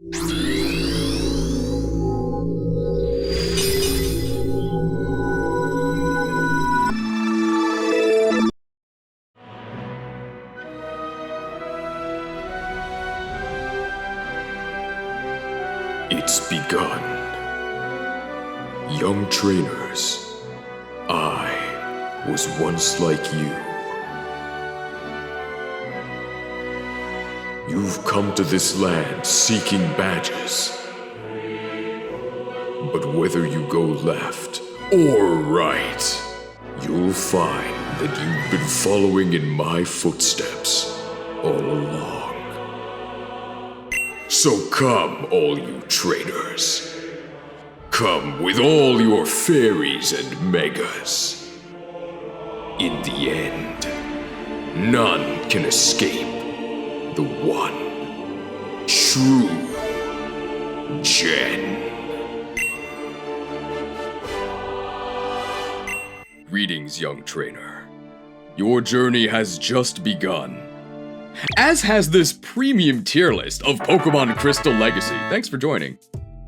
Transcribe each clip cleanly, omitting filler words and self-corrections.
It's begun. Young trainers, I was once like you. You've come to this land seeking badges. But whether you go left or right, you'll find that you've been following in my footsteps all along. So come, all you trainers. Come with all your fairies and megas. In the end, none can escape the one true Gen. Greetings, young trainer. Your journey has just begun. As has this premium tier list of Pokemon Crystal Legacy. Thanks for joining.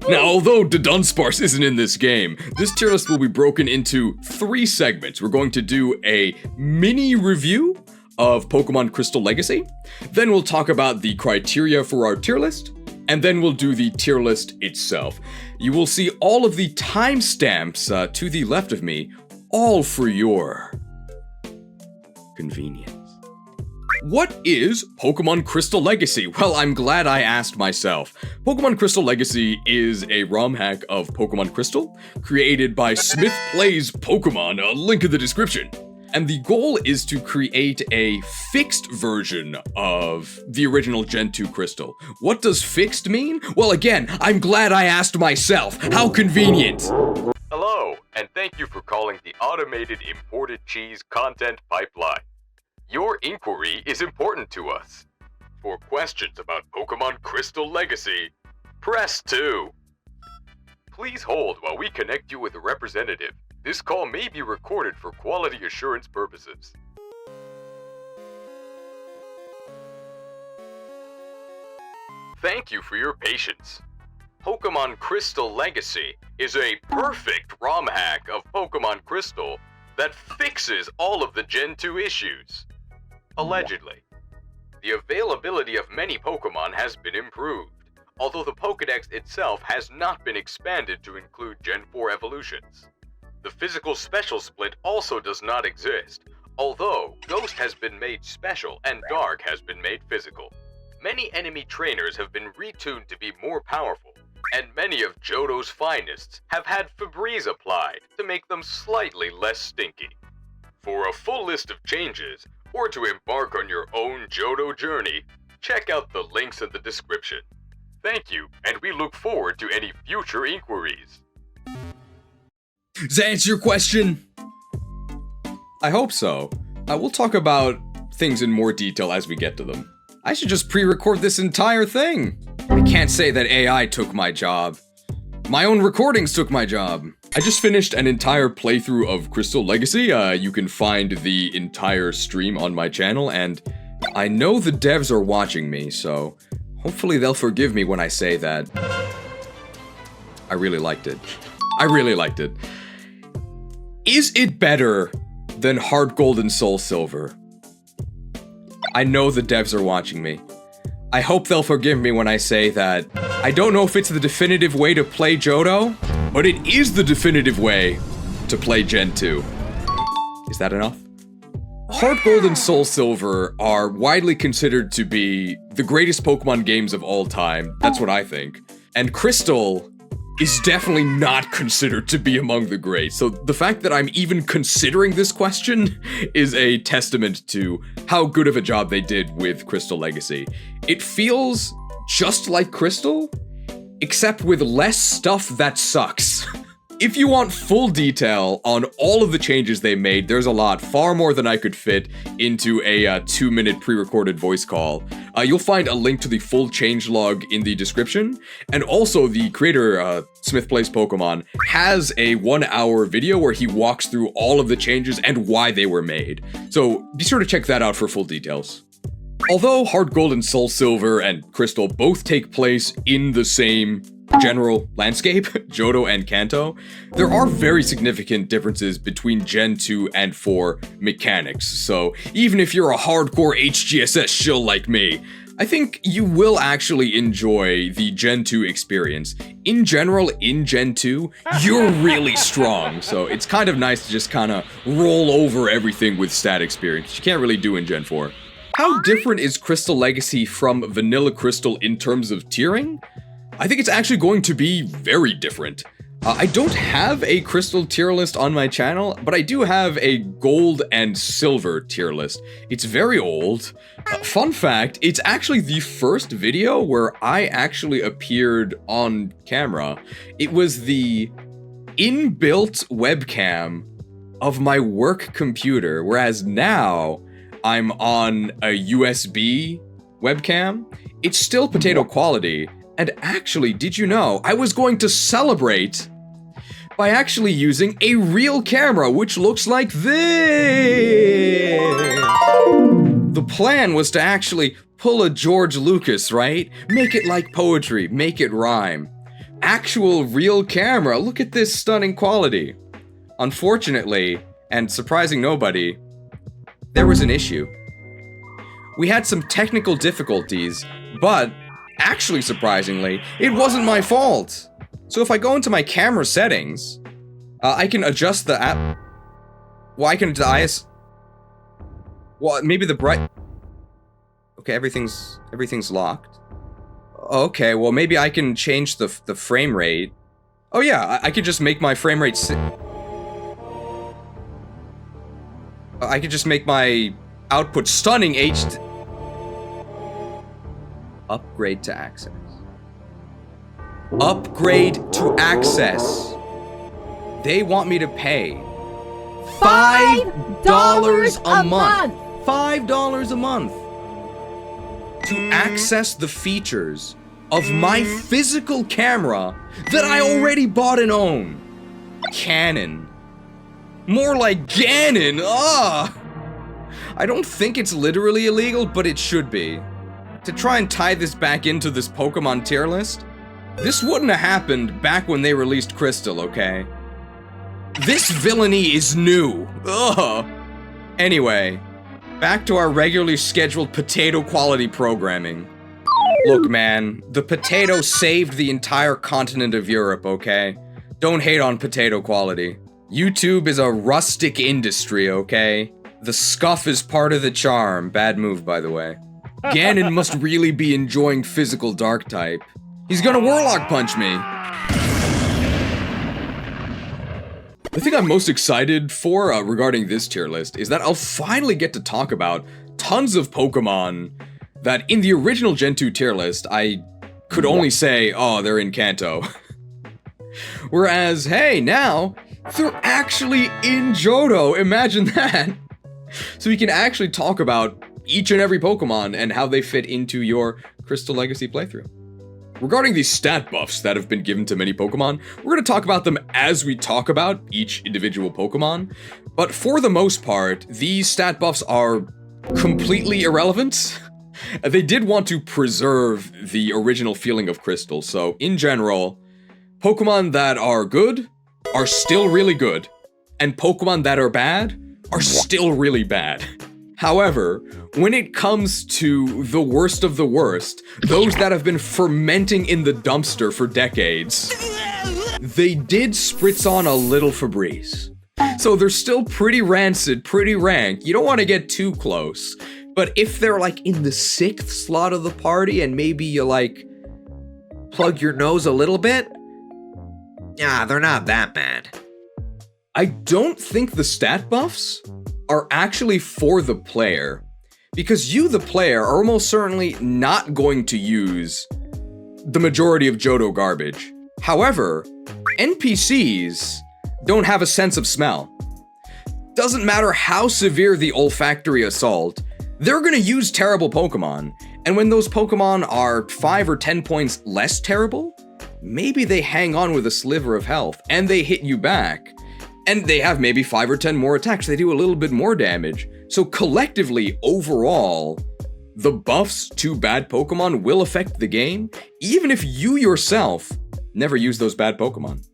Now, although the Dunsparce isn't in this game, this tier list will be broken into 3 segments. We're going to do a mini review of Pokemon Crystal Legacy, then we'll talk about the criteria for our tier list, and then we'll do the tier list itself. You will see all of the timestamps to the left of me, all for your convenience. What is Pokemon Crystal Legacy? Well, I'm glad I asked myself. Pokemon Crystal Legacy is a ROM hack of Pokemon Crystal, created by SmithPlays Pokemon, a link in the description. And the goal is to create a fixed version of the original Gen 2 Crystal. What does fixed mean? Well, again, I'm glad I asked myself. How convenient! Hello, and thank you for calling the Automated Imported Cheese Content Pipeline. Your inquiry is important to us. For questions about Pokemon Crystal Legacy, press 2. Please hold while we connect you with a representative. This call may be recorded for quality assurance purposes. Thank you for your patience. Pokemon Crystal Legacy is a perfect ROM hack of Pokemon Crystal that fixes all of the Gen 2 issues. Allegedly. The availability of many Pokemon has been improved, although the Pokédex itself has not been expanded to include Gen 4 evolutions. The physical special split also does not exist, although Ghost has been made special and Dark has been made physical. Many enemy trainers have been retuned to be more powerful, and many of Johto's finest have had Febreze applied to make them slightly less stinky. For a full list of changes, or to embark on your own Johto journey, check out the links in the description. Thank you, and we look forward to any future inquiries. Does that answer your question? I hope so. We'll talk about things in more detail as we get to them. I should just pre-record this entire thing. I can't say that AI took my job. My own recordings took my job. I just finished an entire playthrough of Crystal Legacy. You can find the entire stream on my channel, and I know the devs are watching me, so hopefully they'll forgive me when I say that I really liked it. I really liked it. Is it better than Heart Gold and Soul Silver? I know the devs are watching me. I hope they'll forgive me when I say that I don't know if it's the definitive way to play Johto, but it is the definitive way to play Gen 2. Is that enough? Heart Gold and Soul Silver are widely considered to be the greatest Pokemon games of all time. That's what I think. And Crystal is definitely not considered to be among the greats. So the fact that I'm even considering this question is a testament to how good of a job they did with Crystal Legacy. It feels just like Crystal, except with less stuff that sucks. If you want full detail on all of the changes they made, there's a lot, far more than I could fit into a 2-minute pre-recorded voice call. You'll find a link to the full changelog in the description, and also the creator, SmithPlays Pokemon, has a 1-hour video where he walks through all of the changes and why they were made. So be sure to check that out for full details. Although Heart Gold and Soul Silver and Crystal both take place in the same general landscape, Johto and Kanto, there are very significant differences between Gen 2 and 4 mechanics, so even if you're a hardcore HGSS shill like me, I think you will actually enjoy the Gen 2 experience. In general, in Gen 2, you're really strong, so it's kind of nice to just kind of roll over everything with stat experience. You can't really do in Gen 4. How different is Crystal Legacy from Vanilla Crystal in terms of tiering? I think it's actually going to be very different. I don't have a Crystal tier list on my channel, but I do have a Gold and Silver tier list. It's very old. Fun fact, it's actually the first video where I actually appeared on camera. It was the inbuilt webcam of my work computer, whereas now I'm on a USB webcam. It's still potato quality. And actually, did you know, I was going to celebrate by actually using a real camera, which looks like this. The plan was to actually pull a George Lucas, right? Make it like poetry, make it rhyme. Actual real camera, look at this stunning quality. Unfortunately, and surprising nobody, there was an issue. We had some technical difficulties, but actually, surprisingly, it wasn't my fault. So if I go into my camera settings, I can adjust the app. Well, I can well, maybe the bright. Okay, everything's locked. Okay, well maybe I can change the frame rate. Oh yeah, I could just make my frame rate. I could just make my output stunning HD. Upgrade to access. Upgrade to access. They want me to pay $5 a month. $5 a month to access the features of my physical camera that I already bought and own. Canon. More like Ganon. Ah. I don't think it's literally illegal, but it should be. To try and tie this back into this Pokemon tier list, this wouldn't have happened back when they released Crystal, okay? This villainy is new. Ugh. Anyway, back to our regularly scheduled potato quality programming. Look, man, the potato saved the entire continent of Europe, okay? Don't hate on potato quality. YouTube is a rustic industry, okay? The scuff is part of the charm. Bad move, by the way. Ganon must really be enjoying physical dark type. He's gonna Warlock Punch me. The thing I'm most excited for regarding this tier list is that I'll finally get to talk about tons of Pokemon that in the original Gen 2 tier list, I could only say, oh, they're in Kanto. Whereas, hey, now, they're actually in Johto. Imagine that. So we can actually talk about each and every Pokemon and how they fit into your Crystal Legacy playthrough. Regarding the stat buffs that have been given to many Pokemon, we're going to talk about them as we talk about each individual Pokemon, but for the most part, these stat buffs are completely irrelevant. They did want to preserve the original feeling of Crystal, so in general, Pokemon that are good are still really good, and Pokemon that are bad are still really bad. However, when it comes to the worst of the worst, those that have been fermenting in the dumpster for decades, they did spritz on a little Febreze. So they're still pretty rancid, pretty rank. You don't want to get too close. But if they're like in the 6th slot of the party and maybe you like plug your nose a little bit, yeah, they're not that bad. I don't think the stat buffs are actually for the player, because you, the player, are almost certainly not going to use the majority of Johto garbage. However, NPCs don't have a sense of smell. Doesn't matter how severe the olfactory assault, they're gonna use terrible Pokemon, and when those Pokemon are 5 or 10 points less terrible, maybe they hang on with a sliver of health, and they hit you back. And they have maybe 5 or 10 more attacks, they do a little bit more damage. So collectively, overall, The buffs to bad Pokemon will affect the game, even if you yourself never use those bad Pokemon.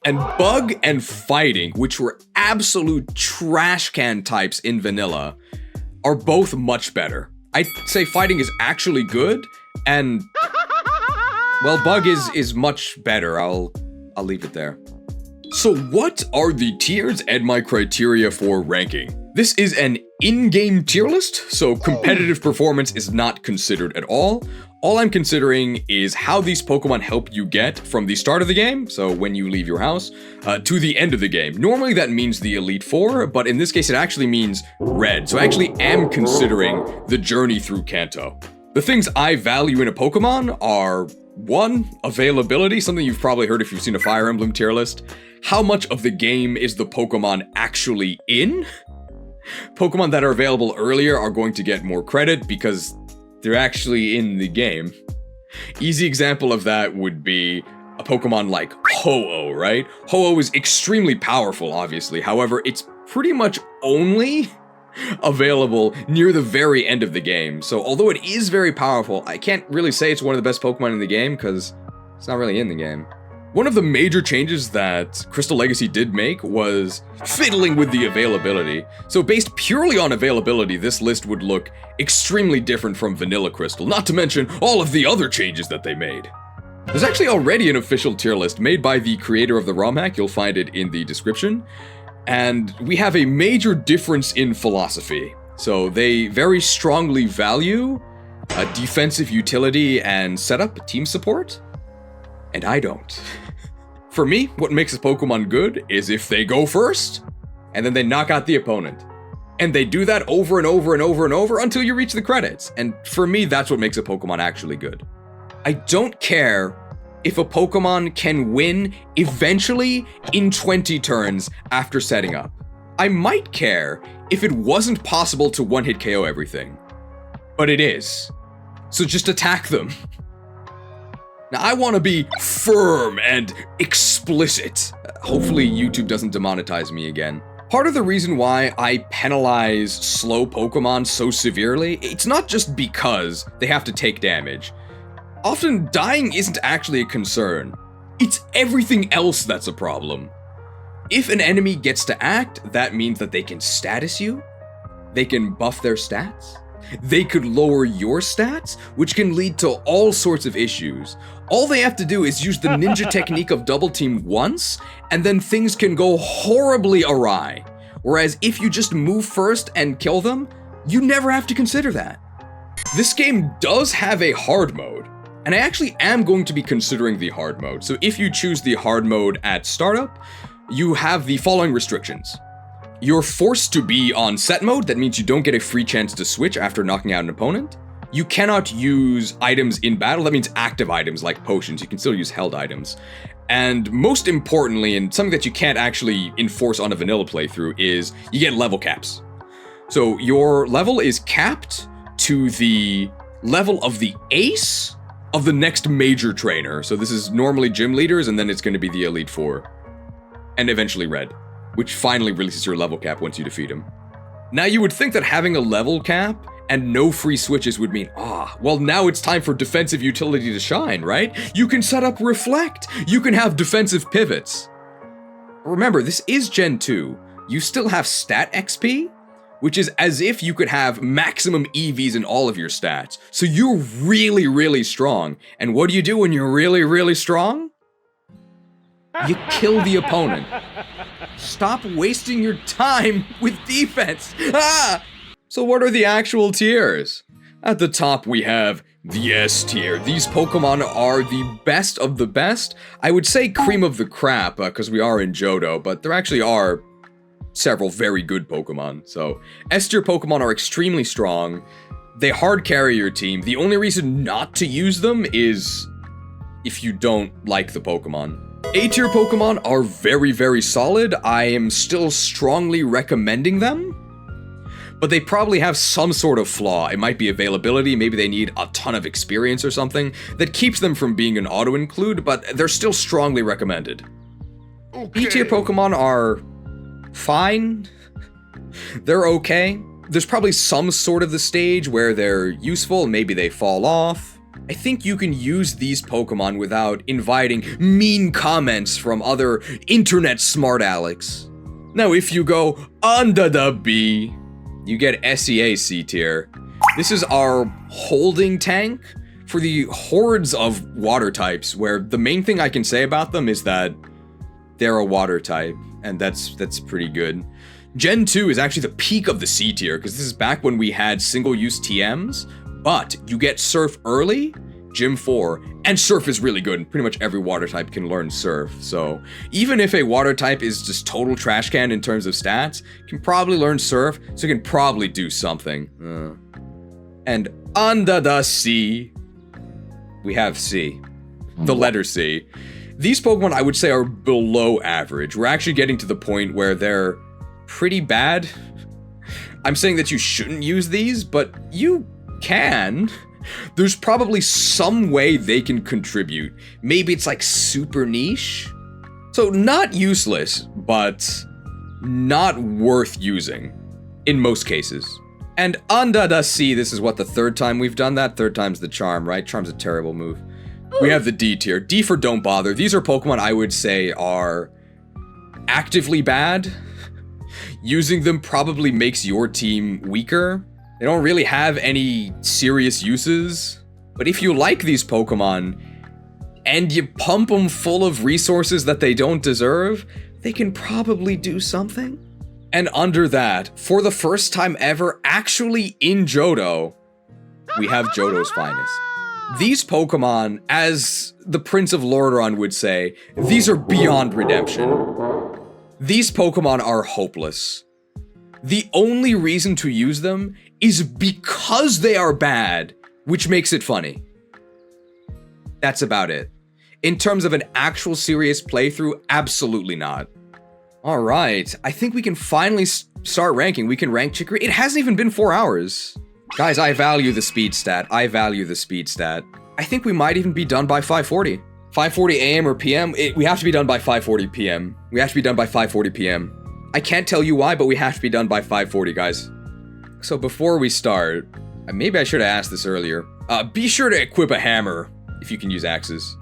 And Bug and Fighting, which were absolute trash can types in vanilla, are both much better. I'd say Fighting is actually good, and well, Bug is much better. I'll leave it there. So what are the tiers and my criteria for ranking? This is an in-game tier list, so competitive performance is not considered at all. All I'm considering is how these Pokemon help you get from the start of the game, so when you leave your house, to the end of the game. Normally that means the Elite Four, but in this case it actually means red, so I actually am considering the journey through Kanto. The things I value in a Pokemon are 1. Availability, something you've probably heard if you've seen a Fire Emblem tier list. How much of the game is the Pokemon actually in? Pokemon that are available earlier are going to get more credit because they're actually in the game. Easy example of that would be a Pokemon like Ho-Oh, right? Ho-Oh is extremely powerful, obviously. However, it's pretty much only available near the very end of the game. So although it is very powerful, I can't really say it's one of the best Pokemon in the game because it's not really in the game. One of the major changes that Crystal Legacy did make was fiddling with the availability. So based purely on availability, this list would look extremely different from Vanilla Crystal, not to mention all of the other changes that they made. There's actually already an official tier list made by the creator of the Romhack, you'll find it in the description. And we have a major difference in philosophy. So they very strongly value defensive utility and setup team support, and I don't. For me, what makes a Pokemon good is if they go first, and then they knock out the opponent. And they do that over and over and over and over until you reach the credits. And for me, that's what makes a Pokemon actually good. I don't care if a Pokemon can win eventually in 20 turns after setting up. I might care if it wasn't possible to one-hit KO everything. But it is. So just attack them. Now, I want to be firm and explicit. Hopefully YouTube doesn't demonetize me again. Part of the reason why I penalize slow Pokemon so severely, it's not just because they have to take damage. Often dying isn't actually a concern. It's everything else that's a problem. If an enemy gets to act, that means that they can status you, they can buff their stats, they could lower your stats, which can lead to all sorts of issues. All they have to do is use the ninja technique of double team once, and then things can go horribly awry. Whereas if you just move first and kill them, you never have to consider that. This game does have a hard mode, and I actually am going to be considering the hard mode. So if you choose the hard mode at startup, you have the following restrictions. You're forced to be on set mode, that means you don't get a free chance to switch after knocking out an opponent. You cannot use items in battle, that means active items like potions, you can still use held items. And most importantly, and something that you can't actually enforce on a vanilla playthrough, is you get level caps. So your level is capped to the level of the ace of the next major trainer. So this is normally gym leaders, and then it's going to be the Elite Four. And eventually Red, which finally releases your level cap once you defeat him. Now you would think that having a level cap and no free switches would mean, well now it's time for defensive utility to shine, right? You can set up Reflect, you can have defensive pivots. Remember, this is Gen 2. You still have stat XP, which is as if you could have maximum EVs in all of your stats. So you're really, really strong. And what do you do when you're really, really strong? You kill the opponent. Stop wasting your time with defense. So what are the actual tiers? At the top we have the S tier. These Pokemon are the best of the best. I would say cream of the crap, because we are in Johto, but there actually are several very good Pokemon. So S tier Pokemon are extremely strong. They hard carry your team. The only reason not to use them is if you don't like the Pokemon. A tier Pokemon are very, very solid. I am still strongly recommending them, but they probably have some sort of flaw. It might be availability, maybe they need a ton of experience or something that keeps them from being an auto-include, but they're still strongly recommended. Okay. B tier Pokemon are fine. They're okay. there's probably some sort of the stage where they're useful and maybe they fall off. I think you can use these Pokemon without inviting mean comments from other internet smart Alex. Now if you go under the B, you get SEA C tier. This is our holding tank for the hordes of water types, where the main thing I can say about them is that they're a water type, and that's pretty good. Gen 2 is actually the peak of the C tier, because this is back when we had single-use TMs, but you get Surf early, Gym 4, and Surf is really good. Pretty much every water type can learn Surf, so even if a water type is just total trash can in terms of stats, you can probably learn Surf, so you can probably do something. And under the C, we have C. The letter C. These Pokemon, I would say, are below average. We're actually getting to the point where they're pretty bad. I'm saying that you shouldn't use these, but you can. There's probably some way they can contribute. Maybe it's like super niche. So not useless, but not worth using in most cases. And under the C, this is what, the third time we've done that? Third time's the charm, right? Charm's a terrible move. We have the D tier. D for don't bother. These are Pokemon I would say are actively bad. Using them probably makes your team weaker. They don't really have any serious uses. But if you like these Pokemon, and you pump them full of resources that they don't deserve, they can probably do something. And under that, for the first time ever, actually in Johto, we have Johto's finest. These Pokemon, as the Prince of Lordaeron would say, these are beyond redemption. These Pokemon are hopeless. The only reason to use them is because they are bad, which makes it funny. That's about it. In terms of an actual serious playthrough, absolutely not. Alright, I think we can finally start ranking. We can rank Chicory. It hasn't even been 4 hours. Guys, I value the speed stat. I value the speed stat. I think we might even be done by 5:40. 5:40 AM or PM? We have to be done by 5:40 PM. We have to be done by 5:40 PM. I can't tell you why, but we have to be done by 5:40, guys. So before we start, maybe I should have asked this earlier. Be sure to equip a hammer if you can use axes.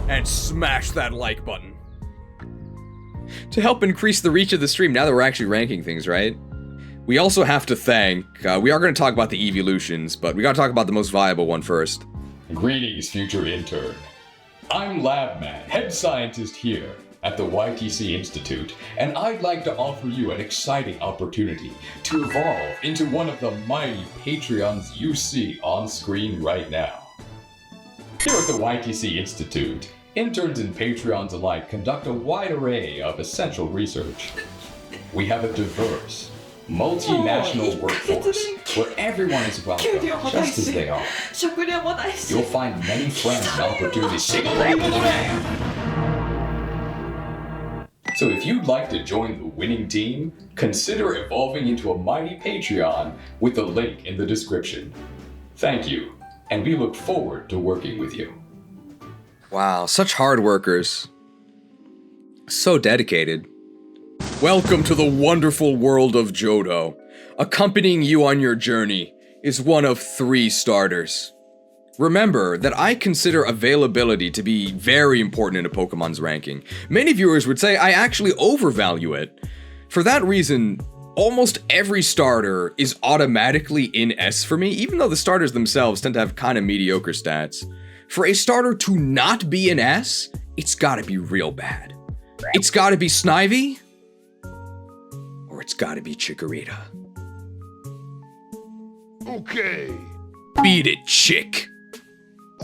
And smash that like button. To help increase the reach of the stream now that we're actually ranking things, right? We also have to thank, we are going to talk about the evolutions, but we got to talk about the most viable one first. Greetings, future intern. I'm Labman, head scientist here at the YTC Institute, and I'd like to offer you an exciting opportunity to evolve into one of the mighty Patreons you see on screen right now. Here at the YTC Institute, interns and Patreons alike conduct a wide array of essential research. We have a diverse, multinational workforce where everyone is welcome just as they are. You'll find many friends and opportunities. So if you'd like to join the winning team, consider evolving into a mighty Patreon with the link in the description. Thank you, and we look forward to working with you. Wow, such hard workers. So dedicated. Welcome to the wonderful world of Johto. Accompanying you on your journey is one of 3 starters. Remember that I consider availability to be very important in a Pokemon's ranking. Many viewers would say I actually overvalue it. For that reason, almost every starter is automatically in S for me, even though the starters themselves tend to have kind of mediocre stats. For a starter to not be an S, it's gotta be real bad. It's gotta be Snivy, or it's gotta be Chikorita. Okay. Beat it, Chick.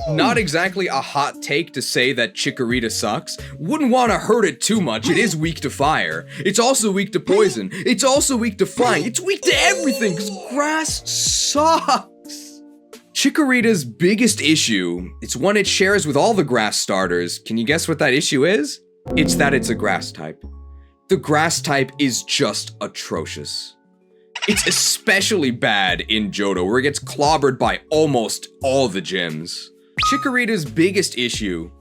Not exactly a hot take to say that Chikorita sucks. Wouldn't want to hurt it too much. It is weak to fire. It's also weak to poison. It's also weak to flying. It's weak to everything, because grass sucks. Chikorita's biggest issue, it's one it shares with all the grass starters. Can you guess what that issue is? It's that it's a grass type. The grass type is just atrocious. It's especially bad in Johto, where it gets clobbered by almost all the gyms. Chikorita's biggest issue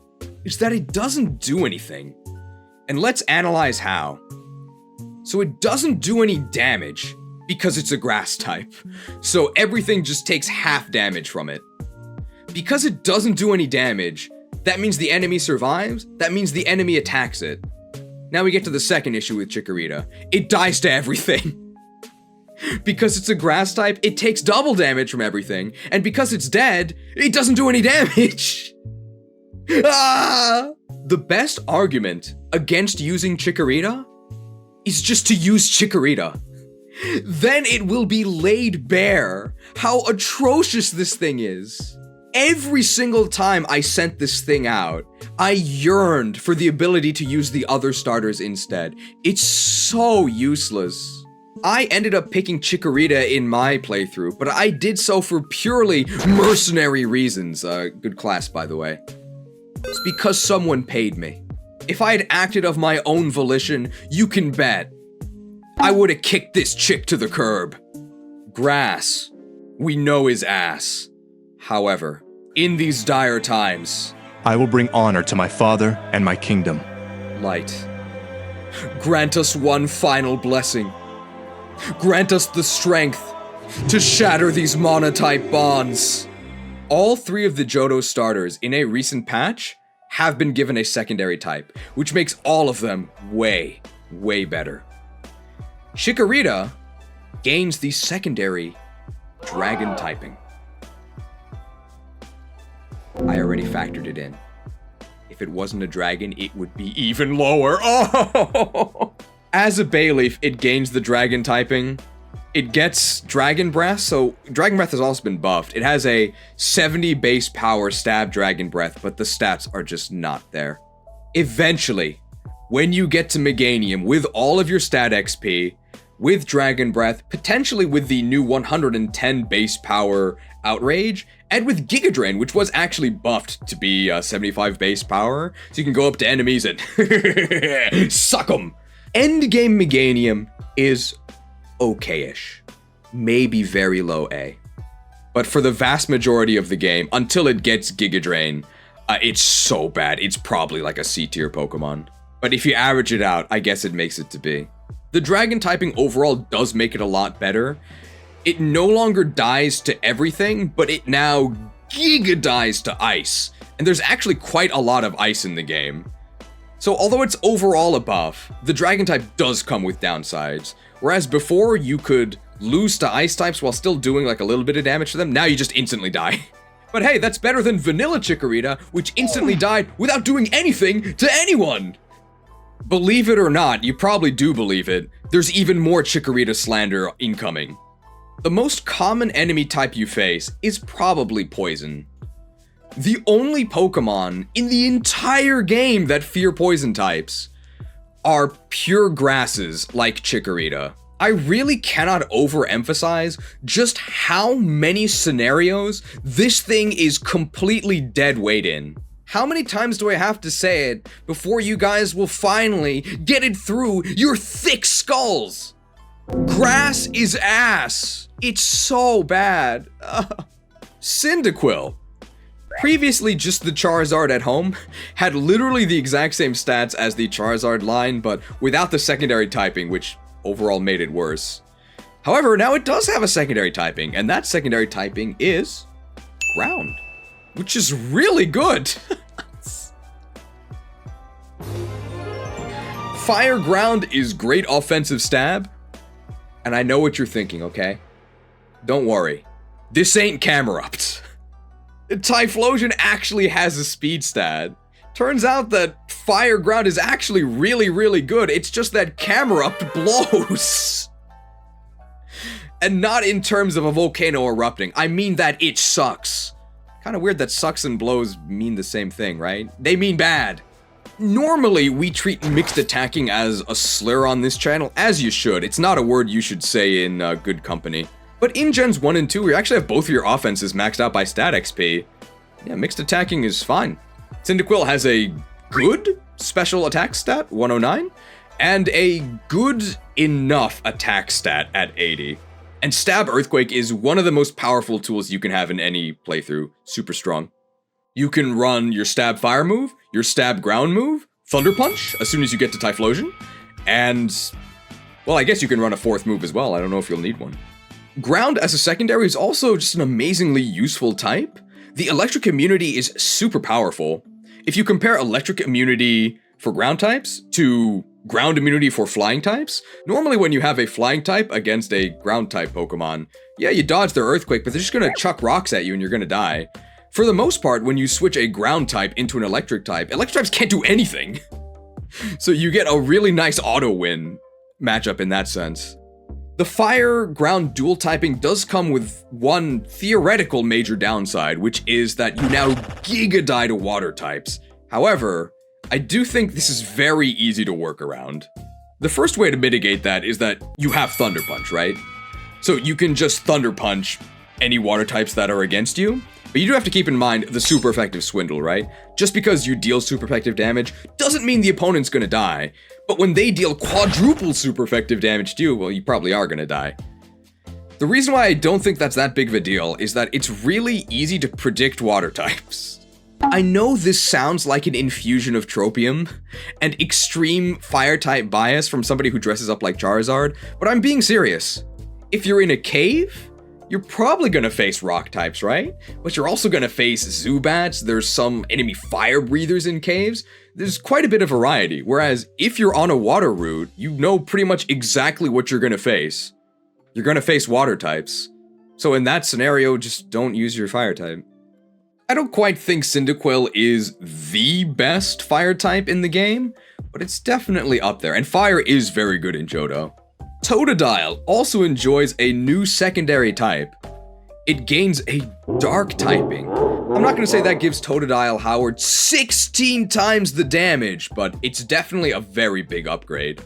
is that it doesn't do anything. And let's analyze how. So it doesn't do any damage, because it's a grass type. So everything just takes half damage from it. Because it doesn't do any damage, that means the enemy survives, that means the enemy attacks it. Now we get to the second issue with Chikorita. It dies to everything. Because it's a grass type, it takes double damage from everything, and because it's dead, it doesn't do any damage. Ah! The best argument against using Chikorita is just to use Chikorita. Then it will be laid bare how atrocious this thing is. Every single time I sent this thing out, I yearned for the ability to use the other starters instead. It's so useless. I ended up picking Chikorita in my playthrough, but I did so for purely mercenary reasons. Good class, by the way. It's because someone paid me. If I had acted of my own volition, you can bet I would have kicked this chick to the curb. Grass, we know is ass. However, in these dire times, I will bring honor to my father and my kingdom. Light, grant us one final blessing. Grant us the strength to shatter these monotype bonds. All three of the Johto starters in a recent patch have been given a secondary type, which makes all of them way, way better. Chikorita gains the secondary dragon typing. I already factored it in. If it wasn't a dragon, it would be even lower. Oh! As a Bayleaf, it gains the dragon typing. It gets Dragon Breath, so Dragon Breath has also been buffed. It has a 70 base power stab Dragon Breath, but the stats are just not there. Eventually, when you get to Meganium with all of your stat XP, with Dragon Breath, potentially with the new 110 base power Outrage, and with Giga Drain, which was actually buffed to be 75 base power, so you can go up to enemies and suck them. Endgame Meganium is okay-ish. Maybe very low A. But for the vast majority of the game, until it gets Giga Drain, it's so bad, it's probably like a C-tier Pokemon. But if you average it out, I guess it makes it to B. The Dragon typing overall does make it a lot better. It no longer dies to everything, but it now Giga dies to Ice. And there's actually quite a lot of Ice in the game. So although it's overall a buff, the Dragon type does come with downsides. Whereas before you could lose to Ice types while still doing like a little bit of damage to them, now you just instantly die. But hey, that's better than Vanilla Chikorita, which instantly died without doing anything to anyone! Believe it or not, you probably do believe it, there's even more Chikorita slander incoming. The most common enemy type you face is probably Poison. The only Pokemon in the entire game that fear Poison types are pure grasses like Chikorita. I really cannot overemphasize just how many scenarios this thing is completely dead weight in. How many times do I have to say it before you guys will finally get it through your thick skulls? Grass is ass. It's so bad. Cyndaquil, previously just the Charizard at home, had literally the exact same stats as the Charizard line, but without the secondary typing, which overall made it worse. However, now it does have a secondary typing, and that secondary typing is Ground, which is really good. Fire Ground is great offensive stab, and I know what you're thinking, okay? Don't worry. This ain't Camerupt. Typhlosion actually has a speed stat. Turns out that Fire Ground is actually really, really good. It's just that Camerupt blows. And not in terms of a volcano erupting. I mean that it sucks. Kind of weird that sucks and blows mean the same thing, right? They mean bad. Normally, we treat mixed attacking as a slur on this channel, as you should. It's not a word you should say in good company. But in Gens 1 and 2, we actually have both of your offenses maxed out by stat XP. Yeah, mixed attacking is fine. Cyndaquil has a good special attack stat, 109, and a good enough attack stat at 80. And Stab Earthquake is one of the most powerful tools you can have in any playthrough. Super strong. You can run your Stab Fire move, your Stab Ground move, Thunder Punch as soon as you get to Typhlosion, and Well, I guess you can run a 4th move as well. I don't know if you'll need one. Ground as a secondary is also just an amazingly useful type. The electric immunity is super powerful. If you compare electric immunity for ground types to ground immunity for flying types, normally when you have a flying type against a ground type Pokemon, yeah, you dodge their earthquake, but they're just gonna chuck rocks at you and you're gonna die. For the most part, when you switch a ground type into an electric types can't do anything. So you get a really nice auto win matchup in that sense. The fire ground dual typing does come with one theoretical major downside, which is that you now giga die to water types. However, I do think this is very easy to work around. The first way to mitigate that is that you have Thunder Punch, right? So you can just Thunder Punch any water types that are against you, but you do have to keep in mind the super effective Swindle, right? Just because you deal super effective damage doesn't mean the opponent's gonna die, but when they deal quadruple super effective damage to you, well, you probably are gonna die. The reason why I don't think that's that big of a deal is that it's really easy to predict water types. I know this sounds like an infusion of tropium and extreme fire type bias from somebody who dresses up like Charizard, but I'm being serious. If you're in a cave, you're probably gonna face rock types, right? But you're also gonna face Zubats, there's some enemy fire breathers in caves. There's quite a bit of variety, whereas if you're on a water route, you know pretty much exactly what you're gonna face. You're gonna face water types. So in that scenario, just don't use your fire type. I don't quite think Cyndaquil is the best fire type in the game, but it's definitely up there, and fire is very good in Johto. Totodile also enjoys a new secondary type. It gains a dark typing. I'm not gonna say that gives Totodile Howard 16 times the damage, but it's definitely a very big upgrade.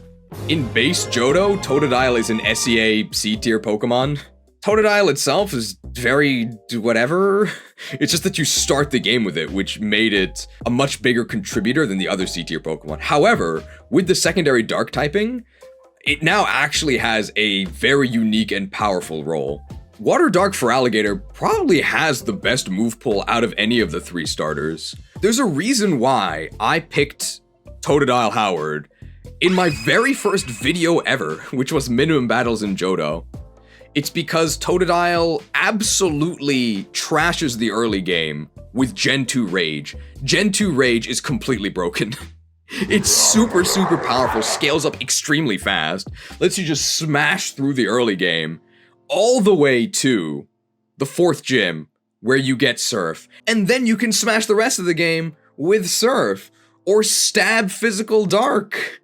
In base Johto, Totodile is an SEA C-tier Pokemon. Totodile itself is very whatever. It's just that you start the game with it, which made it a much bigger contributor than the other C-tier Pokemon. However, with the secondary dark typing, it now actually has a very unique and powerful role. Water Dark for Alligator probably has the best move pool out of any of the 3 starters. There's a reason why I picked Totodile Howard in my very first video ever, which was Minimum Battles in Johto. It's because Totodile absolutely trashes the early game with Gen 2 Rage. Gen 2 Rage is completely broken. It's super, super powerful, scales up extremely fast, lets you just smash through the early game, all the way to the 4th gym, where you get Surf. And then you can smash the rest of the game with Surf, or stab Physical Dark.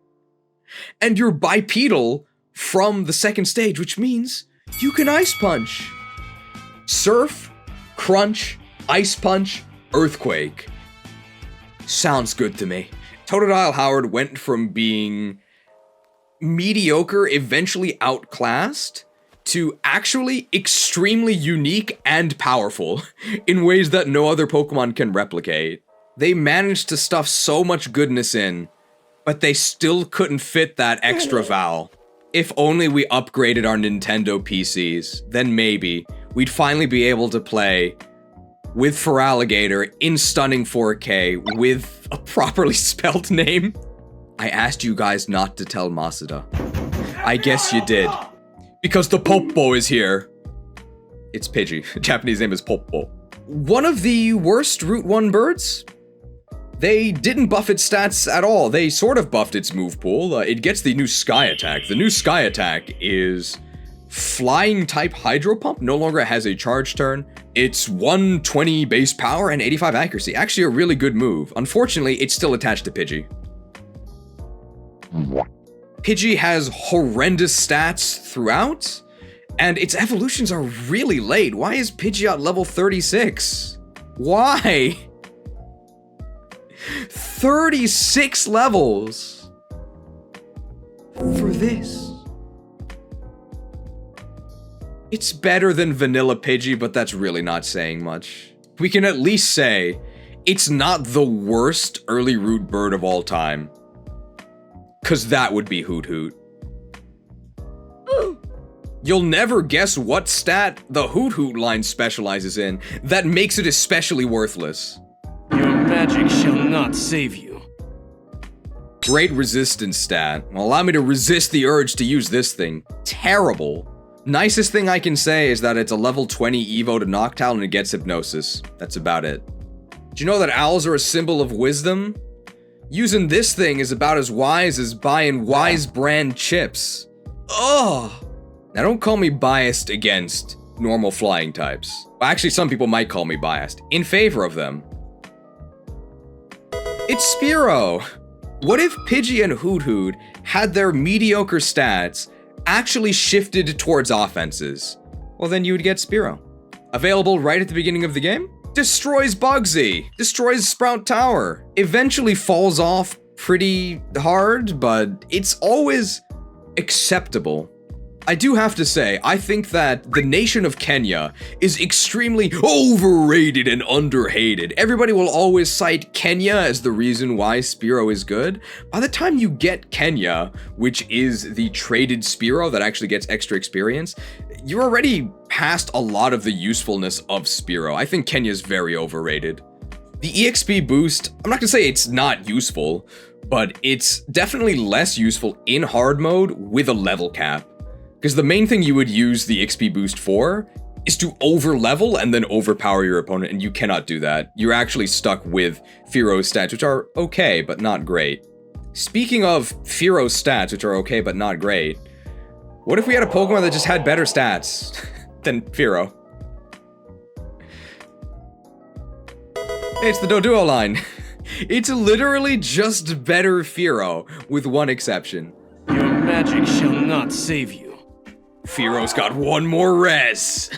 And you're bipedal from the 2nd stage, which means you can Ice Punch. Surf, Crunch, Ice Punch, Earthquake. Sounds good to me. Totodile Howard went from being mediocre, eventually outclassed, to actually extremely unique and powerful in ways that no other Pokemon can replicate. They managed to stuff so much goodness in, but they still couldn't fit that extra vowel. If only we upgraded our Nintendo PCs, then maybe we'd finally be able to play with Feraligatr in stunning 4K with a properly spelled name. I asked you guys not to tell Masuda. I guess you did. Because the Poppo is here. It's Pidgey. Japanese name is Poppo. One of the worst Route 1 birds? They didn't buff its stats at all. They sort of buffed its move pool. It gets the new Sky Attack. The new Sky Attack is Flying type Hydro Pump, no longer has a charge turn. It's 120 base power and 85 accuracy. Actually a really good move. Unfortunately, it's still attached to Pidgey. Pidgey has horrendous stats throughout, and its evolutions are really late. Why is Pidgey at level 36? Why? 36 levels for this. It's better than vanilla Pidgey, but that's really not saying much. We can at least say it's not the worst early root bird of all time. Cause that would be Hoot Hoot. You'll never guess what stat the Hoot Hoot line specializes in that makes it especially worthless. Your magic shall not save you. Great resistance stat. Well, allow me to resist the urge to use this thing. Terrible. Nicest thing I can say is that it's a level 20 Evo to Noctowl and it gets Hypnosis. That's about it. Do you know that owls are a symbol of wisdom? Using this thing is about as wise as buying Wise brand chips. Ugh. Now don't call me biased against normal flying types. Well, actually, some people might call me biased. In favor of them. It's Spearow. What if Pidgey and Hoothoot had their mediocre stats actually shifted towards offenses? Well, then you would get Spearow. Available right at the beginning of the game? Destroys Bugsy, destroys Sprout Tower, eventually falls off pretty hard, but it's always acceptable. I do have to say, I think that the nation of Kenya is extremely overrated and underhated. Everybody will always cite Kenya as the reason why Spearow is good. By the time you get Kenya, which is the traded Spearow that actually gets extra experience, you're already past a lot of the usefulness of Spearow. I think Kenya's very overrated. The EXP boost, I'm not gonna say it's not useful, but it's definitely less useful in hard mode with a level cap. Because the main thing you would use the XP boost for is to over-level and then overpower your opponent, and you cannot do that. You're actually stuck with Fearo's stats, which are okay, but not great. Speaking of Fearo's stats, which are okay, but not great, what if we had a Pokemon that just had better stats than Fearow? Hey, it's the Doduo line. It's literally just better Fearow, with one exception. Your magic shall not save you. Fearow's got one more res.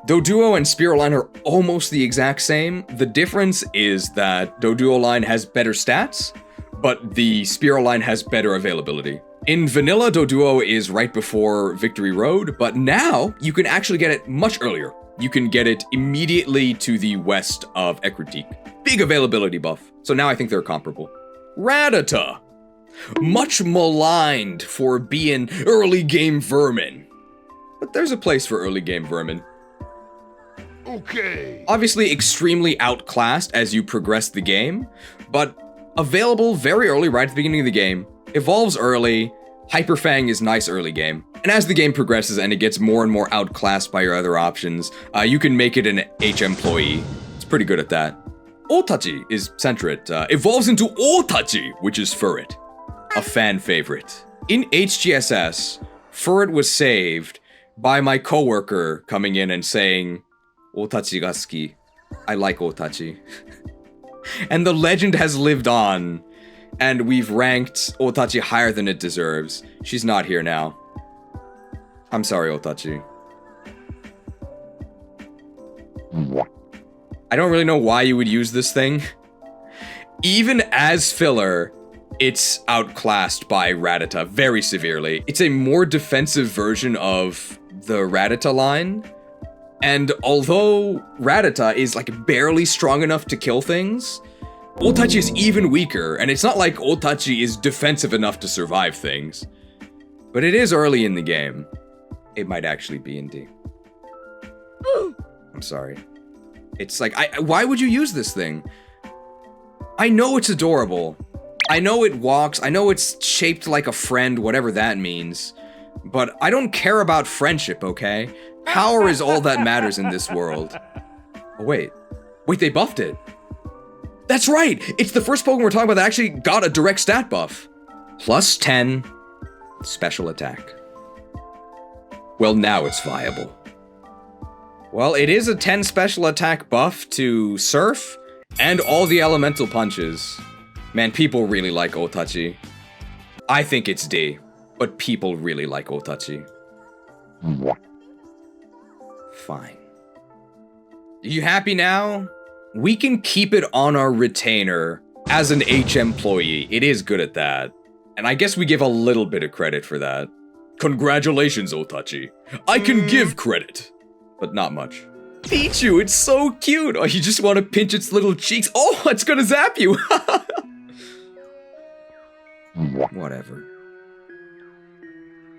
Doduo and Spearow line are almost the exact same. The difference is that Doduo line has better stats, but the Spearow line has better availability. In vanilla, Doduo is right before Victory Road, but now you can actually get it much earlier. You can get it immediately to the west of Ekritik. Big availability buff. So now I think they're comparable. Rattata. Much maligned for being early game vermin. But there's a place for early game vermin. Okay. Obviously extremely outclassed as you progress the game, but available very early right at the beginning of the game. Evolves early, Hyper Fang is nice early game. And as the game progresses and it gets more and more outclassed by your other options, you can make it an H-employee. It's pretty good at that. Otachi is Centret, evolves into Otachi, which is Furret. A fan favorite. In HGSS, Furret was saved by my coworker coming in and saying, Otachi ga suki. I like Otachi. And the legend has lived on, and we've ranked Otachi higher than it deserves. She's not here now. I'm sorry, Otachi. I don't really know why you would use this thing. Even as filler, it's outclassed by Rattata very severely. It's a more defensive version of the Rattata line. And although Rattata is like barely strong enough to kill things, Otachi is even weaker, and it's not like Otachi is defensive enough to survive things. But it is early in the game. It might actually be in D. I'm sorry. It's like, why would you use this thing? I know it's adorable. I know it walks, I know it's shaped like a friend, whatever that means. But I don't care about friendship, okay? Power is all that matters in this world. Oh, wait. Wait, they buffed it. That's right! It's the first Pokemon we're talking about that actually got a direct stat buff. Plus 10 special attack. Well, now it's viable. Well, it is a 10 special attack buff to Surf and all the elemental punches. Man, people really like Otachi. I think it's D, but people really like Otachi. Fine. Are you happy now? We can keep it on our retainer as an H employee. It is good at that. And I guess we give a little bit of credit for that. Congratulations, Otachi. I can give credit, but not much. Pichu, it's so cute. Oh, you just want to pinch its little cheeks. Oh, it's gonna zap you. Whatever.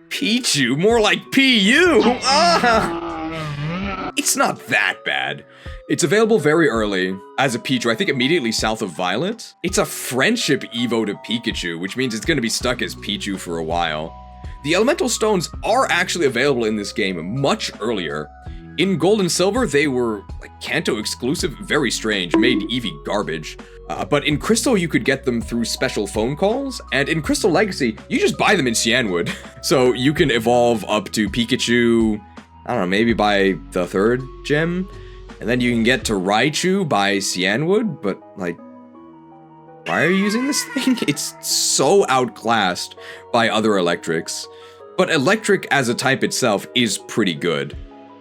Pichu, more like P.U. Ah. It's not that bad. It's available very early as a Pichu, I think immediately south of Violet. It's a friendship Evo to Pikachu, which means it's gonna be stuck as Pichu for a while. The Elemental Stones are actually available in this game much earlier. In Gold and Silver, they were like Kanto exclusive, very strange, made Eevee garbage. But in Crystal, you could get them through special phone calls, and in Crystal Legacy, you just buy them in Cianwood. So you can evolve up to Pikachu, I don't know, maybe by the 3rd gym, and then you can get to Raichu by Cianwood, but like, why are you using this thing? It's so outclassed by other electrics. But electric as a type itself is pretty good.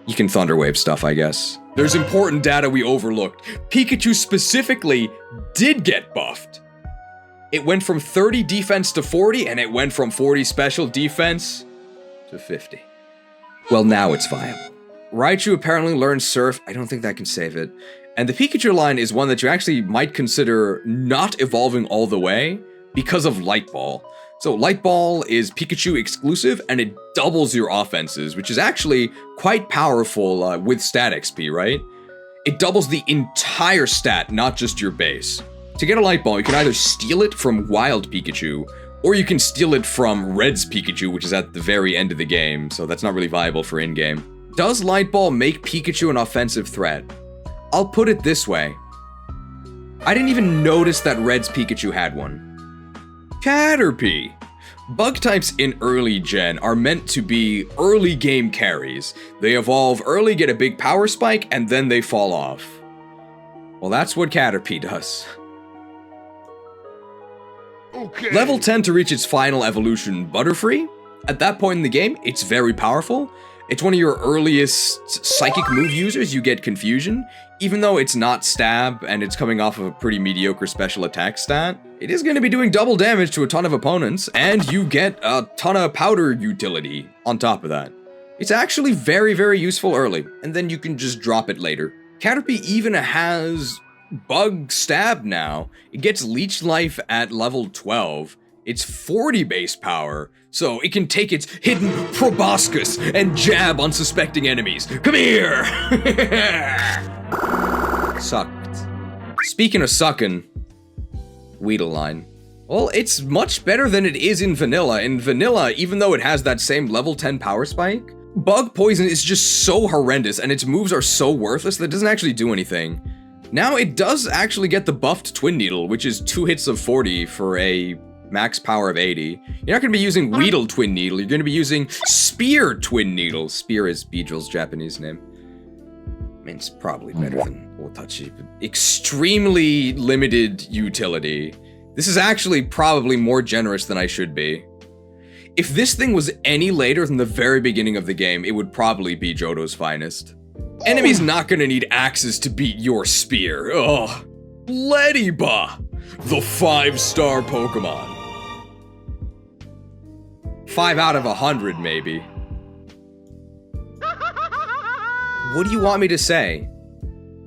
You can Thunder Wave stuff, I guess. There's important data we overlooked. Pikachu specifically did get buffed. It went from 30 defense to 40, and it went from 40 special defense to 50. Well, now it's viable. Raichu apparently learned Surf. I don't think that can save it. And the Pikachu line is one that you actually might consider not evolving all the way because of Light Ball. So Light Ball is Pikachu exclusive, and it doubles your offenses, which is actually quite powerful with stat XP, right? It doubles the entire stat, not just your base. To get a Light Ball, you can either steal it from Wild Pikachu, or you can steal it from Red's Pikachu, which is at the very end of the game, so that's not really viable for in-game. Does Light Ball make Pikachu an offensive threat? I'll put it this way. I didn't even notice that Red's Pikachu had one. Caterpie. Bug types in early gen are meant to be early game carries. They evolve early, get a big power spike, and then they fall off. Well, that's what Caterpie does. Okay. Level 10 to reach its final evolution, Butterfree. At that point in the game, it's very powerful. It's one of your earliest psychic move users. You get Confusion. Even though it's not Stab and it's coming off of a pretty mediocre special attack stat, it is going to be doing double damage to a ton of opponents, and you get a ton of powder utility on top of that. It's actually very, very useful early, and then you can just drop it later. Caterpie even has Bug Stab now. It gets Leech Life at level 12. It's 40 base power, so it can take its hidden proboscis and jab unsuspecting enemies. Come here! Sucked. Speaking of sucking, Weedle line. Well, it's much better than it is in vanilla. In vanilla, even though it has that same level 10 power spike, Bug Poison is just so horrendous and its moves are so worthless that it doesn't actually do anything. Now it does actually get the buffed Twin Needle, which is 2 hits of 40 for a max power of 80. You're not going to be using Weedle Twin Needle, you're going to be using Spear Twin Needle. Spear is Beedrill's Japanese name. I mean, it's probably better than Otachi, but extremely limited utility. This is actually probably more generous than I should be. If this thing was any later than the very beginning of the game, it would probably be Johto's finest. Enemy's not gonna need axes to beat your spear. Ugh. Ledyba, the 5-star Pokemon. 5 out of 100, maybe. What do you want me to say?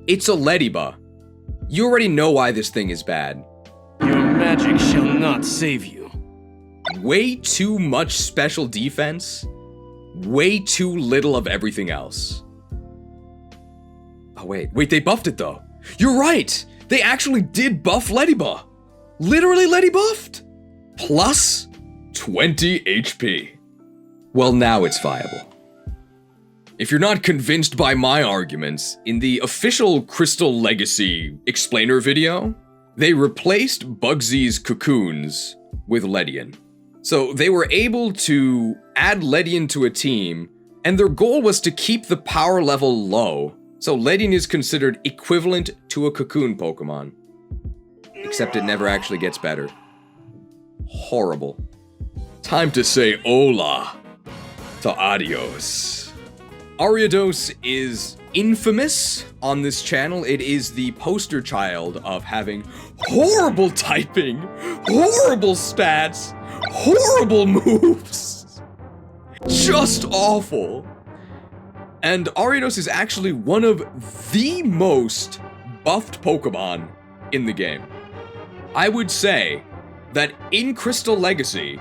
It's a Ledyba. You already know why this thing is bad. Your magic shall not save you. Way too much special defense. Way too little of everything else. Oh, wait, they buffed it though. You're right! They actually did buff Ledyba. Literally Ledybuffed. Plus 20 HP. Well, now it's viable. If you're not convinced by my arguments, in the official Crystal Legacy explainer video, they replaced Bugsy's cocoons with Ledian. So they were able to add Ledian to a team, and their goal was to keep the power level low. So Ledian is considered equivalent to a cocoon Pokemon. Except it never actually gets better. Horrible. Time to say hola to Adios. Ariados is infamous on this channel. It is the poster child of having horrible typing, horrible stats, horrible moves. Just awful. And Ariados is actually one of the most buffed Pokemon in the game. I would say that in Crystal Legacy,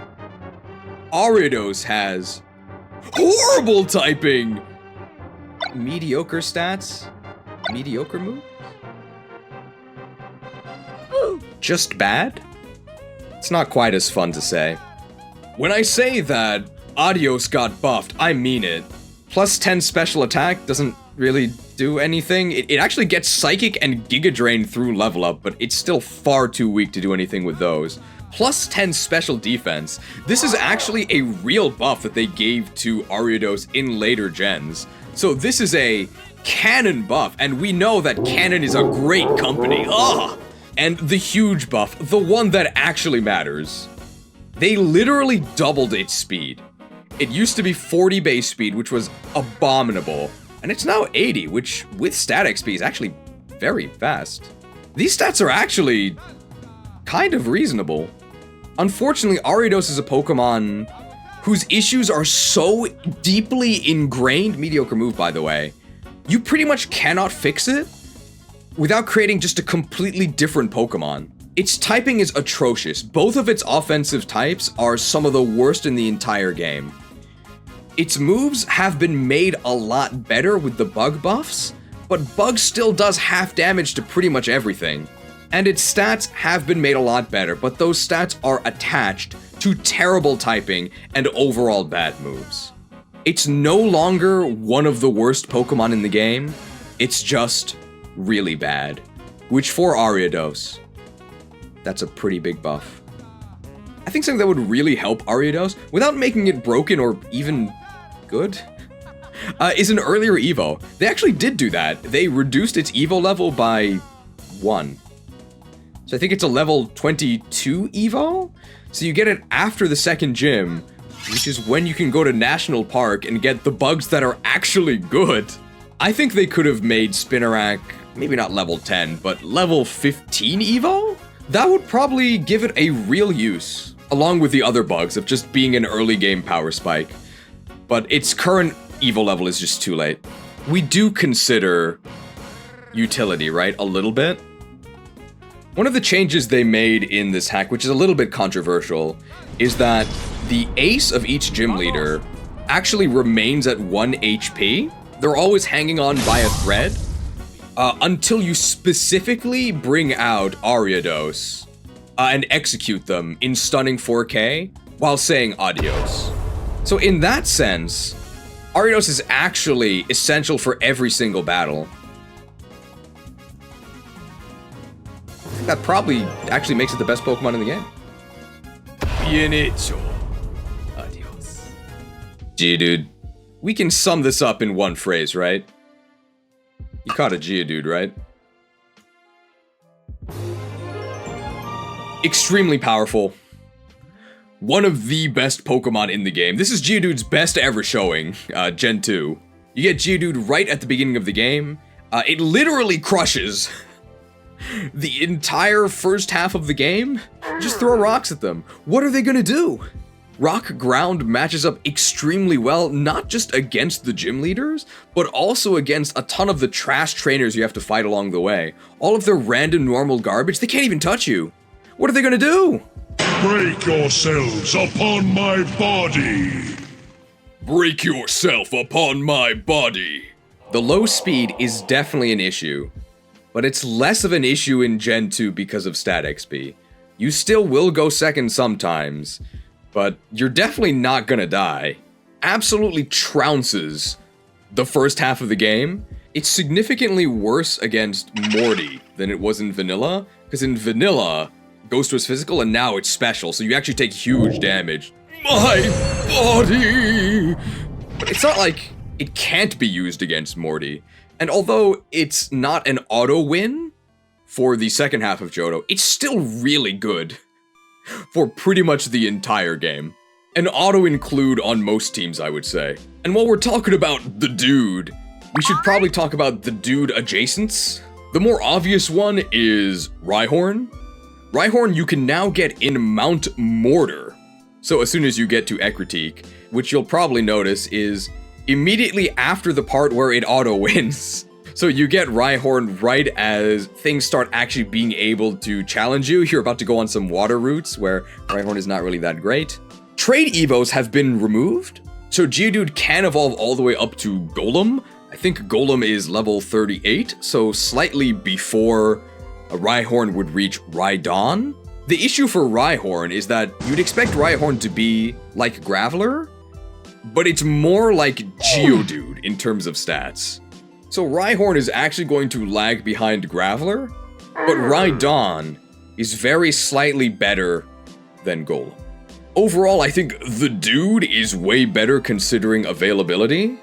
Ariados has horrible typing, mediocre stats, mediocre move. Just bad? It's not quite as fun to say. When I say that Ariados got buffed, I mean it. Plus 10 special attack doesn't really do anything. It actually gets Psychic and Giga Drain through level up, but it's still far too weak to do anything with those. Plus 10 special defense. This is actually a real buff that they gave to Ariados in later gens. So this is a canon buff, and we know that canon is a great company. Ugh! And the huge buff, the one that actually matters. They literally doubled its speed. It used to be 40 base speed, which was abominable. And it's now 80, which with stat XP is actually very fast. These stats are actually kind of reasonable. Unfortunately, Ariados is a Pokemon whose issues are so deeply ingrained, mediocre move by the way, you pretty much cannot fix it without creating just a completely different Pokemon. Its typing is atrocious. Both of its offensive types are some of the worst in the entire game. Its moves have been made a lot better with the bug buffs, but bug still does half damage to pretty much everything. And its stats have been made a lot better, but those stats are attached to terrible typing and overall bad moves. It's no longer one of the worst Pokemon in the game, it's just really bad. Which for Ariados, that's a pretty big buff. I think something that would really help Ariados, without making it broken or even good, is an earlier Evo. They actually did do that. They reduced its Evo level by 1. So I think it's a level 22 Evo? So you get it after the second gym, which is when you can go to National Park and get the bugs that are actually good. I think they could have made Spinarak, maybe not level 10, but level 15 Evo? That would probably give it a real use, along with the other bugs of just being an early game power spike. But its current Evo level is just too late. We do consider utility, right? A little bit. One of the changes they made in this hack, which is a little bit controversial, is that the ace of each gym leader actually remains at 1 HP. They're always hanging on by a thread until you specifically bring out Ariados and execute them in stunning 4K while saying adios. So in that sense, Ariados is actually essential for every single battle. That probably actually makes it the best Pokemon in the game. Bien hecho. Adios. Geodude. We can sum this up in one phrase, right? You caught a Geodude, right? Extremely powerful. One of the best Pokemon in the game. This is Geodude's best ever showing, Gen 2. You get Geodude right at the beginning of the game. It literally crushes the entire first half of the game. Just throw rocks at them. What are they gonna do? Rock Ground matches up extremely well, not just against the gym leaders, but also against a ton of the trash trainers you have to fight along the way. All of their random normal garbage, they can't even touch you. What are they gonna do? Break yourselves upon my body! Break yourself upon my body! The low speed is definitely an issue, but it's less of an issue in Gen 2 because of stat XP. You still will go second sometimes, but you're definitely not gonna die. Absolutely trounces the first half of the game. It's significantly worse against Morty than it was in Vanilla, because in Vanilla, goes to his physical and now it's special, so you actually take huge damage. My body! But it's not like it can't be used against Morty. And although it's not an auto win for the second half of Johto, it's still really good for pretty much the entire game. An auto include on most teams, I would say. And while we're talking about the dude, we should probably talk about the dude adjacents. The more obvious one is Rhyhorn. Rhyhorn you can now get in Mount Mortar. So as soon as you get to Ekritique, which you'll probably notice is immediately after the part where it auto-wins. So you get Rhyhorn right as things start actually being able to challenge you. You're about to go on some water routes where Rhyhorn is not really that great. Trade Evos have been removed, so Geodude can evolve all the way up to Golem. I think Golem is level 38, so slightly before a Rhyhorn would reach Rhydon. The issue for Rhyhorn is that you'd expect Rhyhorn to be like Graveler, but it's more like Geodude in terms of stats. So Rhyhorn is actually going to lag behind Graveler, but Rhydon is very slightly better than Golem. Overall, I think the dude is way better considering availability,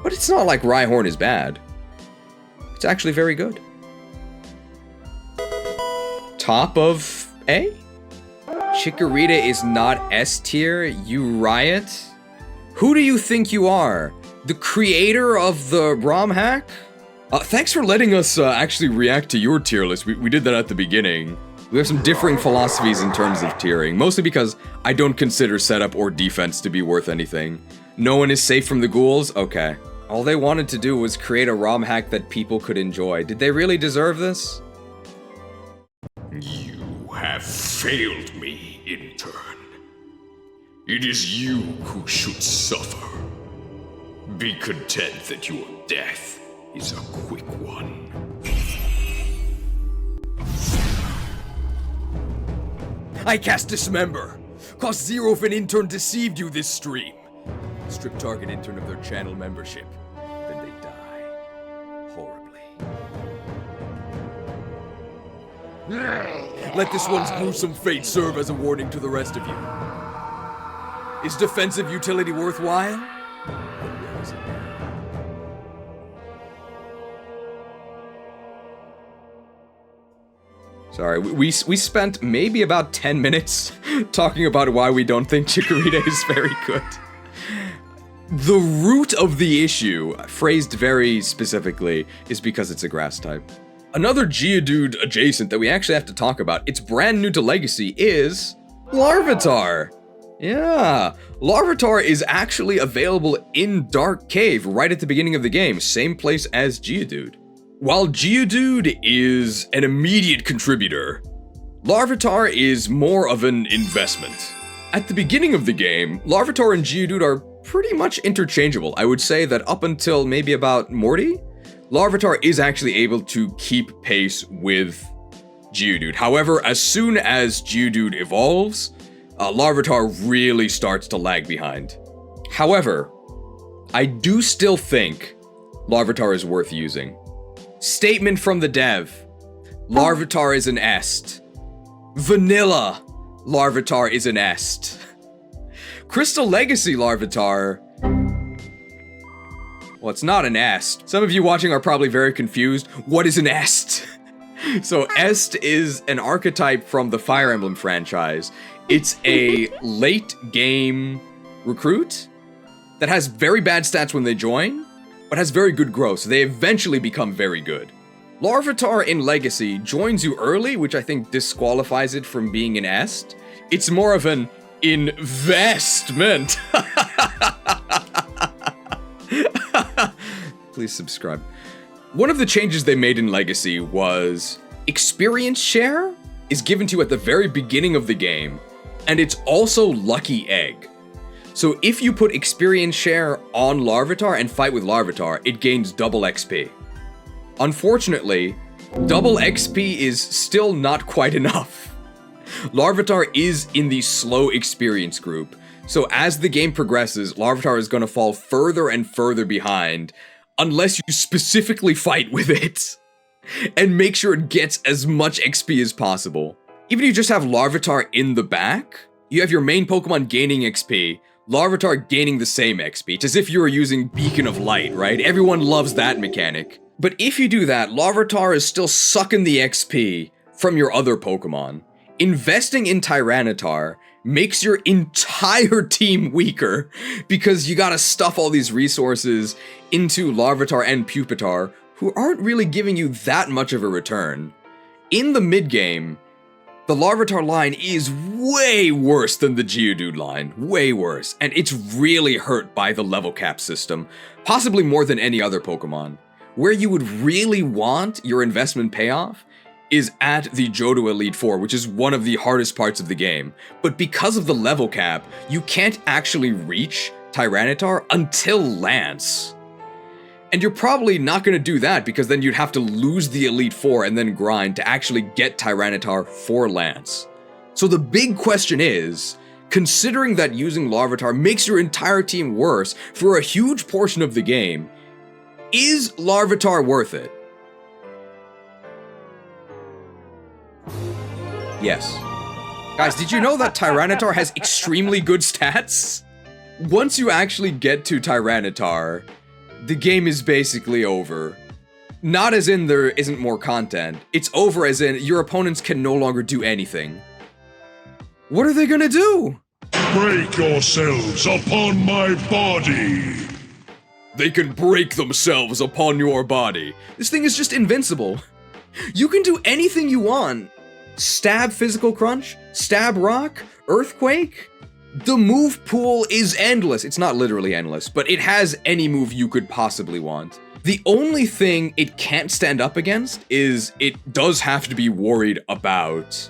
but it's not like Rhyhorn is bad. It's actually very good. Top of A? Chikorita is not S tier, you riot? Who do you think you are? The creator of the Romhack? Thanks for letting us actually react to your tier list. We did that at the beginning. We have some differing philosophies in terms of tiering, mostly because I don't consider setup or defense to be worth anything. No one is safe from the ghouls? Okay. All they wanted to do was create a Romhack that people could enjoy. Did they really deserve this? You have failed me, intern. It is you who should suffer. Be content that your death is a quick one. I cast Dismember. Cost 0 if an intern deceived you this stream. Strip target intern of their channel membership. Then they die. Horribly. Let this one's gruesome fate serve as a warning to the rest of you. Is defensive utility worthwhile? Then where is it now? Sorry, we spent maybe about 10 minutes talking about why we don't think Chikorita is very good. The root of the issue, phrased very specifically, is because it's a grass type. Another Geodude adjacent that we actually have to talk about, it's brand new to Legacy, is Larvitar. Yeah, Larvitar is actually available in Dark Cave right at the beginning of the game, same place as Geodude. While Geodude is an immediate contributor, Larvitar is more of an investment. At the beginning of the game, Larvitar and Geodude are pretty much interchangeable. I would say that up until maybe about Morty, Larvitar is actually able to keep pace with Geodude. However, as soon as Geodude evolves, Larvitar really starts to lag behind. However, I do still think Larvitar is worth using. Statement from the dev. Larvitar is an est. Vanilla Larvitar is an est. Crystal Legacy Larvitar... Well, it's not an est. Some of you watching are probably very confused. What is an est? So est is an archetype from the Fire Emblem franchise. It's a late game recruit that has very bad stats when they join, but has very good growth, so they eventually become very good. Larvitar in Legacy joins you early, which I think disqualifies it from being an est. It's more of an investment. Please subscribe. One of the changes they made in Legacy was experience share is given to you at the very beginning of the game, and it's also Lucky Egg. So if you put experience share on Larvitar and fight with Larvitar, it gains double XP. Unfortunately, double XP is still not quite enough. Larvitar is in the slow experience group, so as the game progresses, Larvitar is going to fall further and further behind unless you specifically fight with it and make sure it gets as much XP as possible. Even if you just have Larvitar in the back, you have your main Pokemon gaining XP, Larvitar gaining the same XP. It's as if you were using Beacon of Light, right? Everyone loves that mechanic. But if you do that, Larvitar is still sucking the XP from your other Pokemon. Investing in Tyranitar makes your entire team weaker because you gotta stuff all these resources into Larvitar and Pupitar, who aren't really giving you that much of a return. In the mid-game, the Larvitar line is way worse than the Geodude line, way worse, and it's really hurt by the level cap system, possibly more than any other Pokemon. Where you would really want your investment payoff is at the Johto Elite Four, which is one of the hardest parts of the game. But because of the level cap, you can't actually reach Tyranitar until Lance. And you're probably not going to do that because then you'd have to lose the Elite Four and then grind to actually get Tyranitar for Lance. So the big question is, considering that using Larvitar makes your entire team worse for a huge portion of the game, is Larvitar worth it? Yes. Guys, did you know that Tyranitar has extremely good stats? Once you actually get to Tyranitar, the game is basically over. Not as in there isn't more content, it's over as in your opponents can no longer do anything. What are they gonna do? Break yourselves upon my body! They can break themselves upon your body. This thing is just invincible. You can do anything you want. Stab Physical Crunch, Stab Rock, Earthquake. The move pool is endless. It's not literally endless, but it has any move you could possibly want. The only thing it can't stand up against is it does have to be worried about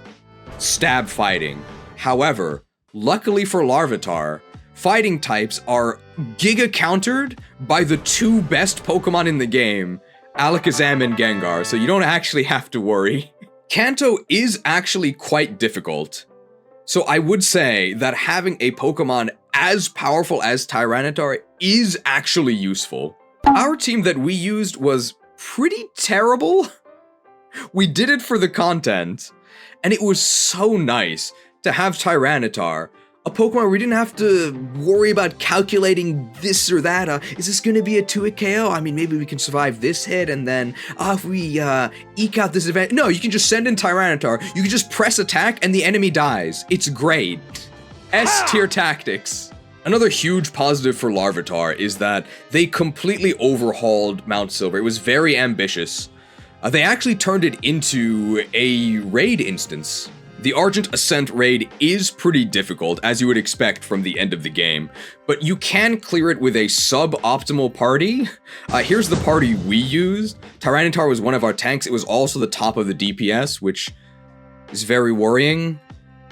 stab fighting. However, luckily for Larvitar, fighting types are giga countered by the two best Pokemon in the game, Alakazam and Gengar, so you don't actually have to worry. Kanto is actually quite difficult, so I would say that having a Pokemon as powerful as Tyranitar is actually useful. Our team that we used was pretty terrible. We did it for the content, and it was so nice to have Tyranitar, a Pokemon we didn't have to worry about calculating this or that. Is this going to be a 2-hit KO? I mean, maybe we can survive this hit, and then if we eke out this event. No, you can just send in Tyranitar, you can just press attack, and the enemy dies. It's great. S-tier tactics. Another huge positive for Larvitar is that they completely overhauled Mount Silver. It was very ambitious. They actually turned it into a raid instance. The Argent Ascent raid is pretty difficult, as you would expect from the end of the game, but you can clear it with a sub-optimal party. Here's the party we used. Tyranitar was one of our tanks. It was also the top of the DPS, which is very worrying.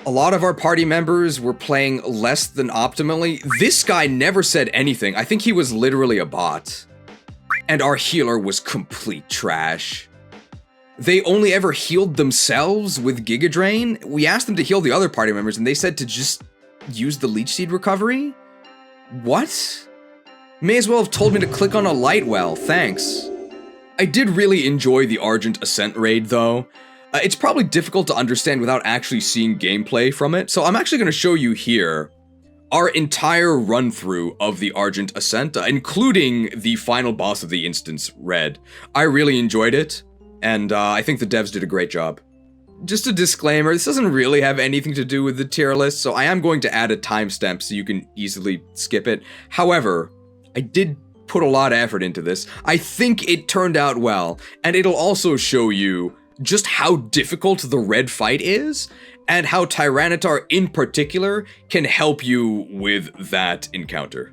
A lot of our party members were playing less than optimally. This guy never said anything. I think he was literally a bot. And our healer was complete trash. They only ever healed themselves with Giga Drain. We asked them to heal the other party members, and they said to just use the Leech Seed recovery? What? May as well have told me to click on a light well, thanks. I did really enjoy the Argent Ascent raid, though. It's probably difficult to understand without actually seeing gameplay from it, so I'm actually going to show you here our entire run-through of the Argent Ascent, including the final boss of the instance, Red. I really enjoyed it. And I think the devs did a great job. Just a disclaimer, this doesn't really have anything to do with the tier list, so I am going to add a timestamp so you can easily skip it. However, I did put a lot of effort into this. I think it turned out well, and it'll also show you just how difficult the red fight is, and how Tyranitar in particular can help you with that encounter.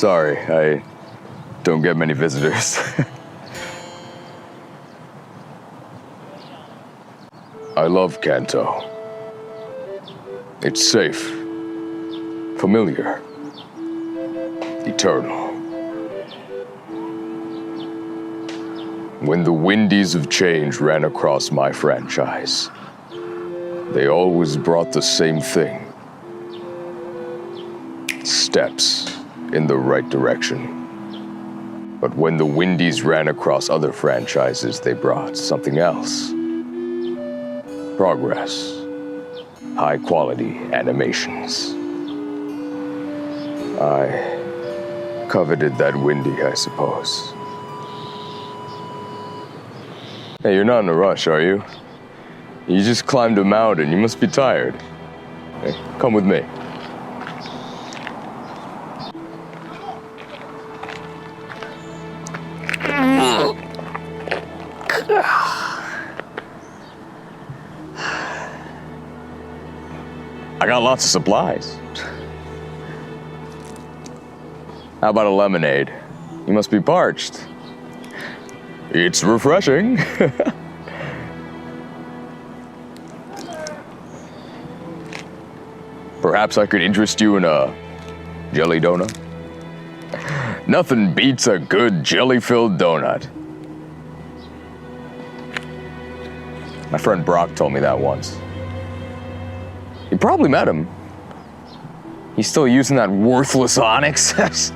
Sorry, I don't get many visitors. I love Kanto. It's safe, familiar, eternal. When the windies of change ran across my franchise, they always brought the same thing. Steps in the right direction. But when the windies ran across other franchises, they brought something else. Progress. High-quality animations. I coveted that windy, I suppose. Hey, you're not in a rush, are you? You just climbed a mountain. You must be tired. Hey, come with me. I got lots of supplies. How about a lemonade? You must be parched. It's refreshing. Perhaps I could interest you in a jelly donut? Nothing beats a good jelly-filled donut. My friend Brock told me that once. You probably met him. He's still using that worthless AHHNIX.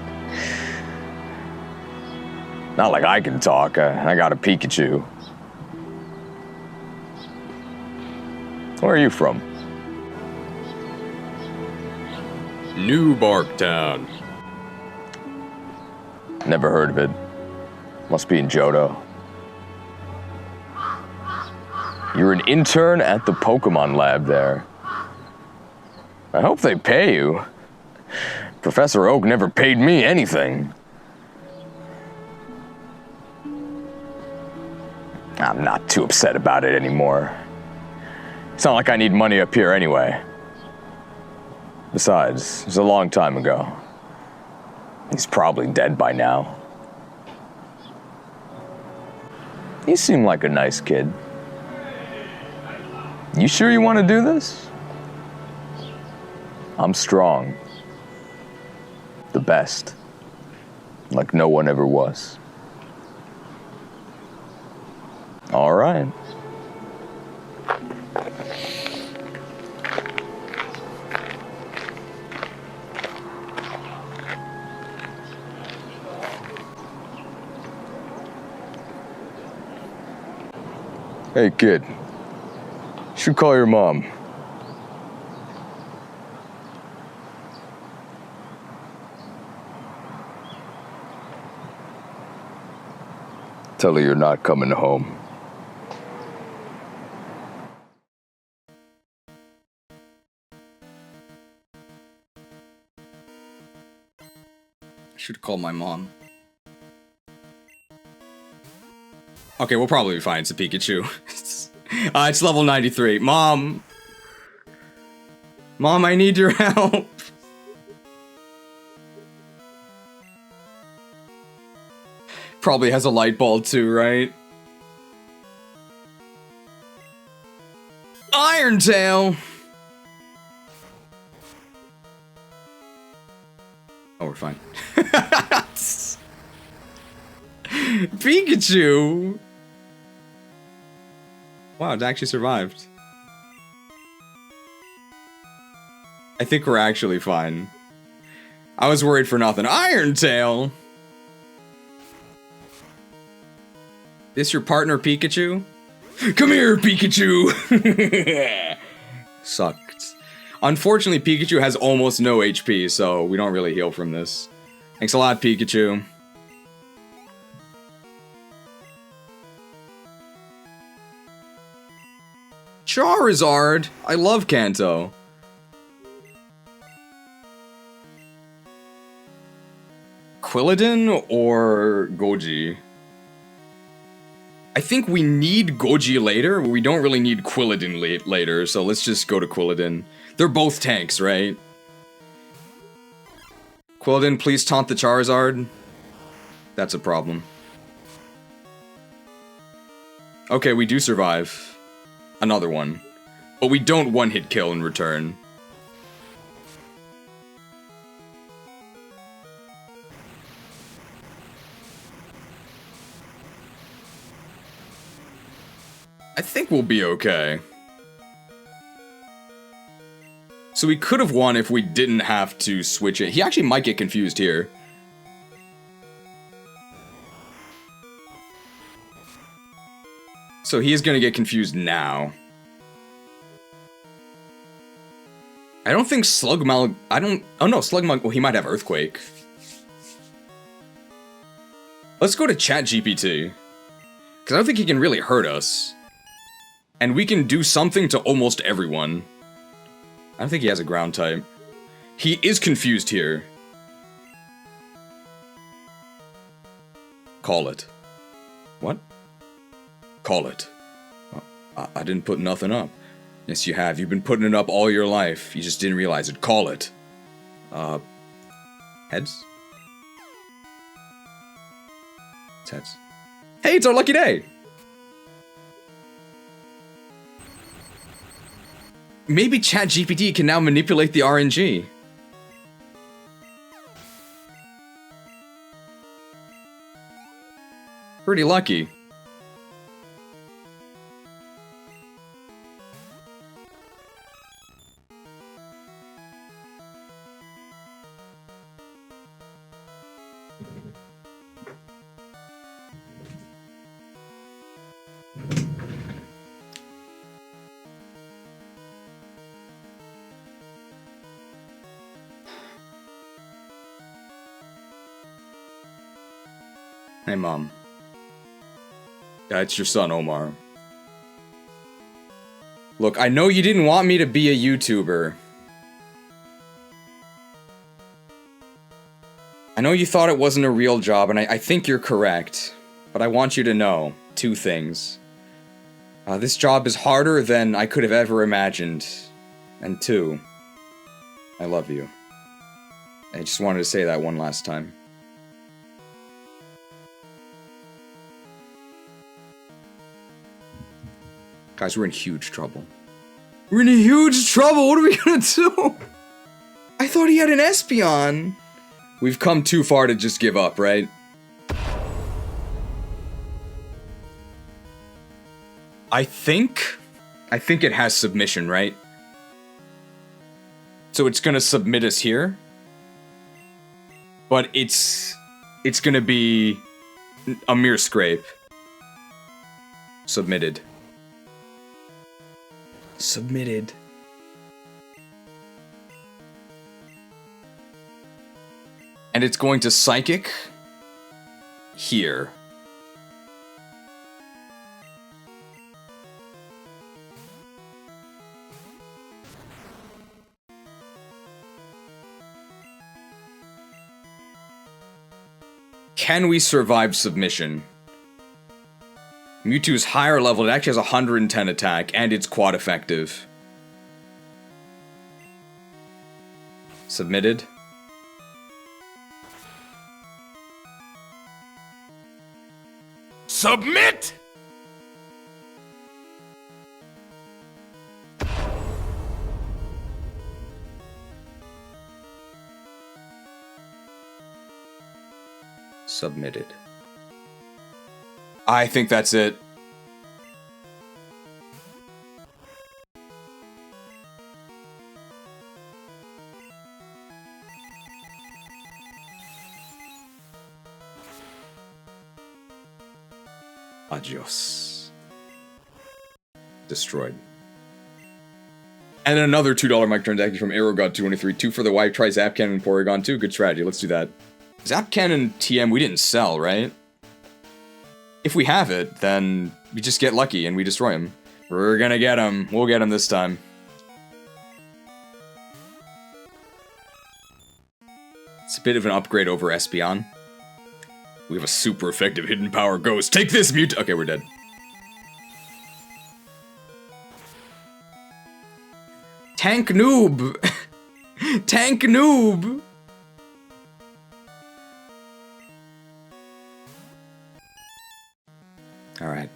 Not like I can talk. I got a Pikachu. Where are you from? New Barktown. Never heard of it. Must be in Johto. You're an intern at the Pokemon lab there. I hope they pay you. Professor Oak never paid me anything. I'm not too upset about it anymore. It's not like I need money up here anyway. Besides, it was a long time ago. He's probably dead by now. You seem like a nice kid. You sure you want to do this? I'm strong. The best. Like no one ever was. All right. Hey, kid. You should call your mom. Tell her you're not coming home. I should call my mom. Okay, we'll probably be fine. It's a Pikachu. It's level 93. Mom! Mom, I need your help! Probably has a light bulb too, right? Iron Tail! Oh, we're fine. Pikachu! Wow, it actually survived. I think we're actually fine. I was worried for nothing. Iron Tail! This your partner, Pikachu? Come here, Pikachu! Sucked. Unfortunately, Pikachu has almost no HP, so we don't really heal from this. Thanks a lot, Pikachu. Charizard! I love Kanto. Quilladin or Goji? I think we need Goji later, but we don't really need Quilladin later, so let's just go to Quilladin. They're both tanks, right? Quilden, please taunt the Charizard. That's a problem. Okay, we do survive. Another one. But we don't one-hit kill in return. I think we'll be okay. So we could have won if we didn't have to switch it. He actually might get confused here. So he is going to get confused now. I don't think Slugmug... Oh no, Slugmug... Well, he might have Earthquake. Let's go to ChatGPT. Because I don't think he can really hurt us. And we can do something to almost everyone. I don't think he has a ground type. He is confused here. Call it. What? Call it. Oh, I didn't put nothing up. Yes, you have. You've been putting it up all your life. You just didn't realize it. Call it. Heads? It's heads. Hey, it's our lucky day! Maybe ChatGPT can now manipulate the RNG. Pretty lucky. Hey, Mom. Yeah, it's your son, Omar. Look, I know you didn't want me to be a YouTuber. I know you thought it wasn't a real job, and I think you're correct. But I want you to know 2 things. This job is harder than I could have ever imagined. And 2, I love you. I just wanted to say that one last time. Guys, we're in huge trouble. We're in huge trouble! What are we gonna do? I thought he had an Espeon! We've come too far to just give up, right? I think it has submission, right? So it's gonna submit us here. But it's gonna be a mere scrape. Submitted. Submitted. And it's going to Psychic here. Can we survive submission? Mewtwo's higher level, it actually has 110 attack, and it's quad effective. Submitted. Submit! Submitted. I think that's it. Adios. Destroyed. And another $2 microtransaction from AeroGod223. 2 for the wipe, try Zapcan and Porygon 2. Good strategy, let's do that. Zapcan and TM we didn't sell, right? If we have it, then we just get lucky and we destroy him. We're gonna get him. We'll get him this time. It's a bit of an upgrade over Espeon. We have a super effective hidden power ghost. Take this, Mute! Okay, we're dead. Tank noob! Tank noob! Alright.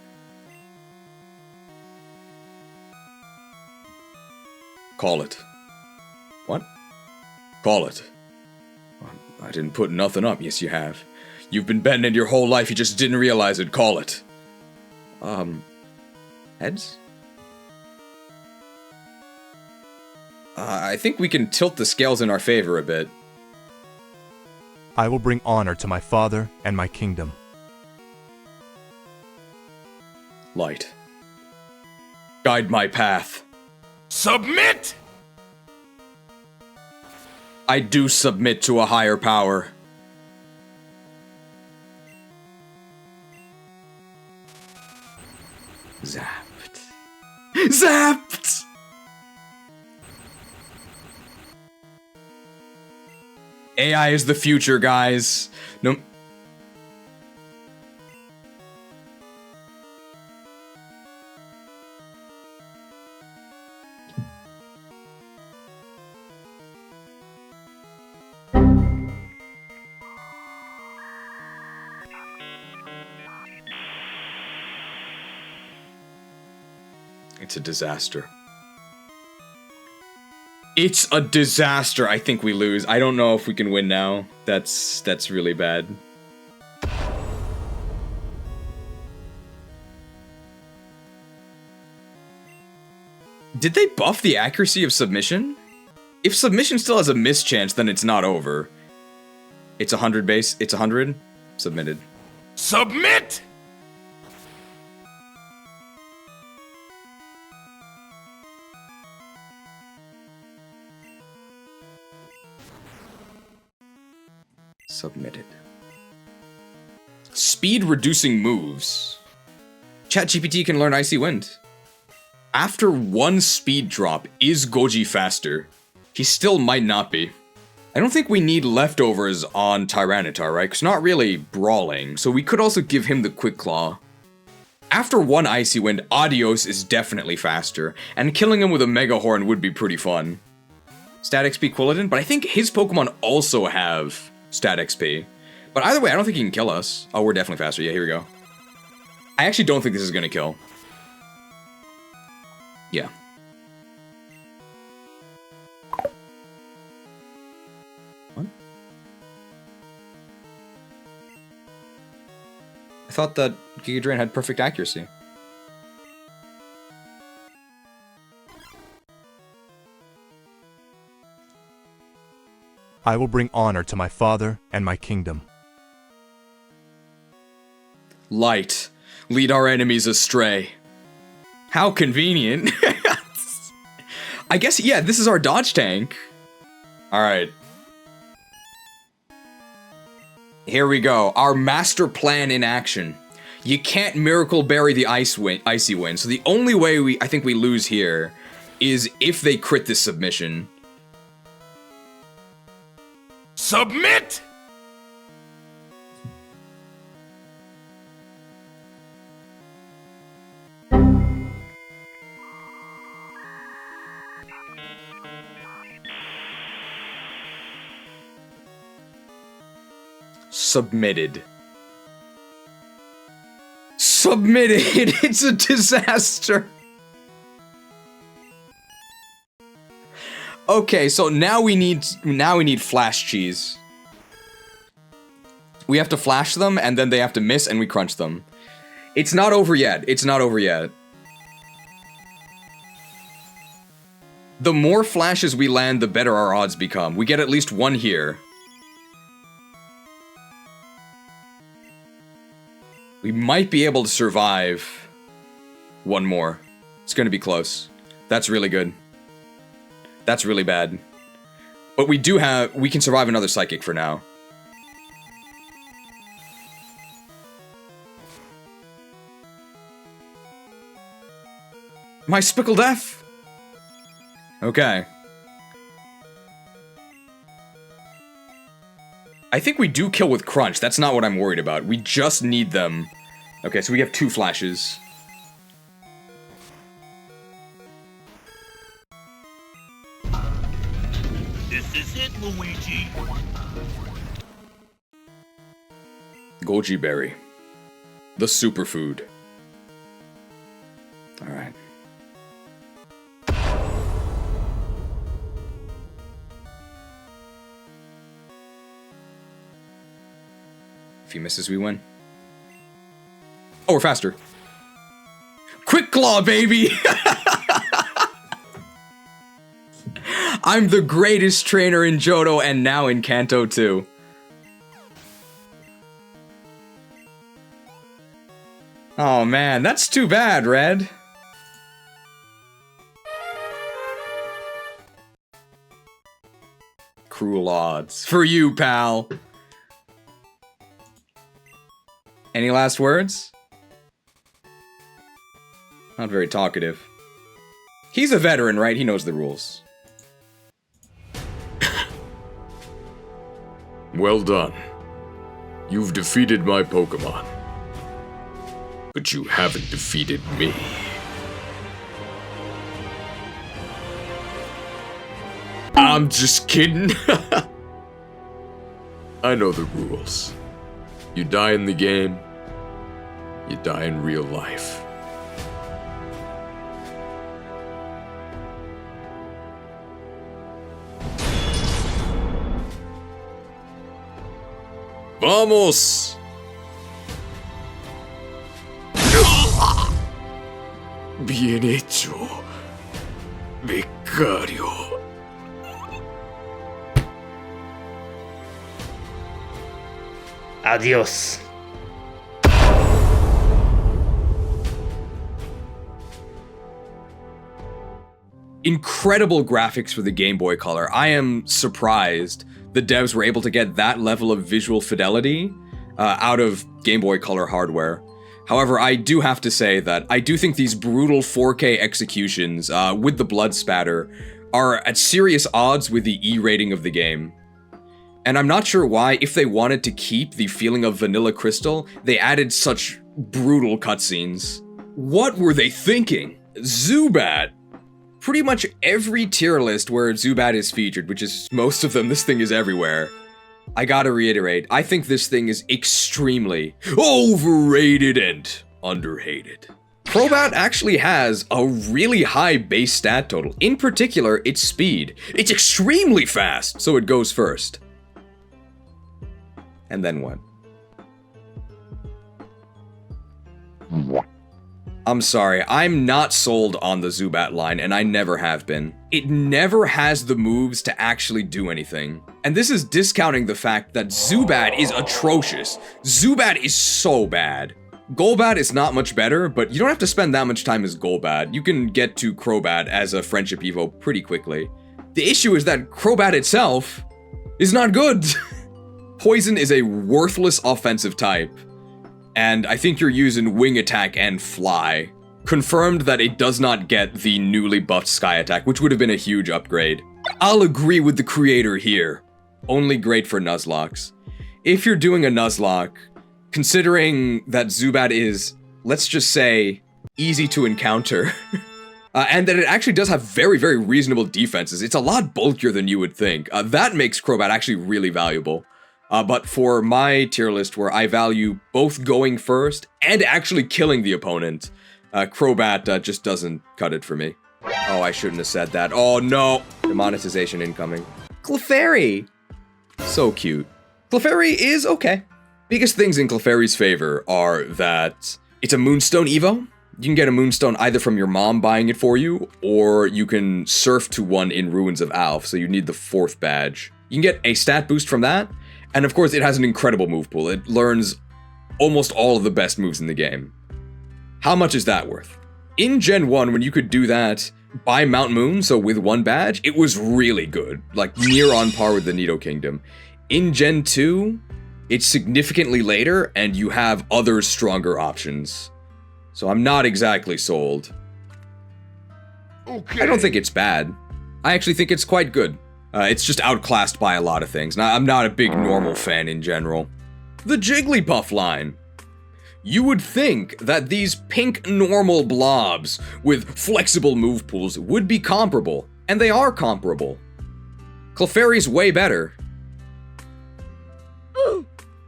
Call it. What? Call it. I didn't put nothing up. Yes, you have. You've been betting it your whole life, you just didn't realize it. Call it. Heads? I think we can tilt the scales in our favor a bit. I will bring honor to my father and my kingdom. Light. Guide my path. Submit! I do submit to a higher power. Zapped. Zapped! AI is the future, guys. No. It's a disaster. It's a disaster. I think we lose. I don't know if we can win now. That's really bad. Did they buff the accuracy of submission? If submission still has a mischance, then it's not over. It's 100 base. It's 100. Submitted. Submit! Submitted. Speed reducing moves. ChatGPT can learn Icy Wind. After one speed drop, is Goji faster? He still might not be. I don't think we need leftovers on Tyranitar, right? Because not really brawling, so we could also give him the Quick Claw. After one Icy Wind, Ariados is definitely faster, and killing him with a Mega Horn would be pretty fun. Stat XP Quilladin, but I think his Pokemon also have Stat XP. But either way, I don't think he can kill us. Oh, we're definitely faster. Yeah, here we go. I actually don't think this is gonna kill. Yeah. What? I thought that Giga Drain had perfect accuracy. I will bring honor to my father and my kingdom. Light. Lead our enemies astray. How convenient. I guess, yeah, this is our dodge tank. Alright. Here we go. Our master plan in action. You can't Miracle Berry the Icy Wind, so the only way I think we lose here is if they crit this submission. Submit! Submitted. Submitted! It's a disaster! Okay, so now we need flash cheese. We have to flash them, and then they have to miss, and we crunch them. It's not over yet. It's not over yet. The more flashes we land, the better our odds become. We get at least one here. We might be able to survive one more. It's gonna be close. That's really good. That's really bad. But we can survive another Psychic for now. My Spickled F! Okay. I think we do kill with Crunch. That's not what I'm worried about. We just need them. Okay, so we have 2 flashes. This is it, Luigi. Goji Berry. The superfood. If he misses, we win. Oh, we're faster. Quick Claw, baby! I'm the greatest trainer in Johto and now in Kanto too. Oh man, that's too bad, Red. Cruel odds. For you, pal. Any last words? Not very talkative. He's a veteran, right? He knows the rules. Well done. You've defeated my Pokemon. But you haven't defeated me. I'm just kidding. I know the rules. You die in the game, you die in real life. Vamos! Bien hecho, becario. Adios. Incredible graphics for the Game Boy Color. I am surprised the devs were able to get that level of visual fidelity out of Game Boy Color hardware. However, I do have to say that I do think these brutal 4K executions with the blood spatter are at serious odds with the E rating of the game. And I'm not sure why, if they wanted to keep the feeling of Vanilla Crystal, they added such brutal cutscenes. What were they thinking? Zubat! Pretty much every tier list where Zubat is featured, which is most of them, this thing is everywhere. I gotta reiterate, I think this thing is extremely overrated and underhated. Crobat actually has a really high base stat total. In particular, its speed. It's extremely fast, so it goes first. And then what? I'm sorry, I'm not sold on the Zubat line, and I never have been. It never has the moves to actually do anything. And this is discounting the fact that Zubat is atrocious. Zubat is so bad. Golbat is not much better, but you don't have to spend that much time as Golbat. You can get to Crobat as a Friendship Evo pretty quickly. The issue is that Crobat itself is not good. Poison is a worthless offensive type. And I think you're using Wing Attack and Fly. Confirmed that it does not get the newly buffed Sky Attack, which would have been a huge upgrade. I'll agree with the creator here. Only great for Nuzlocks. If you're doing a Nuzlocke, considering that Zubat is, let's just say, easy to encounter, and that it actually does have very, very reasonable defenses, it's a lot bulkier than you would think. That makes Crobat actually really valuable. But for my tier list, where I value both going first and actually killing the opponent, Crobat just doesn't cut it for me. Oh, I shouldn't have said that. Oh no! Demonetization incoming. Clefairy! So cute. Clefairy is okay. Biggest things in Clefairy's favor are that it's a Moonstone Evo. You can get a Moonstone either from your mom buying it for you, or you can surf to one in Ruins of Alph, so you need the 4th badge. You can get a stat boost from that, and of course it has an incredible move pool. It learns almost all of the best moves in the game. How much is that worth? In Gen 1, when you could do that by Mount Moon, so with 1 badge, it was really good. Like, near on par with the Nido Kingdom. In Gen 2, it's significantly later, and you have other stronger options. So I'm not exactly sold. Okay. I don't think it's bad. I actually think it's quite good. It's just outclassed by a lot of things. Now, I'm not a big normal fan in general. The Jigglypuff line. You would think that these pink normal blobs with flexible move pools would be comparable, and they are comparable. Clefairy's way better.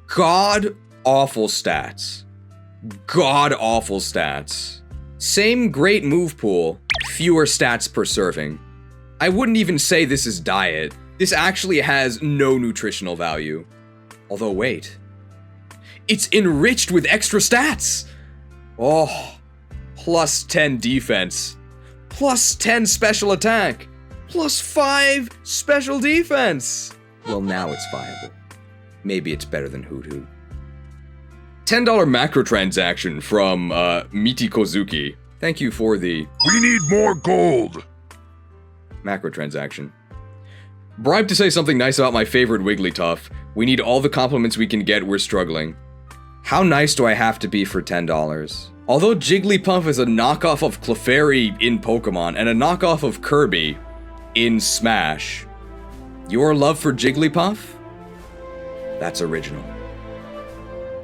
God-awful stats. God-awful stats. Same great move pool, fewer stats per serving. I wouldn't even say this is diet. This actually has no nutritional value. Although wait. It's enriched with extra stats. Oh, plus 10 defense, plus 10 special attack, plus 5 special defense. Well, now it's viable. Maybe it's better than Hoot Hoot. $10 macro transaction from Miti Kozuki. Thank you for the We need more gold. macro transaction. Bribe to say something nice about my favorite Wigglytuff. We need all the compliments we can get, we're struggling. How nice do I have to be for $10? Although Jigglypuff is a knockoff of Clefairy in Pokemon and a knockoff of Kirby in Smash, your love for Jigglypuff? That's original.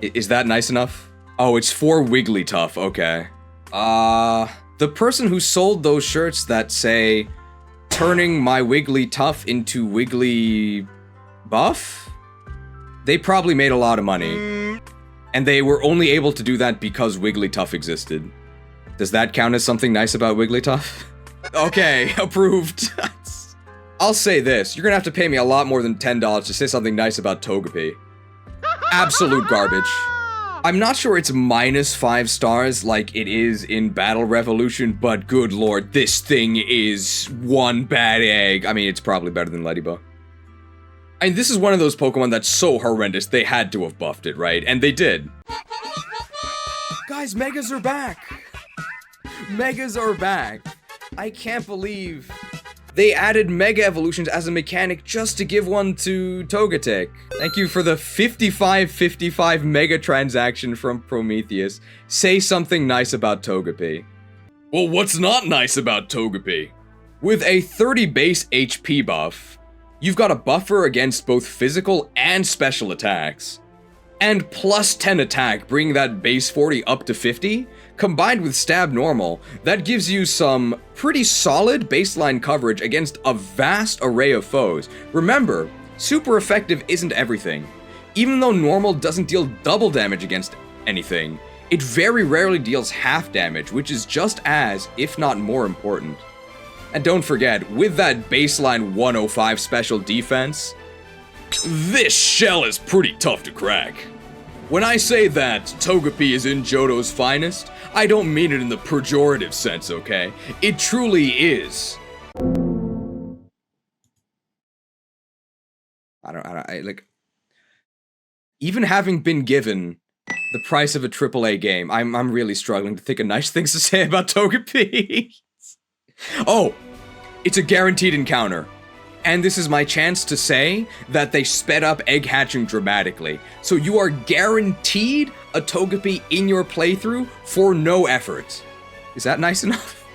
Is that nice enough? Oh, it's for Wigglytuff, okay. The person who sold those shirts that say, turning my Wigglytuff into Wiggly Buff? They probably made a lot of money. And they were only able to do that because Wigglytuff existed. Does that count as something nice about Wigglytuff? Okay, approved. I'll say this, you're gonna have to pay me a lot more than $10 to say something nice about Togepi. Absolute garbage. I'm not sure it's minus 5 stars like it is in Battle Revolution, but good lord, this thing is one bad egg. I mean, it's probably better than Ledyba. I mean, this is one of those Pokemon that's so horrendous, they had to have buffed it, right? And they did. Guys, Megas are back! Megas are back. I can't believe they added Mega Evolutions as a mechanic just to give one to Togetic. Thank you for the 55 Mega transaction from Prometheus. Say something nice about Togepi. Well, what's not nice about Togepi? With a 30 base HP buff, you've got a buffer against both physical and special attacks. And plus 10 attack, bringing that base 40 up to 50, combined with stab normal, that gives you some pretty solid baseline coverage against a vast array of foes. Remember, super effective isn't everything. Even though normal doesn't deal double damage against anything, it very rarely deals half damage, which is just as, if not more important. And don't forget, with that baseline 105 special defense, this shell is pretty tough to crack. When I say that Togepi is in Johto's finest, I don't mean it in the pejorative sense, okay? It truly is. Even having been given the price of a AAA game, I'm really struggling to think of nice things to say about Togepi. Oh, it's a guaranteed encounter. And this is my chance to say that they sped up egg hatching dramatically. So you are guaranteed a Togepi in your playthrough for no effort. Is that nice enough?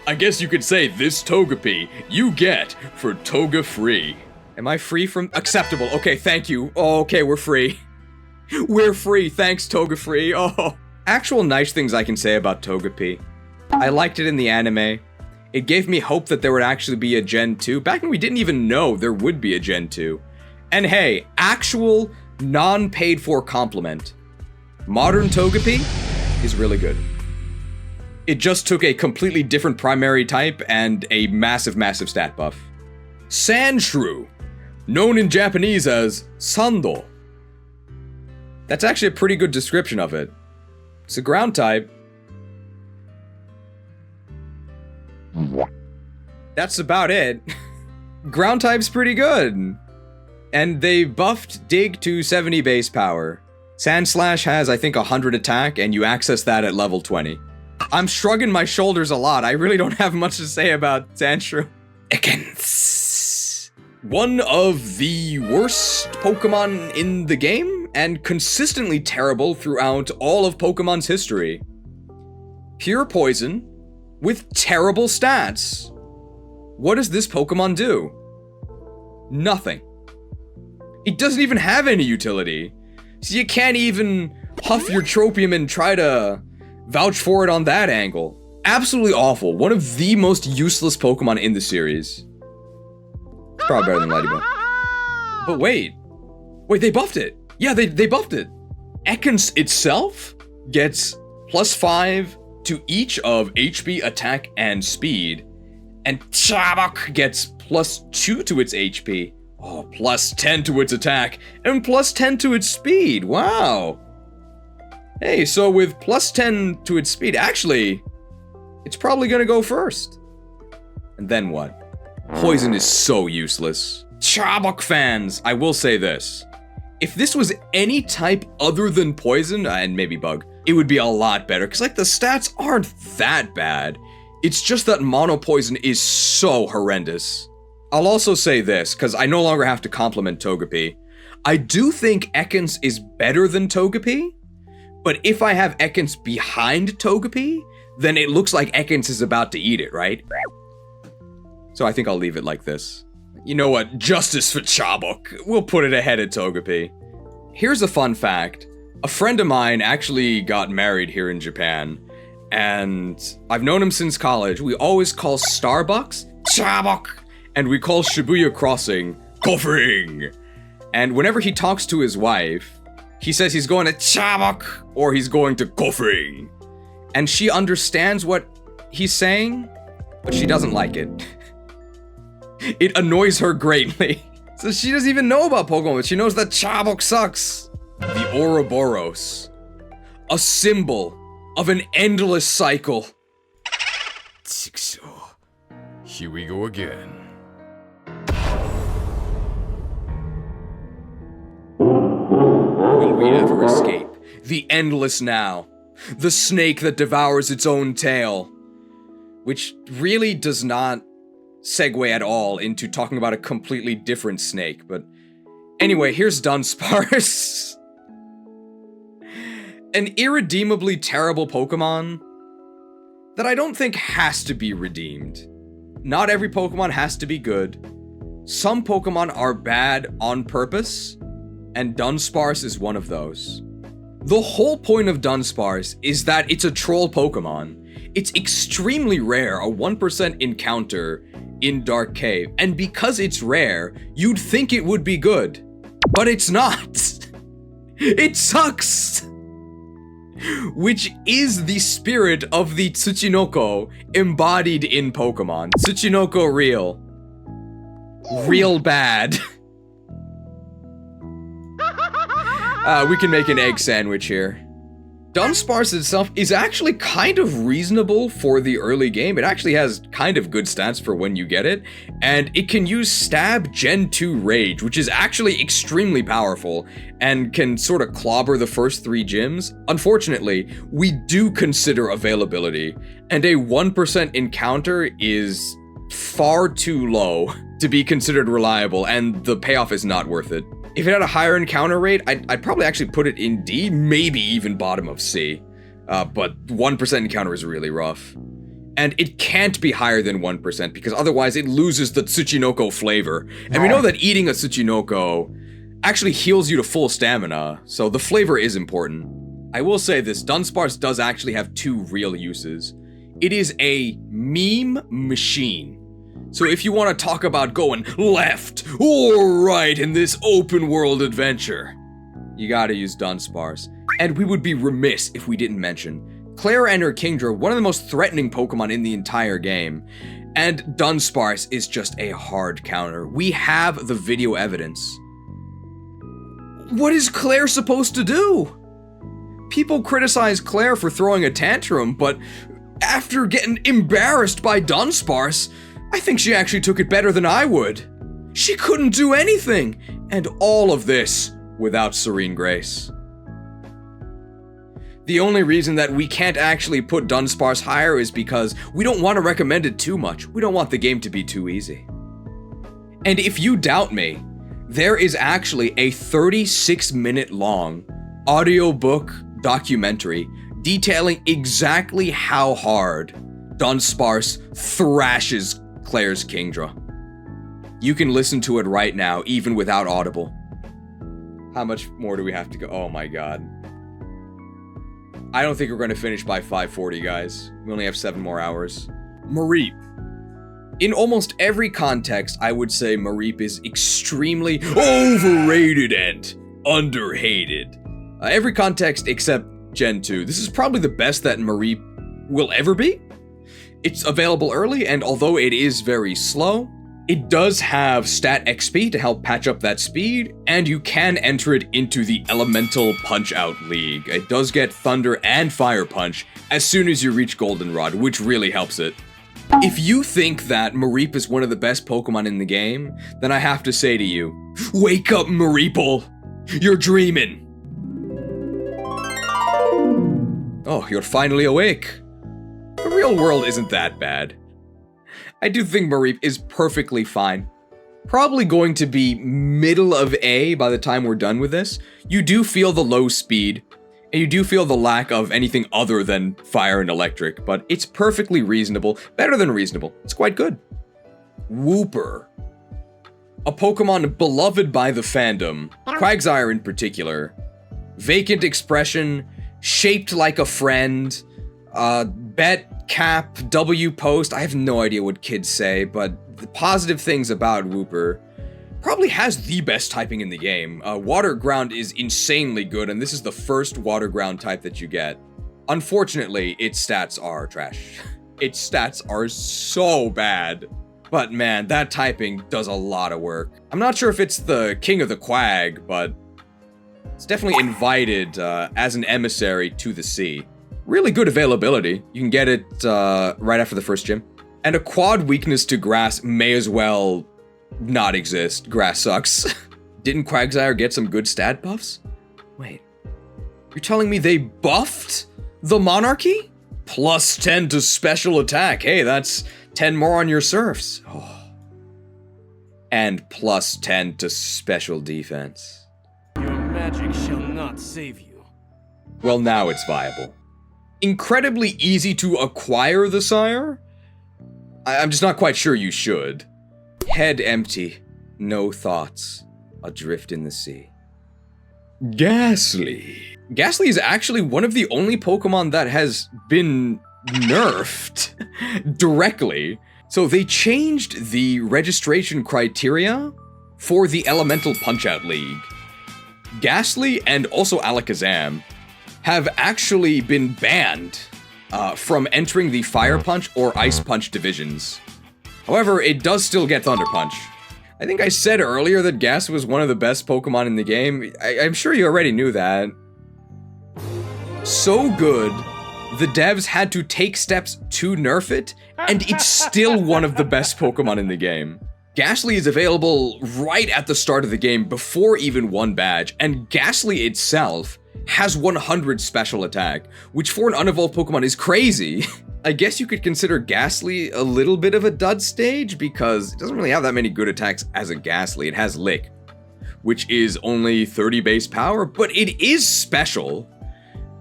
I guess you could say this Togepi you get for Toga free. Am I free from— acceptable. Okay, thank you. Oh, okay, we're free. We're free, thanks Toga free. Oh. Actual nice things I can say about Togepi. I liked it in the anime. It gave me hope that there would actually be a Gen 2, back when we didn't even know there would be a Gen 2. And hey, actual, non-paid-for compliment. Modern Togepi is really good. It just took a completely different primary type and a massive, massive stat buff. Sandshrew, known in Japanese as Sando. That's actually a pretty good description of it. It's a ground type. That's about it. Ground type's pretty good. And they buffed Dig to 70 base power. Sandslash has, I think, 100 attack, and you access that at level 20. I'm shrugging my shoulders a lot. I really don't have much to say about Sandshrew. Ekans. One of the worst Pokemon in the game, and consistently terrible throughout all of Pokemon's history. Pure poison, with terrible stats. What does this Pokemon do? Nothing. It doesn't even have any utility. So you can't even huff your Tropium and try to vouch for it on that angle. Absolutely awful. One of the most useless Pokemon in the series. Probably better than Ledyba. But wait, they buffed it. Yeah, they buffed it. Ekans itself gets +5 to each of HP, attack, and speed. And Chabok gets +2 to its HP. Oh, +10 to its attack, and +10 to its speed. Wow. Hey, so with plus 10 to its speed, actually, it's probably gonna go first. And then what? Poison is so useless. Charbok fans, I will say this. If this was any type other than poison, and maybe bug, it would be a lot better, because like the stats aren't that bad. It's just that mono poison is so horrendous. I'll also say this, because I no longer have to compliment Togepi. I do think Ekans is better than Togepi, but if I have Ekans behind Togepi, then it looks like Ekans is about to eat it, right? So I think I'll leave it like this. You know what? Justice for Charbok. We'll put it ahead of Togepi. Here's a fun fact. A friend of mine actually got married here in Japan, and I've known him since college. We always call Starbucks Charbok, and we call Shibuya Crossing Koffing. And whenever he talks to his wife, he says he's going to Charbok or he's going to Koffing. And she understands what he's saying, but she doesn't like it. It annoys her greatly. So she doesn't even know about Pokemon, but she knows that Charbok sucks. The Ouroboros. A symbol of an endless cycle. Here we go again. Will we ever escape? The endless now. The snake that devours its own tail. Which really does not segue at all into talking about a completely different snake, but anyway, here's Dunsparce. An irredeemably terrible Pokemon that I don't think has to be redeemed. Not every Pokemon has to be good. Some Pokemon are bad on purpose, and Dunsparce is one of those. The whole point of Dunsparce is that it's a troll Pokemon. It's extremely rare, a 1% encounter in Dark Cave, and because it's rare, you'd think it would be good, but it's not. It sucks! Which is the spirit of the Tsuchinoko embodied in Pokemon. Tsuchinoko real. Real bad. We can make an egg sandwich here. Dunsparce itself is actually kind of reasonable for the early game. It actually has kind of good stats for when you get it, and it can use Stab Gen 2 Rage, which is actually extremely powerful, and can sort of clobber the first 3 gyms. Unfortunately, we do consider availability, and a 1% encounter is far too low to be considered reliable, and the payoff is not worth it. If it had a higher encounter rate, I'd probably actually put it in D, maybe even bottom of C. But 1% encounter is really rough. And it can't be higher than 1% because otherwise it loses the Tsuchinoko flavor. And we know that eating a Tsuchinoko actually heals you to full stamina, so the flavor is important. I will say this, Dunsparce does actually have 2 real uses. It is a meme machine. So if you want to talk about going left or right in this open world adventure, you gotta use Dunsparce. And we would be remiss if we didn't mention Claire and her Kingdra, one of the most threatening Pokemon in the entire game. And Dunsparce is just a hard counter. We have the video evidence. What is Claire supposed to do? People criticize Claire for throwing a tantrum, but after getting embarrassed by Dunsparce, I think she actually took it better than I would. She couldn't do anything, and all of this without Serene Grace. The only reason that we can't actually put Dunsparce higher is because we don't want to recommend it too much. We don't want the game to be too easy. And if you doubt me, there is actually a 36-minute long audiobook documentary detailing exactly how hard Dunsparce thrashes Claire's Kingdra. You can listen to it right now, even without Audible. How much more do we have to go? Oh my god. I don't think we're going to finish by 5:40, guys. We only have 7 more hours. Mareep. In almost every context, I would say Mareep is extremely overrated and underhated. Every context except Gen 2. This is probably the best that Mareep will ever be. It's available early, and although it is very slow, It does have stat XP to help patch up that speed, and you can enter it into the Elemental Punch-Out League. It does get Thunder and Fire Punch as soon as you reach Goldenrod, which really helps it. If you think that Mareep is one of the best Pokemon in the game, then I have to say to you, wake up, Mareeple! You're dreaming! Oh, you're finally awake. The real world isn't that bad. I do think Mareep is perfectly fine. Probably going to be middle of A by the time we're done with this. You do feel the low speed, and you do feel the lack of anything other than fire and electric, but it's perfectly reasonable. Better than reasonable. It's quite good. Wooper. A Pokemon beloved by the fandom, Quagsire in particular. Vacant expression, shaped like a friend, bet, cap, W post, I have no idea what kids say, but the positive things about Wooper, probably has the best typing in the game. Water Ground is insanely good, and this is the first Water Ground type that you get. Unfortunately, its stats are trash. Its stats are so bad. But man, that typing does a lot of work. I'm not sure if it's the king of the quag, but it's definitely invited as an emissary to the sea. Really good availability. You can get it right after the first gym. And a quad weakness to grass may as well not exist. Grass sucks. Didn't Quagsire get some good stat buffs? Wait, you're telling me they buffed the Monarchy? Plus 10 to special attack. Hey, that's 10 more on your surfs. Oh. And plus 10 to special defense. Your magic shall not save you. Well, now it's viable. Incredibly easy to acquire the sire? I'm just not quite sure you should. Head empty, no thoughts, adrift in the sea. Ghastly. Ghastly is actually one of the only Pokemon that has been nerfed directly. So they changed the registration criteria for the Elemental Punch-Out League. Ghastly and also Alakazam have actually been banned from entering the Fire Punch or Ice Punch divisions. However, it does still get Thunder Punch. I think I said earlier that Ghastly was one of the best Pokemon in the game. I'm sure you already knew that. So good, the devs had to take steps to nerf it, and it's still one of the best Pokemon in the game. Ghastly is available right at the start of the game before even one badge, and Ghastly itself has 100 special attack, which for an unevolved Pokemon is crazy. I guess you could consider Ghastly a little bit of a dud stage because it doesn't really have that many good attacks as a Ghastly. It has Lick, which is only 30 base power, but it is special.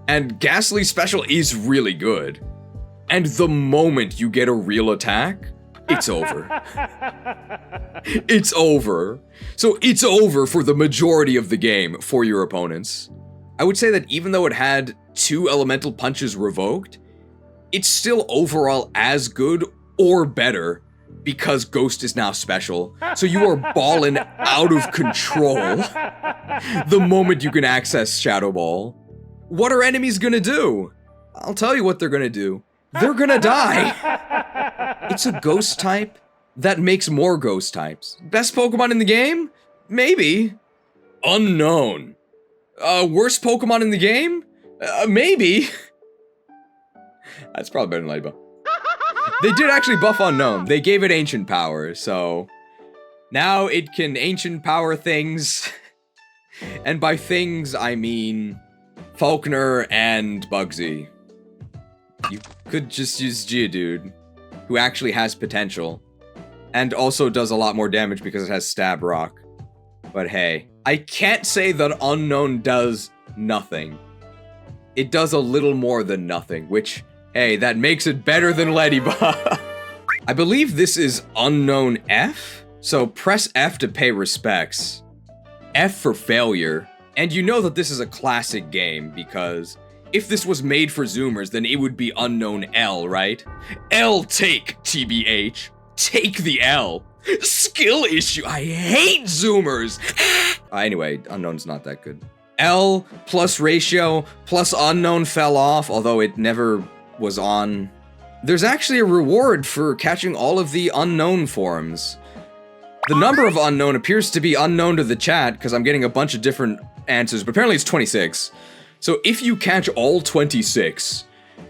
And Ghastly special is really good. And the moment you get a real attack, it's over. It's over. So it's over for the majority of the game for your opponents. I would say that even though it had 2 elemental punches revoked, it's still overall as good or better because Ghost is now special. So you are balling out of control the moment you can access Shadow Ball. What are enemies gonna do? I'll tell you what they're gonna do. They're gonna die. It's a Ghost type that makes more Ghost types. Best Pokemon in the game? Maybe. Unknown. Worst Pokemon in the game? Maybe. That's probably better than Ledyba. They did actually buff Unknown. They gave it Ancient Power, so now it can Ancient Power things. And by things, I mean Falkner and Bugsy. You could just use Geodude, who actually has potential, and also does a lot more damage because it has Stab Rock. But hey, I can't say that Unknown does nothing. It does a little more than nothing, which, hey, that makes it better than Ledyba. I believe this is Unknown F, so press F to pay respects. F for failure. And you know that this is a classic game, because if this was made for Zoomers, then it would be Unknown L, right? L take, TBH. Take the L. Skill issue. I hate Zoomers. Anyway, Unknown's not that good. L plus ratio plus Unknown fell off, although it never was on. There's actually a reward for catching all of the Unknown forms. The number of unknown appears to be unknown to the chat, because I'm getting a bunch of different answers, but apparently it's 26. So if you catch all 26,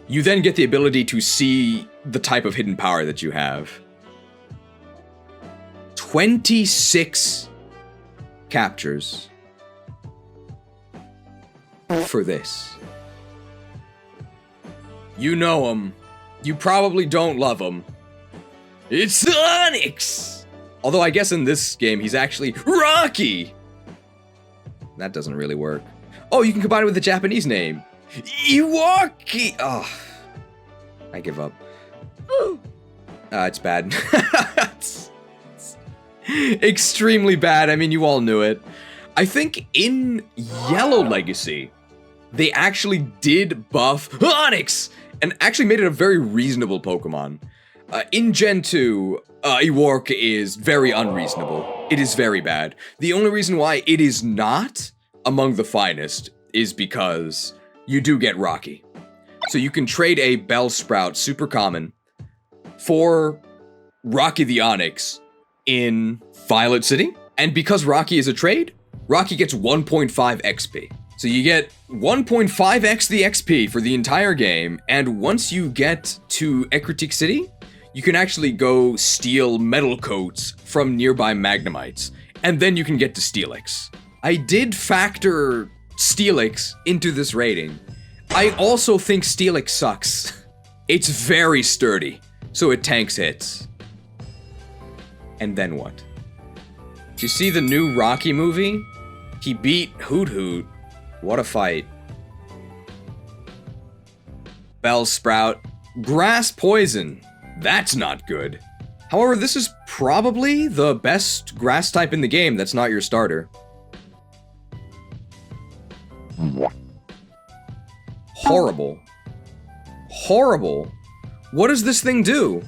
you then get the ability to see the type of hidden power that you have. 26 captures for this. You know him. You probably don't love him. It's AHHNIX! Although I guess in this game he's actually Rocky! That doesn't really work. Oh, you can combine it with a Japanese name. Iwaki! Oh. I give up. It's bad. it's extremely bad. I mean, you all knew it. I think in Yellow Legacy, they actually did buff AHHNIX and actually made it a very reasonable Pokemon. In Gen 2, Iwark is very unreasonable. It is very bad. The only reason why it is not among the finest is because you do get Rocky. So you can trade a Bellsprout super common for Rocky the Onix in Violet City. And because Rocky is a trade, Rocky gets 1.5 XP. So you get 1.5x the XP for the entire game, and once you get to Ekritik City, you can actually go steal metal coats from nearby Magnemites, and then you can get to Steelix. I did factor Steelix into this rating. I also think Steelix sucks. It's very sturdy, so it tanks hits. And then what? Did you see the new Rocky movie? He beat Hoot Hoot. What a fight. Bellsprout. Grass Poison. That's not good. However, this is probably the best grass type in the game that's not your starter. Horrible. Horrible. What does this thing do?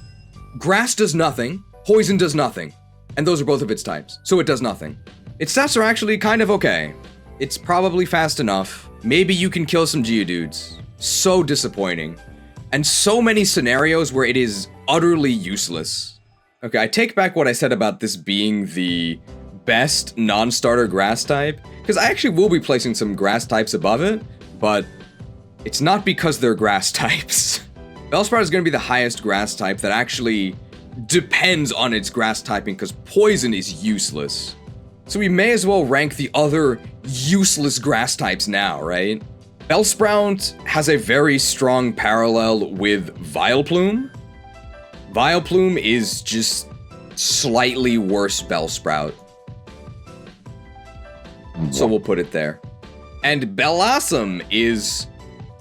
Grass does nothing. Poison does nothing. And those are both of its types, so it does nothing. Its stats are actually kind of okay. It's probably fast enough. Maybe you can kill some Geodudes. So disappointing. And so many scenarios where it is utterly useless. Okay, I take back what I said about this being the best non-starter grass type, because I actually will be placing some grass types above it, but it's not because they're grass types. Bellsprout is going to be the highest grass type that actually depends on its grass typing, because poison is useless. So we may as well rank the other useless grass types now, right? Bellsprout has a very strong parallel with Vileplume. Vileplume is just slightly worse Bellsprout. So we'll put it there. And Bellossom is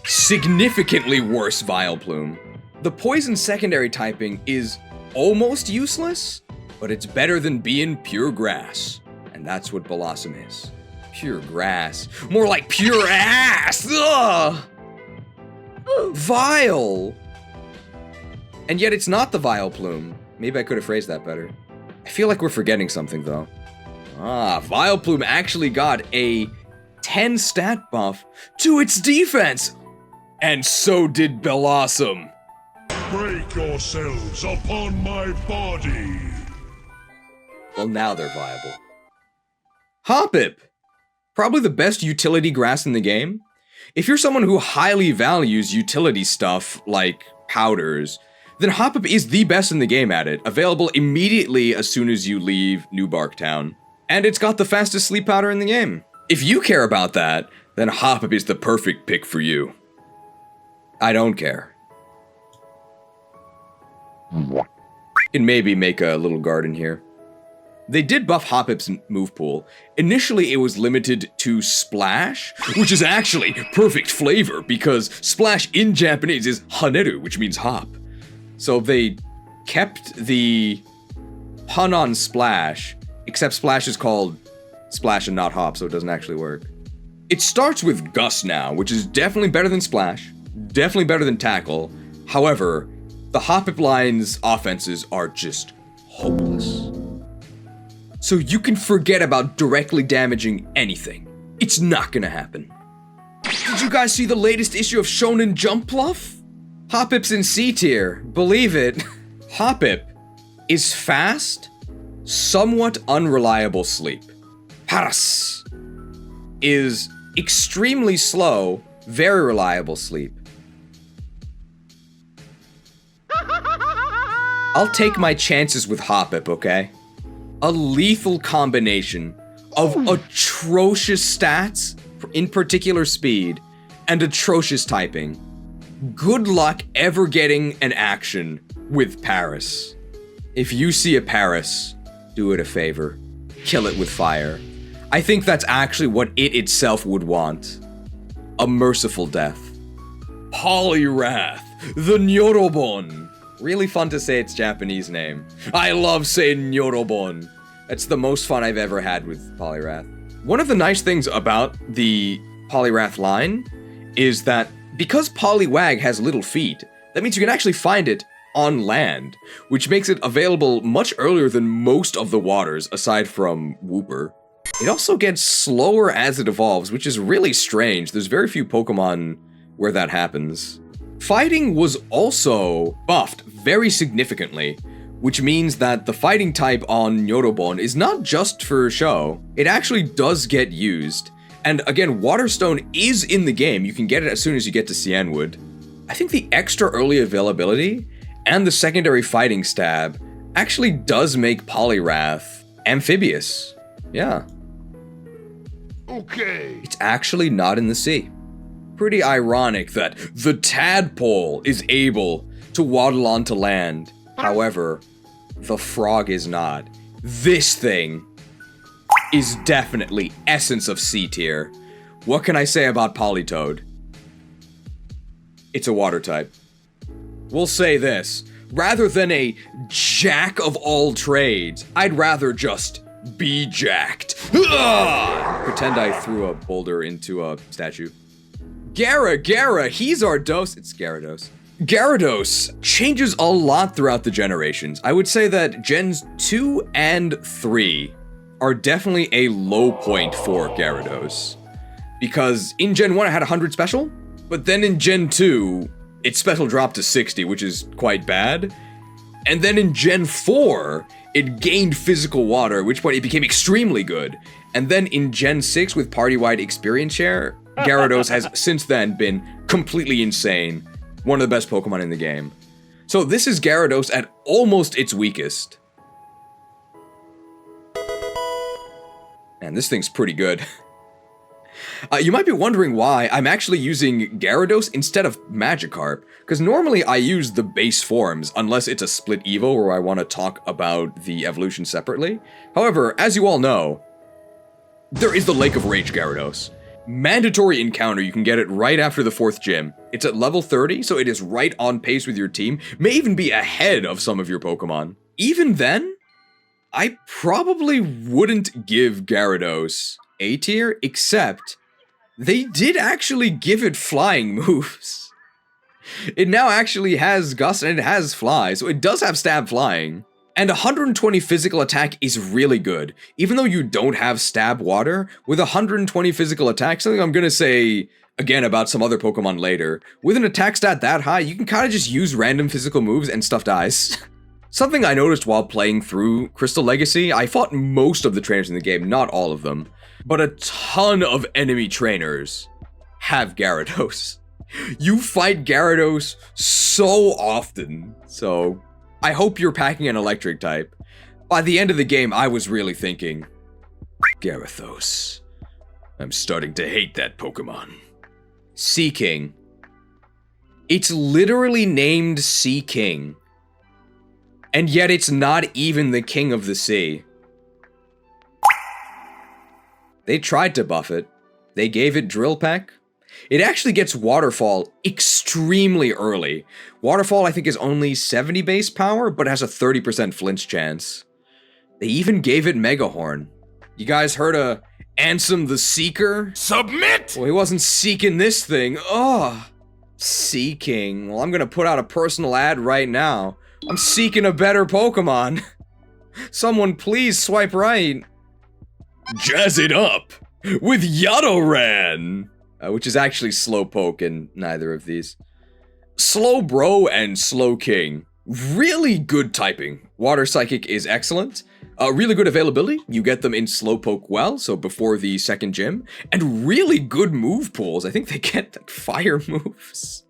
significantly worse Vileplume. The poison secondary typing is almost useless, but it's better than being pure grass. And that's what Bellossom is. Pure grass. More like pure ass! Ugh! Vile! And yet it's not the Vileplume. Maybe I could have phrased that better. I feel like we're forgetting something though. Vileplume actually got a 10 stat buff to its defense! And so did Bellossom. Break yourselves upon my body. Well, now they're viable. Hoppip! Probably the best utility grass in the game. If you're someone who highly values utility stuff like powders, then Hoppip is the best in the game at it, available immediately as soon as you leave New Bark Town. And it's got the fastest sleep powder in the game. If you care about that, then Hoppip is the perfect pick for you. I don't care. Can maybe make a little garden here. They did buff Hoppip's move pool. Initially, it was limited to Splash, which is actually perfect flavor because Splash in Japanese is haneru, which means hop. So they kept the pun on Splash, except Splash is called Splash and not Hop, so it doesn't actually work. It starts with Gust now, which is definitely better than Splash, definitely better than Tackle. However, the Hoppip line's offenses are just hopeless. So you can forget about directly damaging anything. It's not gonna happen. Did you guys see the latest issue of Shonen Jump Pluff? Hoppip's in C tier, believe it. Hoppip is fast, somewhat unreliable sleep. Paras is extremely slow, very reliable sleep. I'll take my chances with Hoppip, okay? A lethal combination of atrocious stats, in particular speed, and atrocious typing. Good luck ever getting an action with Paras. If you see a Paras, do it a favor. Kill it with fire. I think that's actually what it itself would want. A merciful death. Poliwrath, the Nyorobon. Really fun to say its Japanese name. I love saying Nyorobon. That's the most fun I've ever had with Poliwrath. One of the nice things about the Poliwrath line is that because Poliwag has little feet, that means you can actually find it on land, which makes it available much earlier than most of the waters, aside from Wooper. It also gets slower as it evolves, which is really strange. There's very few Pokemon where that happens. Fighting was also buffed very significantly, which means that the fighting type on Nyorobon is not just for show. It actually does get used. And again, Waterstone is in the game. You can get it as soon as you get to Cianwood. I think the extra early availability and the secondary fighting stab actually does make Poliwrath amphibious. Yeah. Okay. It's actually not in the sea. Pretty ironic that the tadpole is able to waddle onto land. However, the frog is not. This thing is definitely essence of C tier. What can I say about Politoed? It's a water type. We'll say this. Rather than a jack of all trades, I'd rather just be jacked. Pretend I threw a boulder into a statue. Gara, he's our dose. It's Gyarados. Gyarados changes a lot throughout the generations. I would say that Gens 2 and 3 are definitely a low point for Gyarados. Because in Gen 1 it had 100 special, but then in Gen 2, its special dropped to 60, which is quite bad. And then in Gen 4, it gained physical water, at which point it became extremely good. And then in Gen 6 with party-wide experience share, Gyarados has since then been completely insane. One of the best Pokemon in the game. So this is Gyarados at almost its weakest. And this thing's pretty good. You might be wondering why I'm actually using Gyarados instead of Magikarp, because normally I use the base forms unless it's a split Evo where I want to talk about the evolution separately. However, as you all know, there is the Lake of Rage Gyarados. Mandatory encounter, you can get it right after the 4th gym. It's at level 30, so it is right on pace with your team, may even be ahead of some of your Pokemon. Even then, I probably wouldn't give Gyarados A tier, except they did actually give it flying moves. It now actually has Gust and it has Fly, so it does have Stab Flying. And 120 physical attack is really good. Even though you don't have Stab Water, with 120 physical attack, something I'm gonna say again about some other Pokemon later, with an attack stat that high, you can kind of just use random physical moves and stuff dies. Something I noticed while playing through Crystal Legacy, I fought most of the trainers in the game, not all of them, but a ton of enemy trainers have Gyarados. You fight Gyarados so often, so I hope you're packing an electric type. By the end of the game, I was really thinking, Gyarados. I'm starting to hate that Pokemon. Sea King. It's literally named Sea King. And yet it's not even the king of the sea. They tried to buff it. They gave it Drill Peck. It actually gets Waterfall extremely early. Waterfall, I think, is only 70 base power, but has a 30% flinch chance. They even gave it Mega Horn. You guys heard of Ansem the Seeker? Submit! Well, he wasn't seeking this thing. Ugh. Sea King. Well, I'm gonna put out a personal ad right now. I'm seeking a better Pokemon. Someone please swipe right. Jazz it up with Yadoran. Which is actually Slowpoke in neither of these. Slowbro and Slowking. Really good typing. Water Psychic is excellent. Really good availability. You get them in Slowpoke well, so before the second gym. And really good move pools. I think they get like, fire moves.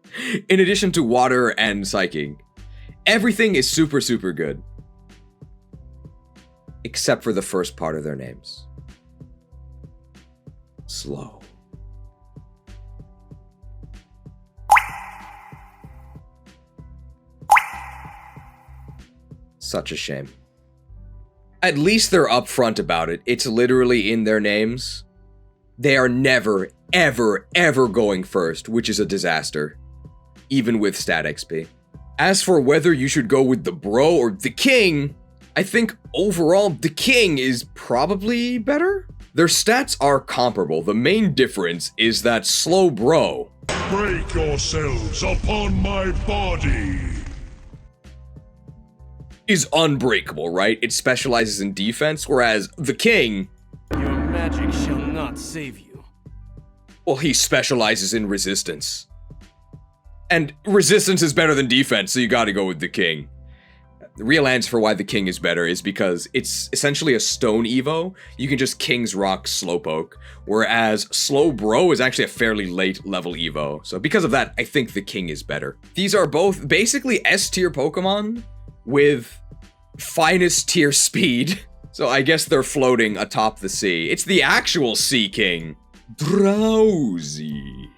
In addition to water and psychic. Everything is super, super good. Except for the first part of their names. Slow. Such a shame. At least they're upfront about it. It's literally in their names. They are never, ever, ever going first, which is a disaster. Even with stat XP. As for whether you should go with the bro or the king, I think overall the king is probably better. Their stats are comparable. The main difference is that slow bro Break yourselves upon my body. is unbreakable, right? It specializes in defense, whereas the king, Your magic shall not save you. well, he specializes in resistance. And resistance is better than defense, so you gotta go with the king. The real answer for why the king is better is because it's essentially a stone evo. You can just King's Rock Slowpoke, whereas Slow Bro is actually a fairly late level evo. So because of that, I think the king is better. These are both basically S tier Pokemon with finest tier speed. So I guess they're floating atop the sea. It's the actual Sea King. Drowsy.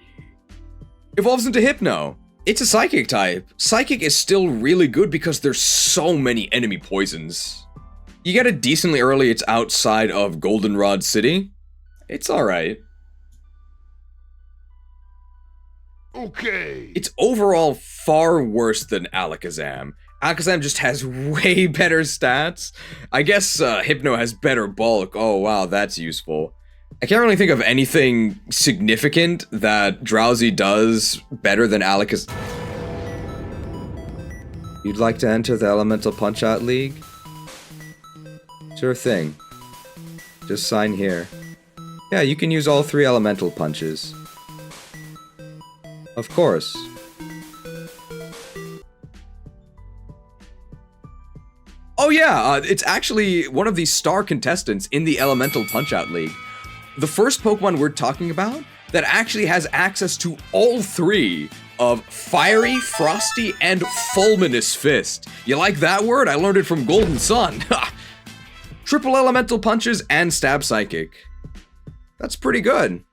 Evolves into Hypno. It's a Psychic type. Psychic is still really good because there's so many enemy poisons. You get it decently early, it's outside of Goldenrod City. It's alright. Okay. It's overall far worse than Alakazam. Alakazam just has way better stats. I guess Hypno has better bulk. Oh wow, that's useful. I can't really think of anything significant that Drowsy does better than Alakazam. You'd like to enter the Elemental Punch-Out League? Sure thing. Just sign here. Yeah, you can use all 3 Elemental Punches. Of course. Oh yeah, it's actually one of the star contestants in the Elemental Punch-Out League. The first Pokemon we're talking about that actually has access to all 3 of Fiery, Frosty, and Fulminous Fist. You like that word? I learned it from Golden Sun. Triple Elemental Punches and Stab Psychic. That's pretty good.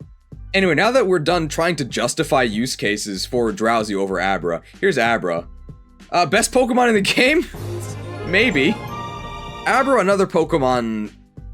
Anyway, now that we're done trying to justify use cases for Drowsy over Abra, here's Abra. Best Pokemon in the game? Maybe. Abra, another Pokemon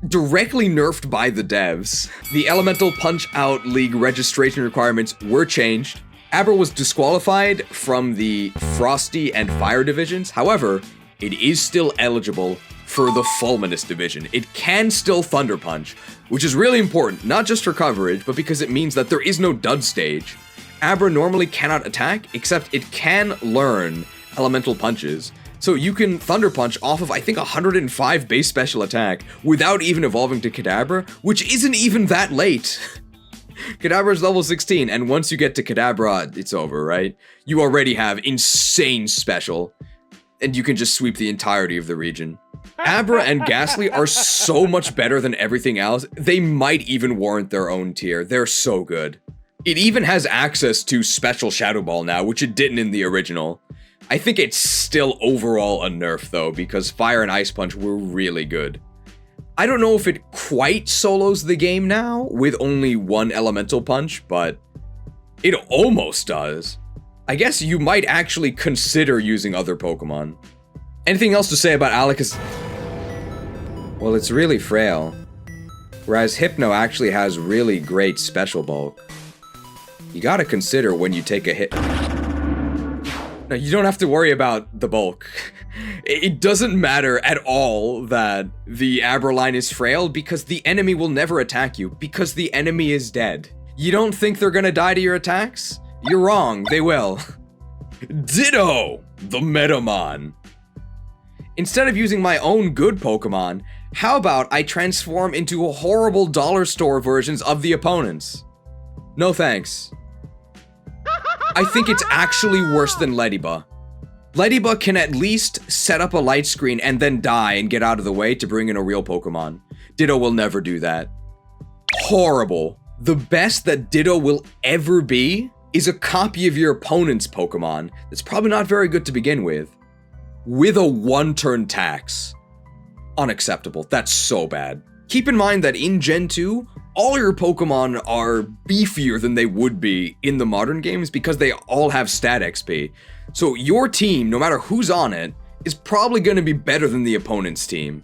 directly nerfed by the devs. The Elemental Punch-Out League registration requirements were changed. Abra was disqualified from the Frosty and Fire divisions. However, it is still eligible for the Fulminous division. It can still Thunder Punch, which is really important, not just for coverage, but because it means that there is no dud stage. Abra normally cannot attack, except it can learn Elemental Punches. So you can Thunder Punch off of, I think, 105 base special attack without even evolving to Kadabra, which isn't even that late. Kadabra's level 16, and once you get to Kadabra, it's over, right? You already have insane special, and you can just sweep the entirety of the region. Abra and Ghastly are so much better than everything else, they might even warrant their own tier. They're so good. It even has access to Special Shadow Ball now, which it didn't in the original. I think it's still overall a nerf though, because Fire and Ice Punch were really good. I don't know if it quite solos the game now, with only 1 Elemental Punch, but it almost does. I guess you might actually consider using other Pokemon. Anything else to say about Alakazam? Well, it's really frail. Whereas Hypno actually has really great special bulk. You gotta consider when you take a hit. No, you don't have to worry about the bulk. It doesn't matter at all that the Abra line is frail because the enemy will never attack you because the enemy is dead. You don't think they're gonna die to your attacks? You're wrong, they will. Ditto, the Metamon. Instead of using my own good Pokemon, how about I transform into horrible dollar store versions of the opponents? No thanks. I think it's actually worse than Ledyba. Ledyba can at least set up a light screen and then die and get out of the way to bring in a real Pokemon. Ditto will never do that. Horrible. The best that Ditto will ever be is a copy of your opponent's Pokemon that's probably not very good to begin with a 1-turn tax. Unacceptable. That's so bad. Keep in mind that in Gen 2, all your Pokemon are beefier than they would be in the modern games because they all have stat XP. So your team, no matter who's on it, is probably going to be better than the opponent's team.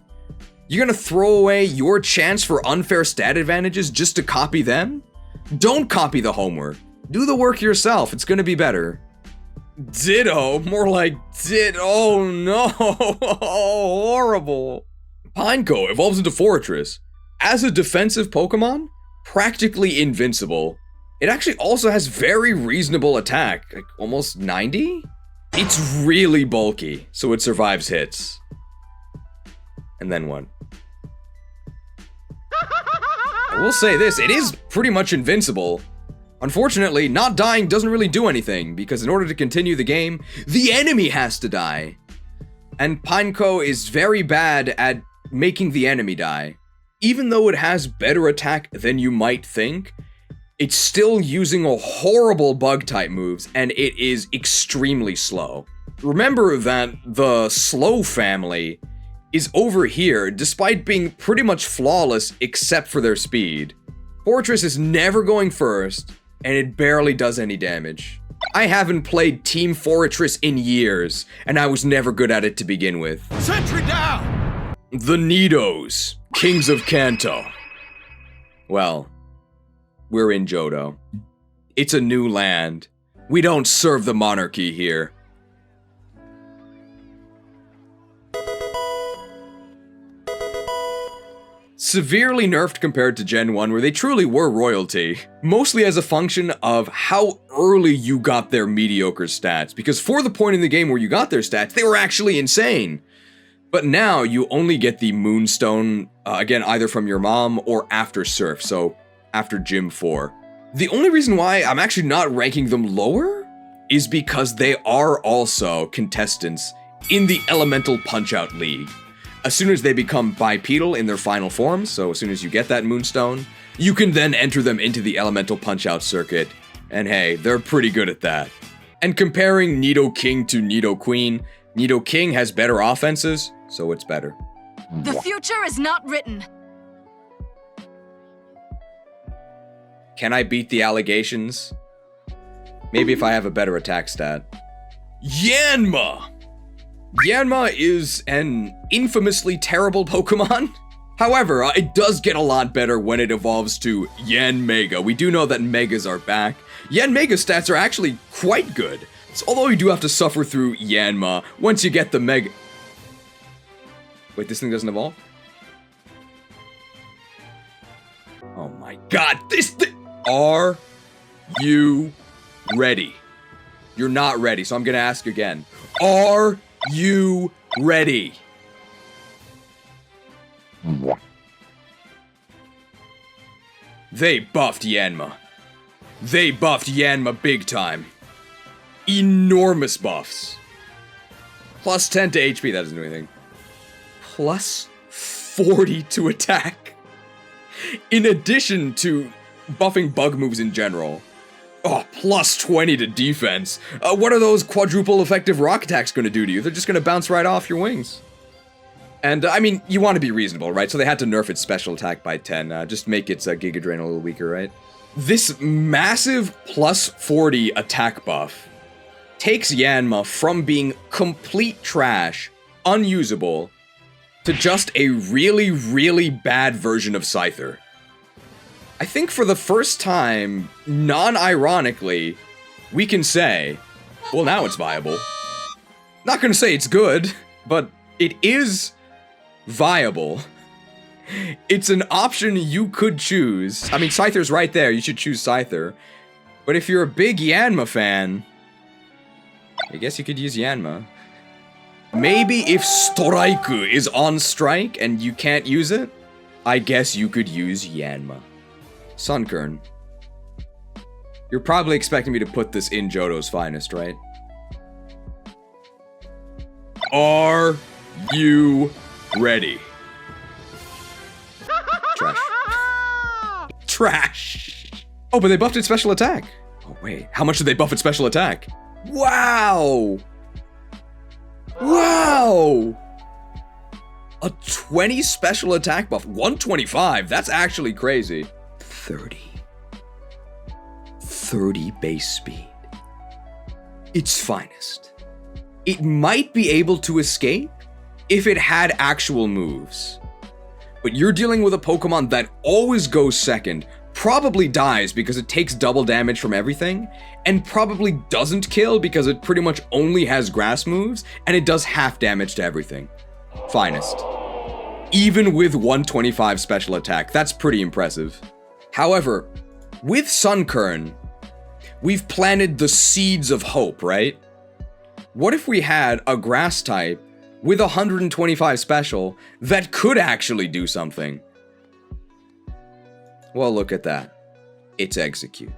You're going to throw away your chance for unfair stat advantages just to copy them? Don't copy the homework. Do the work yourself. It's going to be better. Ditto? More like Ditto. Oh no. Horrible. Pineco evolves into Fortress. As a defensive Pokemon, practically invincible. It actually also has very reasonable attack, like almost 90? It's really bulky, so it survives hits. And then what? I will say this, it is pretty much invincible. Unfortunately, not dying doesn't really do anything, because in order to continue the game, the enemy has to die. And Pineco is very bad at making the enemy die. Even though it has better attack than you might think, it's still using a horrible bug-type moves, and it is extremely slow. Remember that the slow family is over here, despite being pretty much flawless except for their speed. Fortress is never going first, and it barely does any damage. I haven't played Team Fortress in years, and I was never good at it to begin with. Sentry down! The Nidos, Kings of Kanto. Well, we're in Johto. It's a new land. We don't serve the monarchy here. Severely nerfed compared to Gen 1, where they truly were royalty, mostly as a function of how early you got their mediocre stats, because for the point in the game where you got their stats, they were actually insane. But now you only get the Moonstone, again, either from your mom or after Surf, so after Gym 4. The only reason why I'm actually not ranking them lower is because they are also contestants in the Elemental Punch-Out League. As soon as they become bipedal in their final forms, so as soon as you get that Moonstone, you can then enter them into the Elemental Punch-Out circuit, and hey, they're pretty good at that. And comparing Nidoking to Nidoqueen, Nidoking has better offenses, so it's better. The future is not written. Can I beat the allegations? Maybe if I have a better attack stat. Yanma! Yanma is an infamously terrible Pokemon. However, it does get a lot better when it evolves to Yanmega. We do know that Megas are back. Yanmega stats are actually quite good. So, although you do have to suffer through Yanma once you get the Mega... Wait, this thing doesn't evolve? Oh my god, this thing... Are you ready? You're not ready, so I'm gonna ask again. Are you ready? They buffed Yanma. They buffed Yanma big time. Enormous buffs. Plus 10 to HP, that doesn't do anything. Plus 40 to attack. In addition to buffing bug moves in general. Oh, plus 20 to defense. What are those quadruple effective rock attacks going to do to you? They're just going to bounce right off your wings. And, I mean, you want to be reasonable, right? So they had to nerf its special attack by 10. Just make its Giga Drain a little weaker, right? This massive plus 40 attack buff takes Yanma from being complete trash, unusable, to just a really, really bad version of Scyther. I think for the first time, non-ironically, we can say, well, now it's viable. Not gonna say it's good, but it is viable. It's an option you could choose. I mean, Scyther's right there, you should choose Scyther. But if you're a big Yanma fan, I guess you could use Yanma. Maybe if Storaiku is on strike and you can't use it, I guess you could use Yanma. Sunkern. You're probably expecting me to put this in Johto's finest, right? Are you ready? Trash. Trash. Oh, but they buffed its special attack. Oh, wait. How much did they buff its special attack? Wow. Wow. A 20 special attack buff. 125. That's actually crazy. 30 base speed. Its finest. It might be able to escape if it had actual moves. But you're dealing with a Pokemon that always goes second, probably dies because it takes double damage from everything, and probably doesn't kill because it pretty much only has grass moves, and it does half damage to everything. Finest. Even with 125 special attack, that's pretty impressive. However, with Sunkern, we've planted the seeds of hope, right? What if we had a grass type with 125 special that could actually do something? Well, look at that. It's Execute.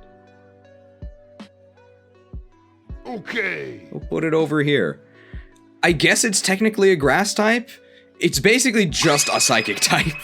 Okay. We'll put it over here. I guess it's technically a grass type. It's basically just a psychic type.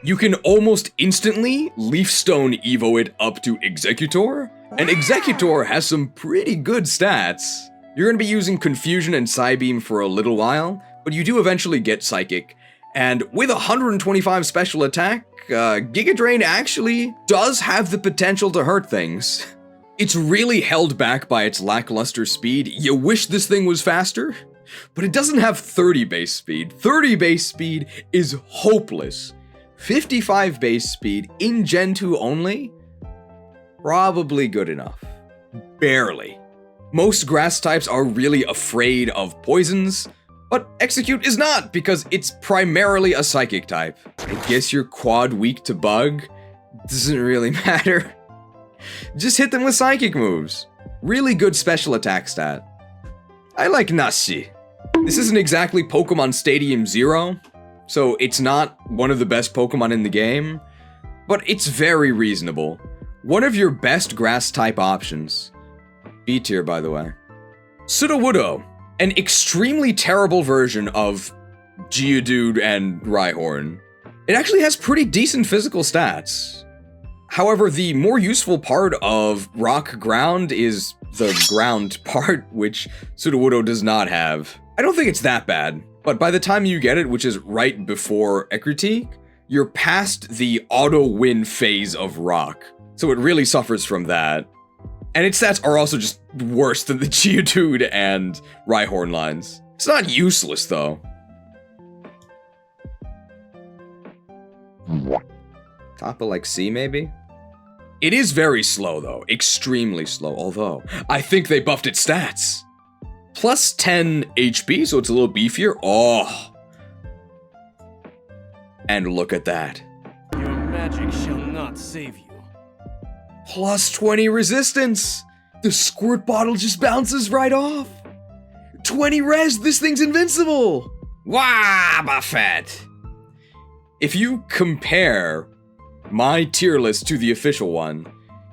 You can almost instantly Leaf Stone Evo it up to Executor, and Executor has some pretty good stats. You're gonna be using Confusion and Psybeam for a little while, but you do eventually get Psychic. And with 125 special attack, Giga Drain actually does have the potential to hurt things. It's really held back by its lackluster speed. You wish this thing was faster, but it doesn't have 30 base speed. 30 base speed is hopeless. 55 base speed in Gen 2 only? Probably good enough. Barely. Most grass types are really afraid of poisons, but Execute is not, because it's primarily a psychic type. I guess you're quad weak to bug. Doesn't really matter. Just hit them with psychic moves. Really good special attack stat. I like Nashi. This isn't exactly Pokemon Stadium 0, so it's not one of the best Pokemon in the game, but it's very reasonable. One of your best grass type options. B tier, by the way. Sudowoodo, an extremely terrible version of Geodude and Rhyhorn. It actually has pretty decent physical stats. However, the more useful part of Rock Ground is the ground part, which Sudowoodo does not have. I don't think it's that bad, but by the time you get it, which is right before Ekritique, you're past the auto-win phase of Rock, so it really suffers from that. And its stats are also just worse than the Geodude and Rhyhorn lines. It's not useless, though. Top of like C, maybe? It is very slow, though. Extremely slow, although I think they buffed its stats. Plus 10 HP, so it's a little beefier. Oh. And look at that. Your magic shall not save you. Plus 20 resistance. The squirt bottle just bounces right off. 20 res, this thing's invincible. Wobbuffet. If you compare my tier list to the official one,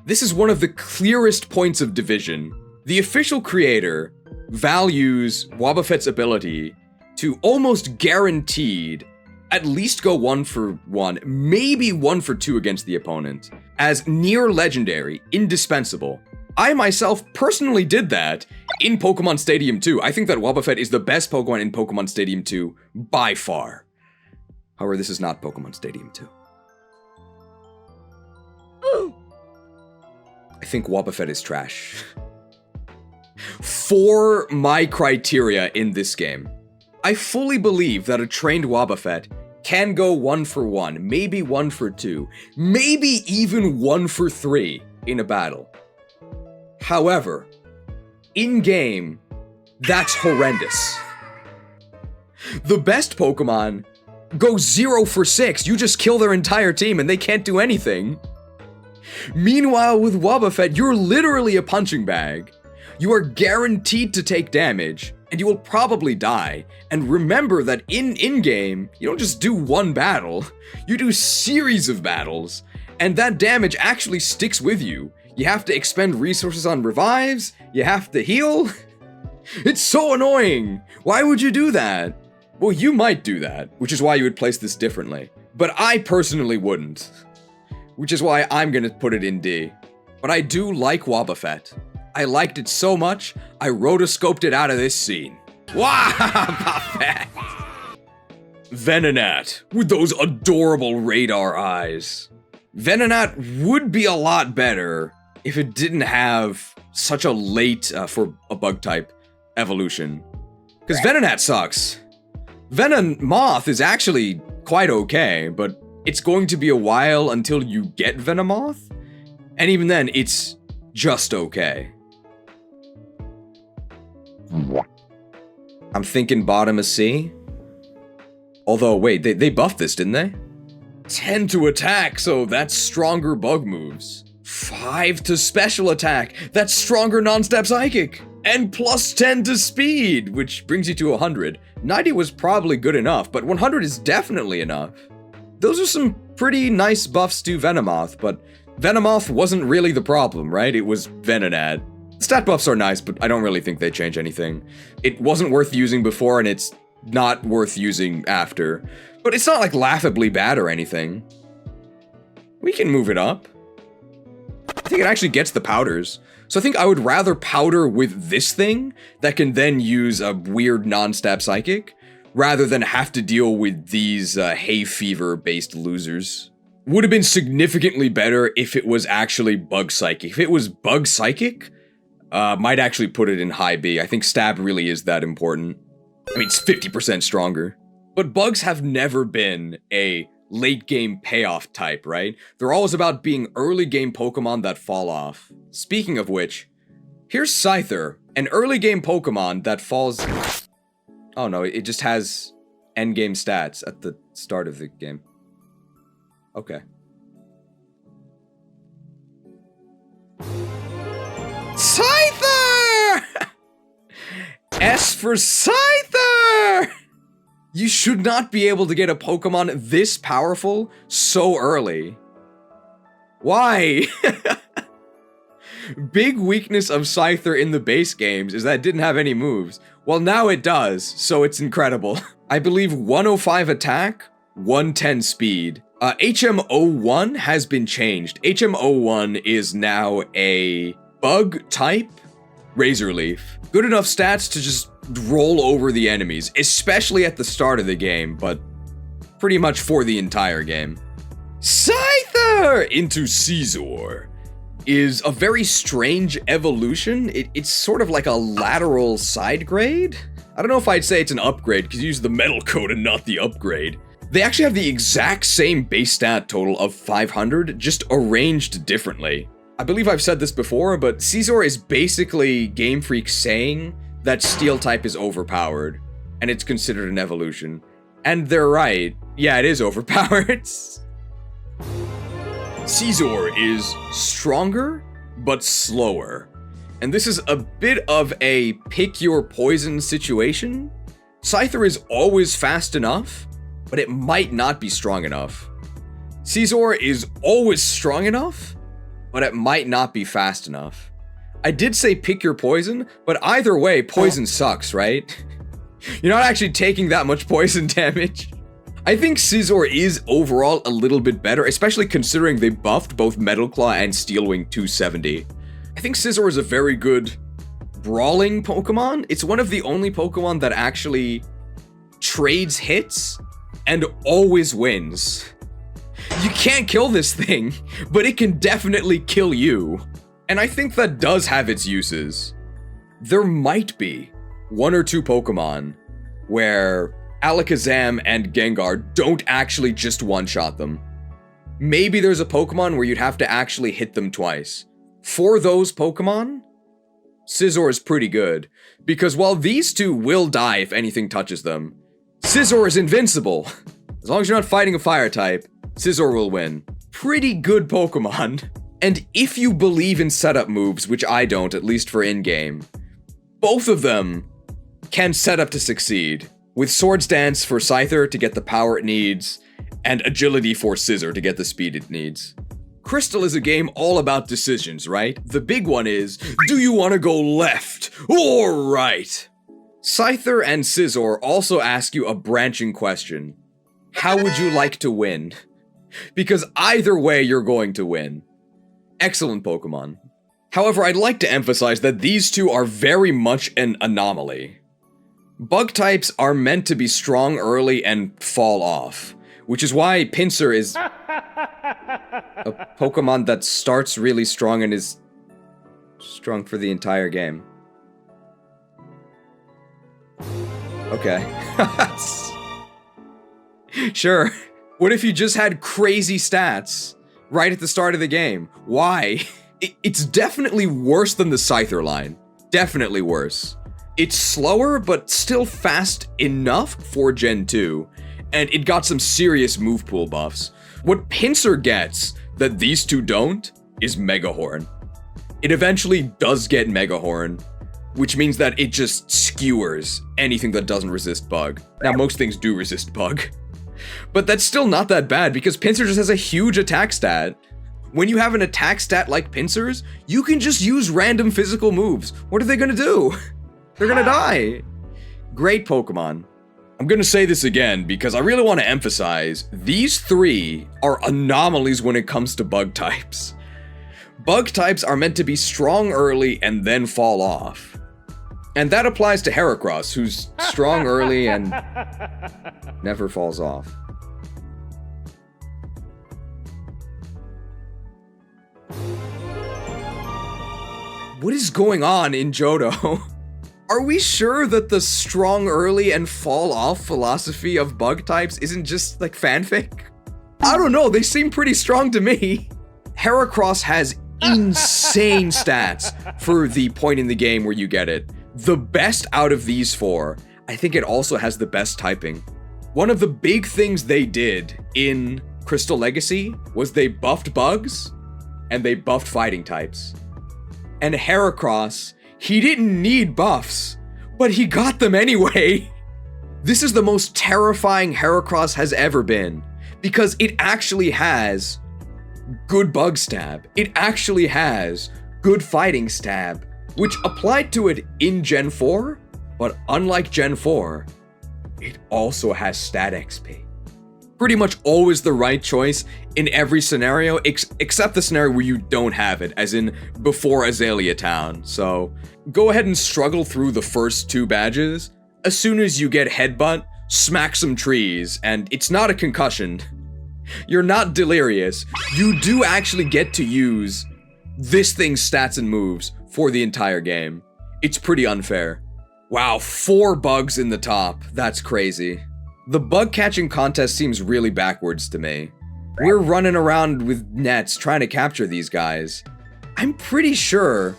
this is one of the clearest points of division. The official creator values Wobbuffet's ability to almost guaranteed at least go 1 for 1, maybe 1 for 2 against the opponent, as near legendary, indispensable. I myself personally did that in Pokemon Stadium 2. I think that Wobbuffet is the best Pokemon in Pokemon Stadium 2 by far. However, this is not Pokemon Stadium 2. I think Wobbuffet is trash. For my criteria in this game, I fully believe that a trained Wobbuffet can go 1 for 1, maybe 1 for 2, maybe even 1 for 3 in a battle. However, in-game, that's horrendous. The best Pokemon go 0 for 6, you just kill their entire team and they can't do anything. Meanwhile, with Wobbuffet, you're literally a punching bag. You are guaranteed to take damage, and you will probably die. And remember that in-game, you don't just do one battle, you do series of battles, and that damage actually sticks with you. You have to expend resources on revives, you have to heal. It's so annoying! Why would you do that? Well, you might do that, which is why you would place this differently. But I personally wouldn't. Which is why I'm gonna put it in D. But I do like Wobbuffet. I liked it so much, I rotoscoped it out of this scene. Wobbuffet! Venonat, with those adorable radar eyes. Venonat would be a lot better if it didn't have such a late, for a bug type, evolution. Because Venonat sucks. Venomoth is actually quite okay, but it's going to be a while until you get Venomoth, and even then, it's just okay. I'm thinking bottom of C. Although, wait, they buffed this, didn't they? 10 to attack, so that's stronger bug moves. 5 to special attack, that's stronger non-step psychic. And plus 10 to speed, which brings you to 100. 90 was probably good enough, but 100 is definitely enough. Those are some pretty nice buffs to Venomoth, but Venomoth wasn't really the problem, right? It was Venonat. Stat buffs are nice, but I don't really think they change anything. It wasn't worth using before, and it's not worth using after. But it's not like laughably bad or anything. We can move it up. I think it actually gets the powders. So I think I would rather powder with this thing that can then use a weird non-stab psychic, rather than have to deal with these hay fever-based losers. Would have been significantly better if it was actually bug psychic. If it was bug psychic, might actually put it in high B. I think stab really is that important. I mean, it's 50% stronger. But bugs have never been a late game payoff type, right? They're always about being early game Pokemon that fall off. Speaking of which, here's Scyther, an early game Pokemon that falls... Oh no, it just has end game stats at the start of the game. Okay. Scyther! S for Scyther! You should not be able to get a Pokemon this powerful so early. Why? Big weakness of Scyther in the base games is that it didn't have any moves. Well, now it does, so it's incredible. I believe 105 attack, 110 speed. HM01 has been changed. HM01 is now a bug type Razor Leaf. Good enough stats to just roll over the enemies, especially at the start of the game, but pretty much for the entire game. Scyther into Scizor is a very strange evolution. It's sort of like a lateral side grade. I don't know if I'd say it's an upgrade, because you use the metal code and not the upgrade. They actually have the exact same base stat total of 500, just arranged differently. I believe I've said this before, but Scizor is basically Game Freak saying that Steel type is overpowered, and it's considered an evolution. And they're right. Yeah, it is overpowered. Scizor is stronger, but slower. And this is a bit of a pick your poison situation. Scyther is always fast enough, but it might not be strong enough. Scizor is always strong enough, but it might not be fast enough. I did say pick your poison, but either way, poison sucks, right? You're not actually taking that much poison damage. I think Scizor is overall a little bit better, especially considering they buffed both Metal Claw and Steel Wing 270. I think Scizor is a very good brawling Pokemon. It's one of the only Pokemon that actually trades hits and always wins. You can't kill this thing, but it can definitely kill you. And I think that does have its uses. There might be 1 or 2 Pokemon where Alakazam and Gengar don't actually just one-shot them. Maybe there's a Pokemon where you'd have to actually hit them twice. For those Pokemon, Scizor is pretty good, because while these two will die if anything touches them, Scizor is invincible. As long as you're not fighting a fire type, Scizor will win. Pretty good Pokemon. And if you believe in setup moves, which I don't, at least for in-game, both of them can set up to succeed, with Swords Dance for Scyther to get the power it needs, and Agility for Scizor to get the speed it needs. Crystal is a game all about decisions, right? The big one is, do you want to go left or right? Scyther and Scizor also ask you a branching question. How would you like to win? Because either way, you're going to win. Excellent Pokemon. However, I'd like to emphasize that these two are very much an anomaly. Bug types are meant to be strong early and fall off, which is why Pinsir is a Pokemon that starts really strong and is strong for the entire game. Okay. Sure. What if you just had crazy stats right at the start of the game? Why? It's definitely worse than the Scyther line. Definitely worse. It's slower, but still fast enough for Gen 2, and it got some serious move pool buffs. What Pinsir gets that these two don't is Mega Horn. It eventually does get Mega Horn, which means that it just skewers anything that doesn't resist Bug. Now, most things do resist Bug, but that's still not that bad because Pinsir just has a huge attack stat. When you have an attack stat like Pinsir's, you can just use random physical moves. What are they gonna do? They're gonna die. Great Pokemon. I'm gonna say this again because I really want to emphasize, these three are anomalies when it comes to bug types. Bug types are meant to be strong early and then fall off. And that applies to Heracross, who's strong early and never falls off. What is going on in Johto? Are we sure that the strong early and fall off philosophy of bug types isn't just like fanfic? I don't know, they seem pretty strong to me. Heracross has insane stats for the point in the game where you get it. The best out of these four. I think it also has the best typing. One of the big things they did in Crystal Legacy was they buffed bugs and they buffed fighting types. And Heracross, he didn't need buffs, but he got them anyway. This is the most terrifying Heracross has ever been, because it actually has good bug stab. It actually has good fighting stab, which applied to it in Gen 4, but unlike Gen 4, it also has stat XP. Pretty much always the right choice in every scenario, except the scenario where you don't have it, as in before Azalea Town. So go ahead and struggle through the first two badges. As soon as you get Headbutt, smack some trees, and it's not a concussion. You're not delirious. You do actually get to use this thing's stats and moves for the entire game. It's pretty unfair. Wow, 4 bugs in the top. That's crazy. The bug catching contest seems really backwards to me. We're running around with nets trying to capture these guys. I'm pretty sure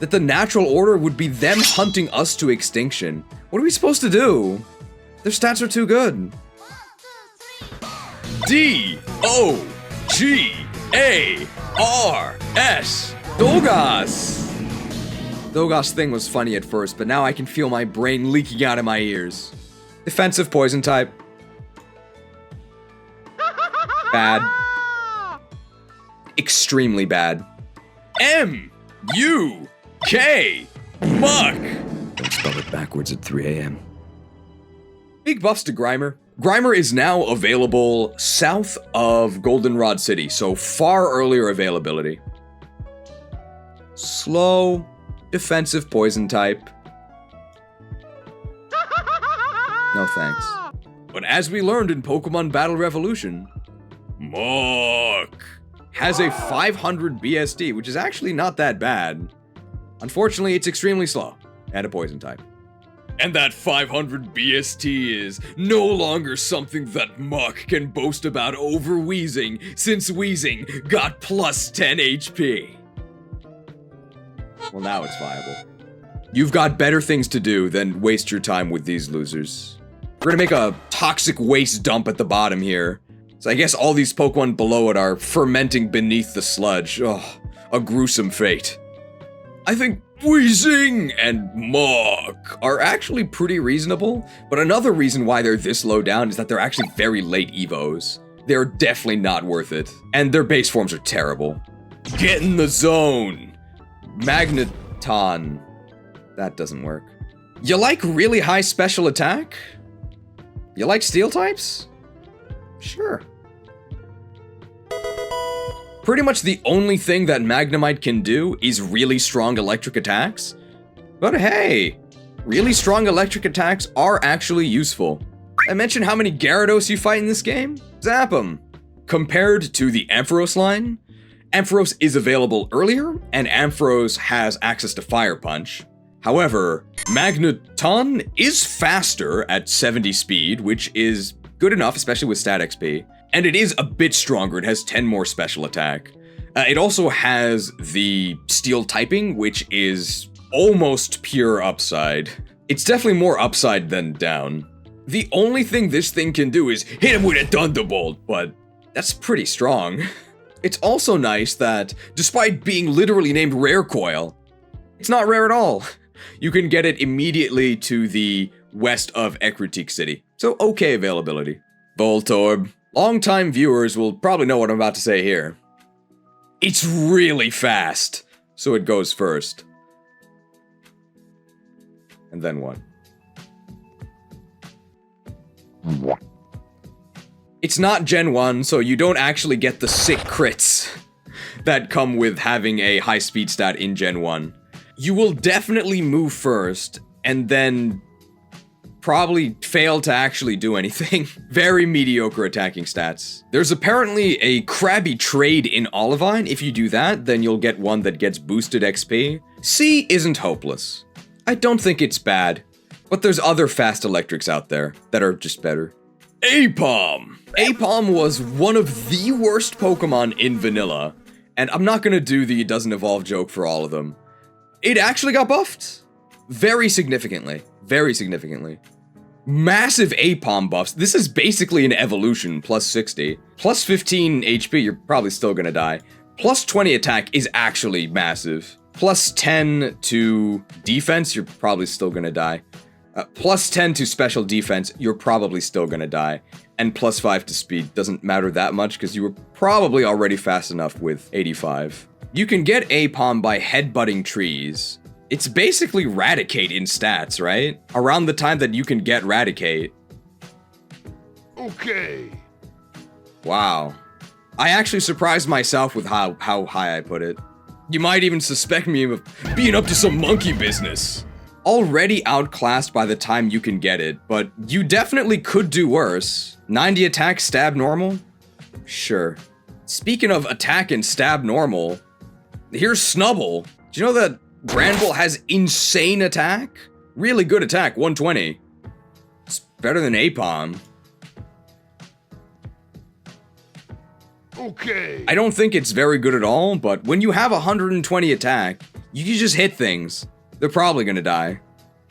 that the natural order would be them hunting us to extinction. What are we supposed to do? Their stats are too good. D-O-G-A-R-S. Dogas. Dogas thing was funny at first, but now I can feel my brain leaking out of my ears. Defensive poison type. Bad. Extremely bad. M-U-K. Muck. Don't spell it backwards at 3 a.m. Big buffs to Grimer. Grimer is now available south of Goldenrod City, so far earlier availability. Slow, defensive poison type. No thanks. But as we learned in Pokemon Battle Revolution, Muk has a 500 BSD, which is actually not that bad. Unfortunately, it's extremely slow, and a poison type. And that 500 BST is no longer something that Muk can boast about over Weezing, since Weezing got plus 10 HP. Well, now it's viable. You've got better things to do than waste your time with these losers. We're gonna make a toxic waste dump at the bottom here. So I guess all these Pokemon below it are fermenting beneath the sludge. Oh, a gruesome fate. I think Weezing and Muk are actually pretty reasonable, but another reason why they're this low down is that they're actually very late Evos. They're definitely not worth it. And their base forms are terrible. Get in the zone! Magneton. That doesn't work. You like really high special attack? You like steel types? Sure. Pretty much the only thing that Magnemite can do is really strong electric attacks. But hey, really strong electric attacks are actually useful. I mentioned how many Gyarados you fight in this game? Zap them. Compared to the Ampharos line, Ampharos is available earlier, and Ampharos has access to Fire Punch. However, Magneton is faster at 70 speed, which is good enough, especially with stat XP. And it is a bit stronger, it has 10 more special attack. It also has the steel typing, which is almost pure upside. It's definitely more upside than down. The only thing this thing can do is hit him with a Thunderbolt, but that's pretty strong. It's also nice that, despite being literally named Rare Coil, it's not rare at all. You can get it immediately to the west of Ekritik City, so okay availability. Voltorb. Long-time viewers will probably know what I'm about to say here. It's really fast, so it goes first. And then what? It's not Gen 1, so you don't actually get the sick crits that come with having a high speed stat in Gen 1. You will definitely move first, and then probably fail to actually do anything. Very mediocre attacking stats. There's apparently a crabby trade in Olivine. If you do that, then you'll get one that gets boosted XP. C isn't hopeless. I don't think it's bad, but there's other fast electrics out there that are just better. Apom! Apom was one of the worst Pokemon in vanilla, and I'm not gonna do the doesn't evolve joke for all of them. It actually got buffed. Very significantly. Very significantly. Massive Apom buffs. This is basically an evolution, plus 60. Plus 15 HP, you're probably still gonna die. Plus 20 attack is actually massive. Plus 10 to defense, you're probably still gonna die. Plus 10 to special defense, you're probably still gonna die. And plus 5 to speed doesn't matter that much because you were probably already fast enough with 85. You can get Apom by headbutting trees. It's basically Raticate in stats, right? Around the time that you can get Raticate. Okay. Wow. I actually surprised myself with how high I put it. You might even suspect me of being up to some monkey business. Already outclassed by the time you can get it, but you definitely could do worse. 90 attack, stab normal? Sure. Speaking of attack and stab normal, here's Snubble. Do you know that Granbull has insane attack? Really good attack, 120. It's better than Apom. Okay. I don't think it's very good at all, but when you have 120 attack, you can just hit things. They're probably gonna die.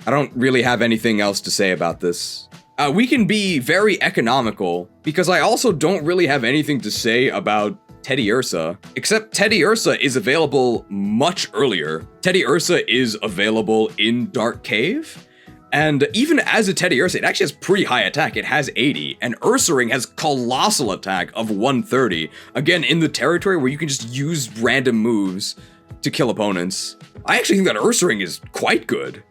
I don't really have anything else to say about this. We can be very economical, because I also don't really have anything to say about Teddy Ursa, except Teddy Ursa is available much earlier. Teddy Ursa is available in Dark Cave, and even as a Teddy Ursa, it actually has pretty high attack. It has 80, and Ursaring has colossal attack of 130. Again, in the territory where you can just use random moves to kill opponents. I actually think that Ursaring is quite good.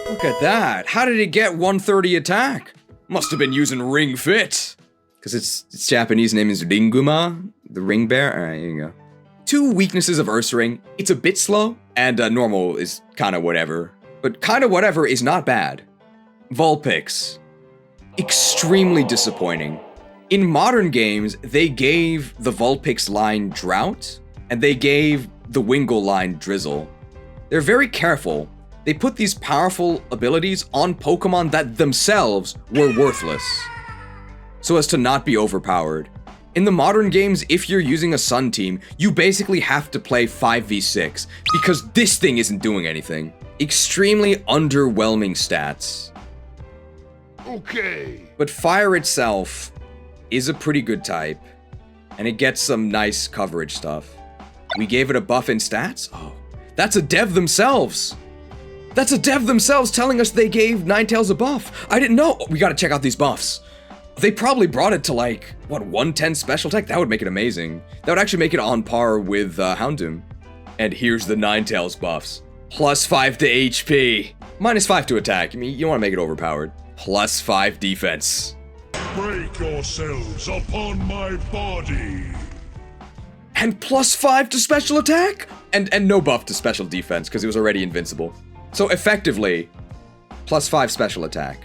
Look at that. How did it get 130 attack? Must have been using Ring Fit. Because its Japanese name is Ringuma, the ring bear. Alright, here you go. Two weaknesses of Ursaring. It's a bit slow, and normal is kinda whatever. But kinda whatever is not bad. Vulpix. Extremely disappointing. In modern games, they gave the Vulpix line Drought, and they gave the Wingull line Drizzle. They're very careful. They put these powerful abilities on Pokemon that themselves were worthless, so as to not be overpowered. In the modern games, if you're using a Sun team, you basically have to play 5v6, because this thing isn't doing anything. Extremely underwhelming stats. Okay. But Fire itself is a pretty good type, and it gets some nice coverage stuff. We gave it a buff in stats? Oh, that's a dev themselves! That's a dev themselves telling us they gave Ninetales a buff! I didn't know! We gotta check out these buffs. They probably brought it to like, what, 110 special attack? That would make it amazing. That would actually make it on par with Houndoom. And here's the Ninetales buffs. +5 to HP. -5 to attack. I mean, you want to make it overpowered. +5 defense. Break yourselves upon my body. And +5 to special attack? And no buff to special defense, because it was already invincible. So effectively, +5 special attack.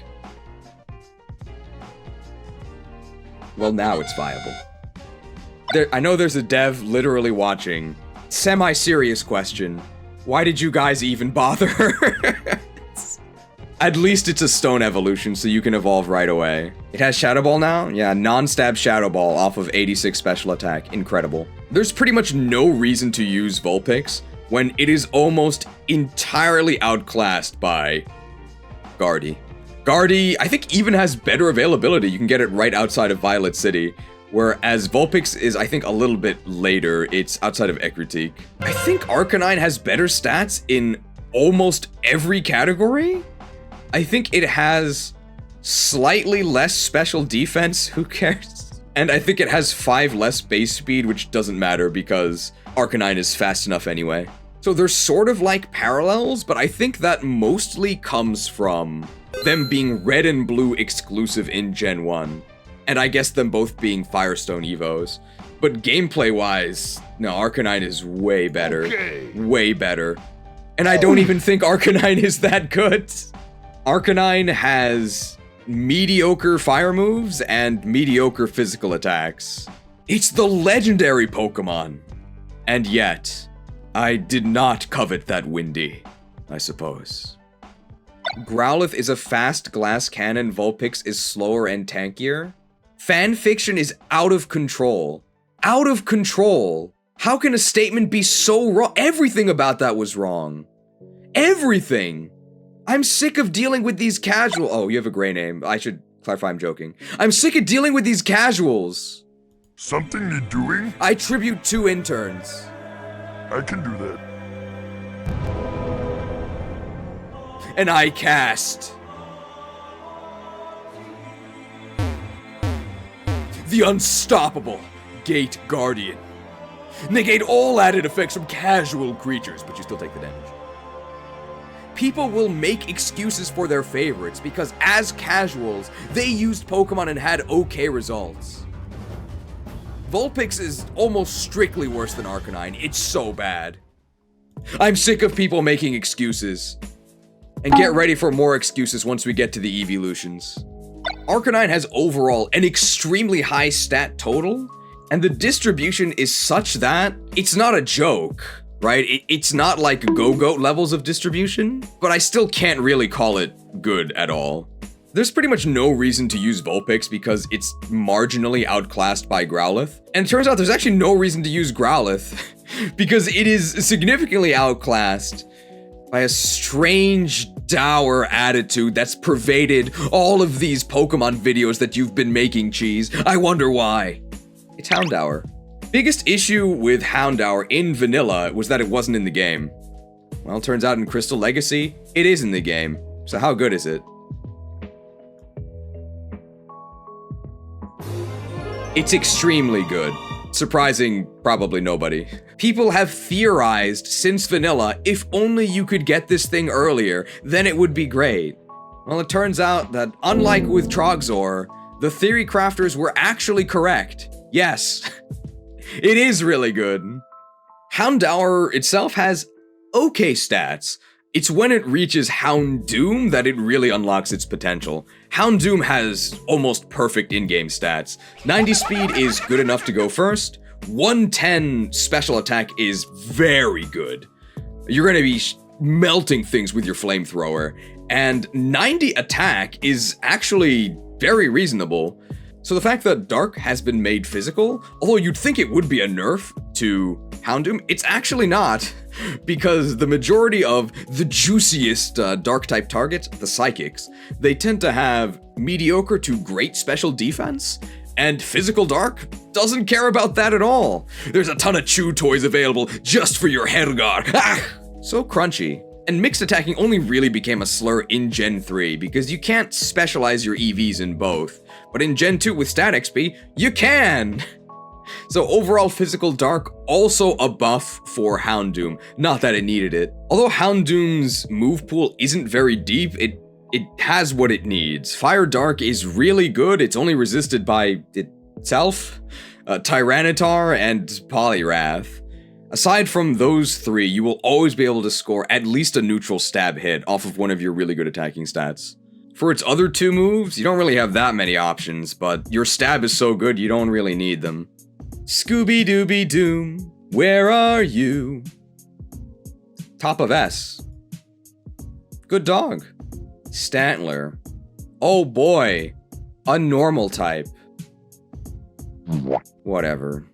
Well, now it's viable. I know there's a dev literally watching. Semi-serious question. Why did you guys even bother? At least it's a stone evolution, so you can evolve right away. It has Shadow Ball now? Yeah, non-stab Shadow Ball off of 86 special attack. Incredible. There's pretty much no reason to use Vulpix when it is almost entirely outclassed by Guardy. Guardy, I think, even has better availability. You can get it right outside of Violet City. Whereas Vulpix is, I think, a little bit later. It's outside of Ekritik. I think Arcanine has better stats in almost every category. I think it has slightly less special defense. Who cares? And I think it has 5 less base speed, which doesn't matter because Arcanine is fast enough anyway. So they're sort of like parallels, but I think that mostly comes from them being red and blue exclusive in Gen 1. And I guess them both being Firestone Evos. But gameplay-wise, no, Arcanine is way better. Okay. Way better. And I don't even think Arcanine is that good. Arcanine has mediocre fire moves and mediocre physical attacks. It's the legendary Pokemon. And yet, I did not covet that Windy, I suppose. Growlithe is a fast glass cannon, Vulpix is slower and tankier. Fanfiction is out of control. Out of control. How can a statement be so wrong? Everything about that was wrong. Everything. I'm sick of dealing with these casual— oh, you have a gray name. I should clarify I'm joking. I'm sick of dealing with these casuals. Something you're doing? I tribute 2 interns. I can do that. And I cast the unstoppable Gate Guardian. Negate all added effects from casual creatures, but you still take the damage. People will make excuses for their favorites because as casuals, they used Pokemon and had okay results. Vulpix is almost strictly worse than Arcanine. It's so bad. I'm sick of people making excuses. And get ready for more excuses once we get to the evolutions. Arcanine has overall an extremely high stat total, and the distribution is such that it's not a joke, right? It's not like Go-Goat levels of distribution, but I still can't really call it good at all. There's pretty much no reason to use Vulpix because it's marginally outclassed by Growlithe. And it turns out there's actually no reason to use Growlithe because it is significantly outclassed by a strange, dour attitude that's pervaded all of these Pokemon videos that you've been making, Cheese. I wonder why. It's Houndour. Biggest issue with Houndour in vanilla was that it wasn't in the game. Well, turns out in Crystal Legacy, it is in the game. So how good is it? It's extremely good. Surprising probably nobody. People have theorized since vanilla, if only you could get this thing earlier, then it would be great. Well, it turns out that unlike with Trogzor, the theory crafters were actually correct. Yes, it is really good. Houndour itself has okay stats. It's when it reaches Houndoom that it really unlocks its potential. Houndoom has almost perfect in-game stats. 90 speed is good enough to go first. 110 special attack is very good. You're gonna be melting things with your flamethrower. And 90 attack is actually very reasonable. So the fact that Dark has been made physical, although you'd think it would be a nerf to Houndoom, it's actually not, because the majority of the juiciest Dark-type targets, the Psychics, they tend to have mediocre to great special defense, and Physical Dark doesn't care about that at all. There's a ton of chew toys available just for your Hergar. Ah! So crunchy. And mixed attacking only really became a slur in Gen 3 because you can't specialize your EVs in both. But in Gen 2 with stat XP, you can! So overall physical dark, also a buff for Houndoom. Not that it needed it. Although Houndoom's move pool isn't very deep, it has what it needs. Fire Dark is really good, it's only resisted by itself, Tyranitar, and Poliwrath. Aside from those three, you will always be able to score at least a neutral stab hit off of one of your really good attacking stats. For its other two moves, you don't really have that many options, but your stab is so good you don't really need them. Scooby-Dooby-Doom, where are you? Top of S. Good dog. Stantler. Oh boy, a normal type. Whatever.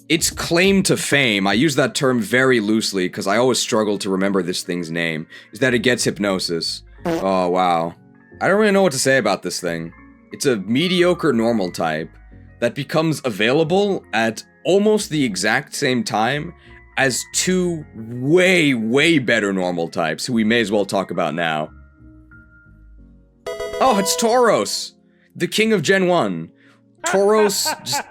Its claim to fame, I use that term very loosely because I always struggle to remember this thing's name, is that it gets hypnosis. Oh wow. I don't really know what to say about this thing. It's a mediocre normal type that becomes available at almost the exact same time as two way better normal types who we may as well talk about now. Oh, it's Tauros, the king of Gen 1. Tauros just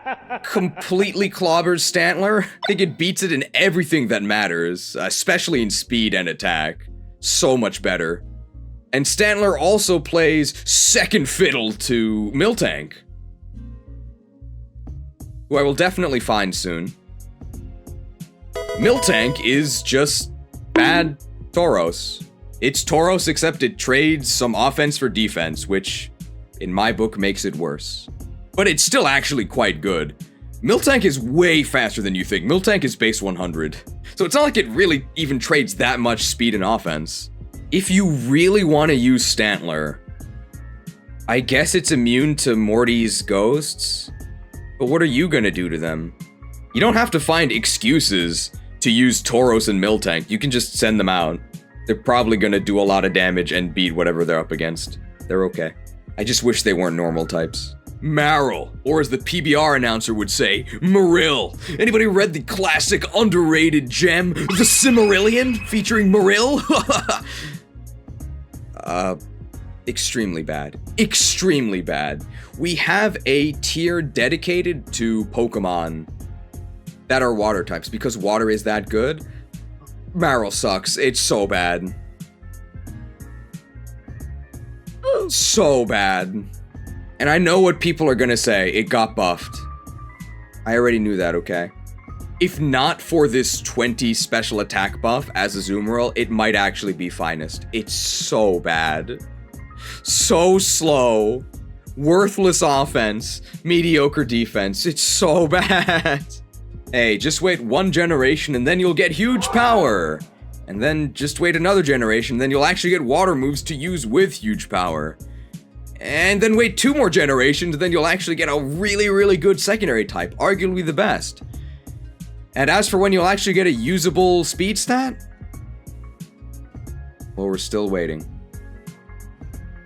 completely clobbers Stantler. I think it beats it in everything that matters, especially in speed and attack. So much better. And Stantler also plays second fiddle to Miltank, who I will definitely find soon. Miltank is just bad Tauros. It's Tauros except it trades some offense for defense, which in my book makes it worse. But it's still actually quite good. Miltank is way faster than you think. Miltank is base 100. So it's not like it really even trades that much speed and offense. If you really want to use Stantler, I guess it's immune to Morty's ghosts? But what are you gonna do to them? You don't have to find excuses to use Tauros and Miltank. You can just send them out. They're probably gonna do a lot of damage and beat whatever they're up against. They're okay. I just wish they weren't normal types. Marill, or as the PBR announcer would say, Marill. Anybody read the classic underrated gem, The Cimmerillion, featuring Marill? Extremely bad. Extremely bad. We have a tier dedicated to Pokemon that are water types, because water is that good. Marill sucks. It's so bad. So bad. And I know what people are gonna say. It got buffed. I already knew that, okay? If not for this 20 special attack buff as a Azumarill, it might actually be finest. It's so bad. So slow. Worthless offense. Mediocre defense. It's so bad. Hey, just wait one generation and then you'll get huge power. And then just wait another generation, then you'll actually get water moves to use with huge power. And then wait 2 more generations, then you'll actually get a really good secondary type, arguably the best. And as for when you'll actually get a usable speed stat, well, we're still waiting.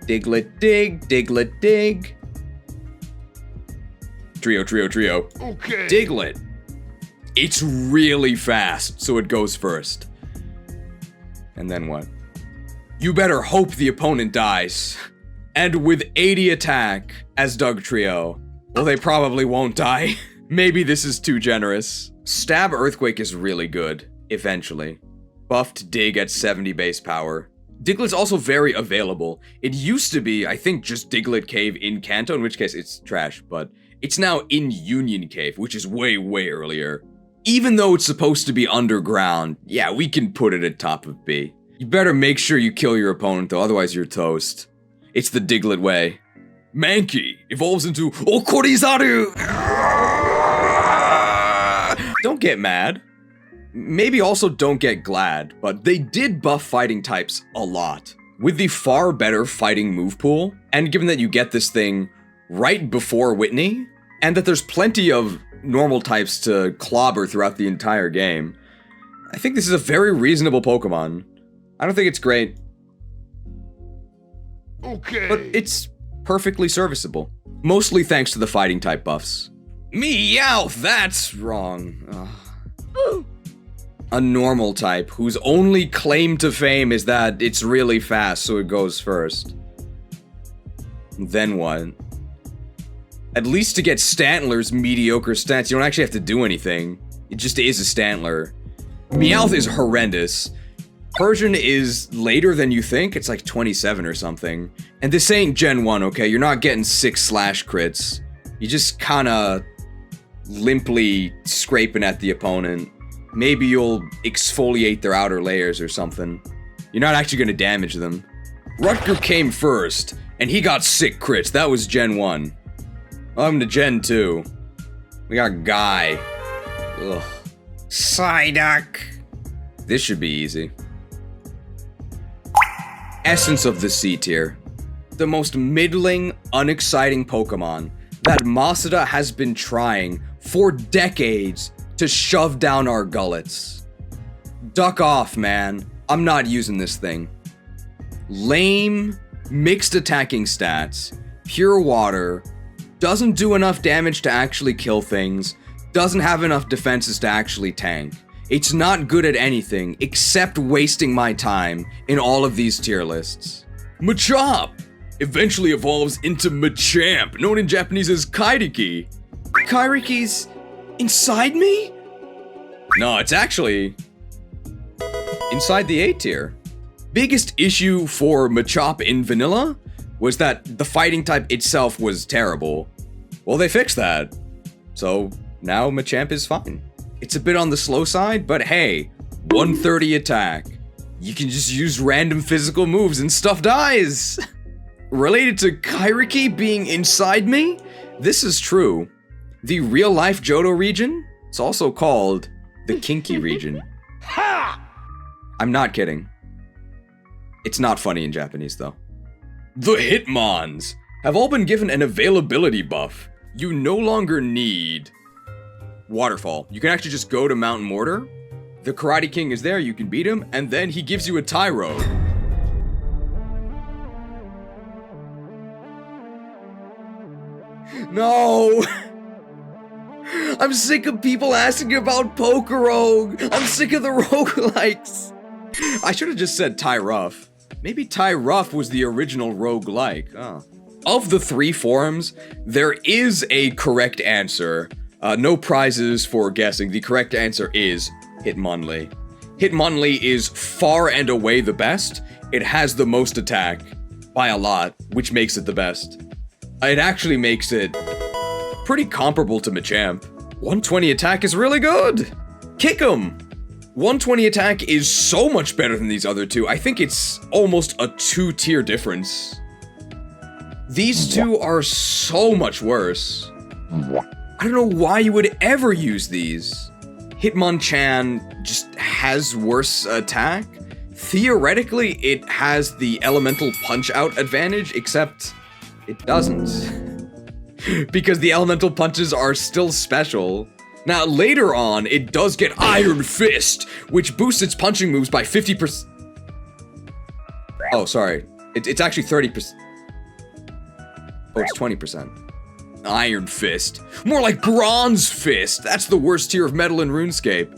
Diglett dig, Diglett dig. Trio. Okay. Diglett. It's really fast, so it goes first. And then what? You better hope the opponent dies. And with 80 attack as Dugtrio, well, they probably won't die. Maybe this is too generous. Stab Earthquake is really good, eventually. Buffed Dig at 70 base power. Diglett's also very available. It used to be, I think, just Diglett Cave in Kanto, in which case it's trash, but it's now in Union Cave, which is way earlier. Even though it's supposed to be underground, yeah, we can put it at top of B. You better make sure you kill your opponent, though, otherwise you're toast. It's the Diglett way. Mankey evolves into Okorizaru! Don't get mad. Maybe also don't get glad, but they did buff fighting types a lot. With the far better fighting move pool, and given that you get this thing right before Whitney, and that there's plenty of normal types to clobber throughout the entire game, I think this is a very reasonable Pokemon. I don't think it's great. Okay. But it's perfectly serviceable. Mostly thanks to the fighting type buffs. Meowth, that's wrong. a normal type whose only claim to fame is that it's really fast, so it goes first. Then what? At least to get Stantler's mediocre stats, you don't actually have to do anything. It just is a Stantler. Meowth is horrendous. Persian is later than you think. It's like 27 or something. And this ain't Gen 1, okay? You're not getting 6 slash crits. You just kinda limply scraping at the opponent. Maybe you'll exfoliate their outer layers or something. You're not actually gonna damage them. Rutger came first, and he got sick crits. That was Gen 1. Welcome to Gen 2. We got Guy. Ugh. Psyduck. This should be easy. Essence of the C tier. The most middling, unexciting Pokemon that Masada has been trying for decades to shove down our gullets. Duck off, man. I'm not using this thing. Lame, mixed attacking stats, pure water, doesn't do enough damage to actually kill things, doesn't have enough defenses to actually tank. It's not good at anything except wasting my time in all of these tier lists. Machop eventually evolves into Machamp, known in Japanese as Kairiki. Kairiki's inside me? No, it's actually inside the A tier. Biggest issue for Machop in vanilla was that the fighting type itself was terrible. Well, they fixed that. So now Machamp is fine. It's a bit on the slow side, but hey, 130 attack. You can just use random physical moves and stuff dies. Related to Kairiki being inside me, this is true. The real-life Johto region, it's also called the Kinky region. Ha! I'm not kidding. It's not funny in Japanese, though. The Hitmons have all been given an availability buff. You no longer need Waterfall. You can actually just go to Mountain Mortar. The Karate King is there, you can beat him, and then he gives you a Tyro. No! I'm sick of people asking about Pokerogue. I'm sick of the roguelikes. I should have just said Tyruff. Maybe Tyruff was the original roguelike. Oh. Of the 3 forms, there is a correct answer. No prizes for guessing. The correct answer is Hitmonlee. Hitmonlee is far and away the best. It has the most attack by a lot, which makes it the best. It actually makes it pretty comparable to Machamp. 120 attack is really good. Kick 'em. 120 attack is so much better than these other two. I think it's almost a 2-tier difference. These two are so much worse. I don't know why you would ever use these. Hitmonchan just has worse attack. Theoretically, it has the elemental punch-out advantage, except it doesn't. Because the elemental punches are still special. Now, later on, it does get Iron Fist, which boosts its punching moves by 50%. Oh, sorry. It's actually 30%. Oh, it's 20%. Iron Fist. More like Bronze Fist. That's the worst tier of metal in RuneScape.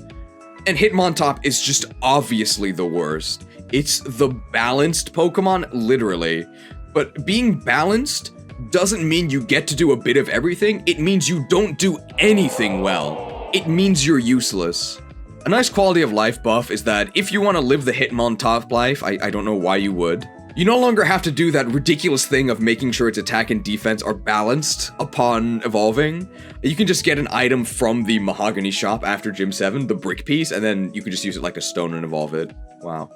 And Hitmontop is just obviously the worst. It's the balanced Pokemon, literally. But being balanced doesn't mean you get to do a bit of everything. It means you don't do anything well. It means you're useless. A nice quality of life buff is that if you want to live the Hitmontop life, I don't know why you would, you no longer have to do that ridiculous thing of making sure its attack and defense are balanced upon evolving. You can just get an item from the Mahogany shop after Gym 7, the brick piece, and then you can just use it like a stone and evolve it. Wow.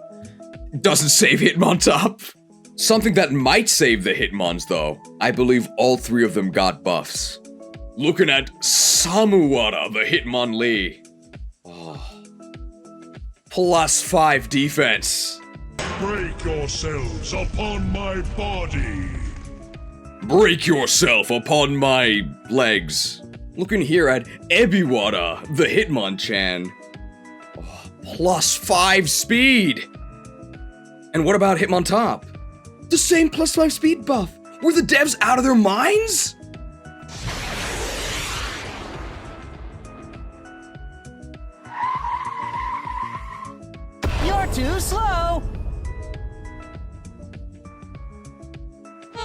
Doesn't save Hitmontop. Something that might save the Hitmons, though. I believe all 3 of them got buffs. Looking at Samuwara, the Hitmonlee. Oh. +5 defense. Break yourselves upon my body. Break yourself upon my legs. Looking here at Ebiwara, the Hitmonchan. Oh, +5 speed. And what about Hitmontop? The same +5 speed buff. Were the devs out of their minds?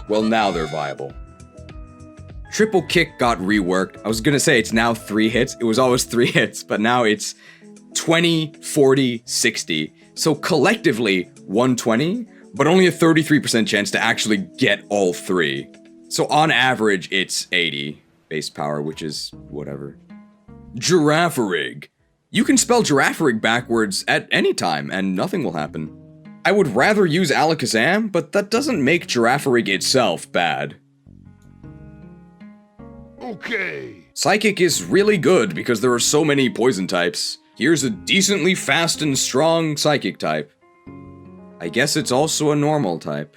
Well, now they're viable. Triple Kick got reworked. I was gonna say it's now 3 hits. It was always 3 hits, but now it's 20, 40, 60. So collectively, 120, but only a 33% chance to actually get all 3. So on average, it's 80 base power, which is whatever. Girafarig. You can spell Girafarig backwards at any time, and nothing will happen. I would rather use Alakazam, but that doesn't make Girafarig itself bad. Okay. Psychic is really good because there are so many poison types. Here's a decently fast and strong Psychic type. I guess it's also a normal type.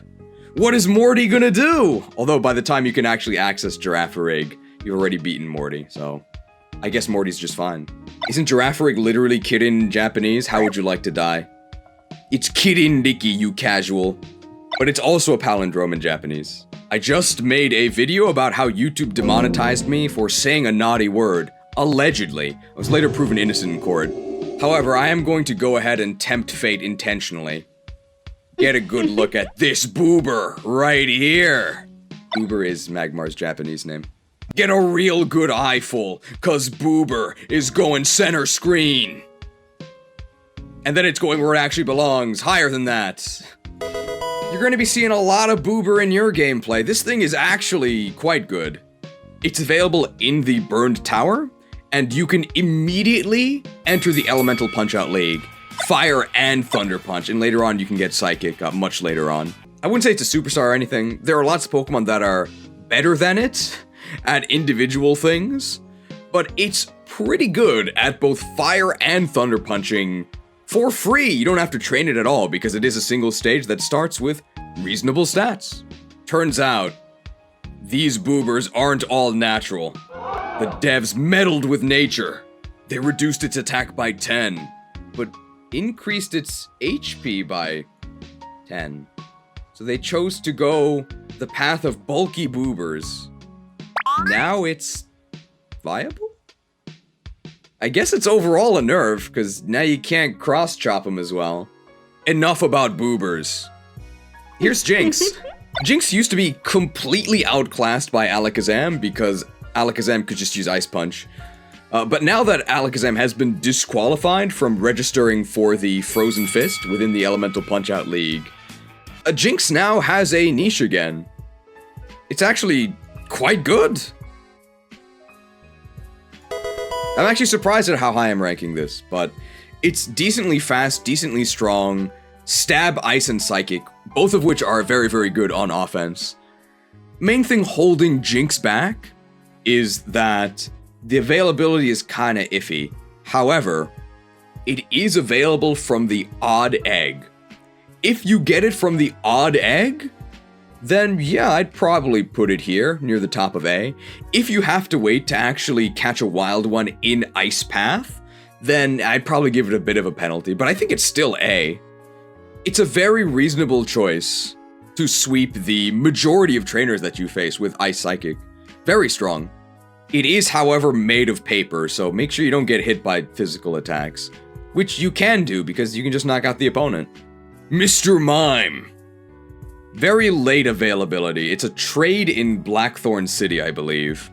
What is Morty gonna do? Although by the time you can actually access Girafarig, you've already beaten Morty, so I guess Morty's just fine. Isn't Girafarig literally kid in Japanese? How would you like to die? It's Kirin Riki, you casual. But it's also a palindrome in Japanese. I just made a video about how YouTube demonetized me for saying a naughty word. Allegedly. I was later proven innocent in court. However, I am going to go ahead and tempt fate intentionally. Get a good look at this boober right here. Boober is Magmar's Japanese name. Get a real good eyeful, cause Boober is going center screen. And then it's going where it actually belongs, higher than that. You're going to be seeing a lot of Boober in your gameplay. This thing is actually quite good. It's available in the Burned Tower, and you can immediately enter the Elemental Punch-Out League. Fire and Thunder Punch, and later on you can get Psychic, much later on. I wouldn't say it's a superstar or anything. There are lots of Pokemon that are better than it at individual things, but it's pretty good at both Fire and Thunder Punching for free. You don't have to train it at all because it is a single stage that starts with reasonable stats. Turns out, these boobers aren't all natural. The devs meddled with nature. They reduced its attack by 10, but increased its HP by 10. So they chose to go the path of bulky boobers. Now it's viable? I guess it's overall a nerf, because now you can't cross-chop them as well. Enough about boobers. Here's Jinx. Jinx used to be completely outclassed by Alakazam, because Alakazam could just use Ice Punch. But now that Alakazam has been disqualified from registering for the Frozen Fist within the Elemental Punch-Out League, Jinx now has a niche again. It's actually quite good. I'm actually surprised at how high I'm ranking this, but it's decently fast, decently strong, stab, ice, and psychic, both of which are very, very good on offense. Main thing holding Jinx back is that the availability is kinda iffy. However, it is available from the odd egg. If you get it from the odd egg, then yeah, I'd probably put it here, near the top of A. If you have to wait to actually catch a wild one in Ice Path, then I'd probably give it a bit of a penalty, but I think it's still A. It's a very reasonable choice to sweep the majority of trainers that you face with Ice Psychic. Very strong. It is, however, made of paper, so make sure you don't get hit by physical attacks. Which you can do, because you can just knock out the opponent. Mr. Mime. Very late availability. It's a trade in Blackthorn City, I believe.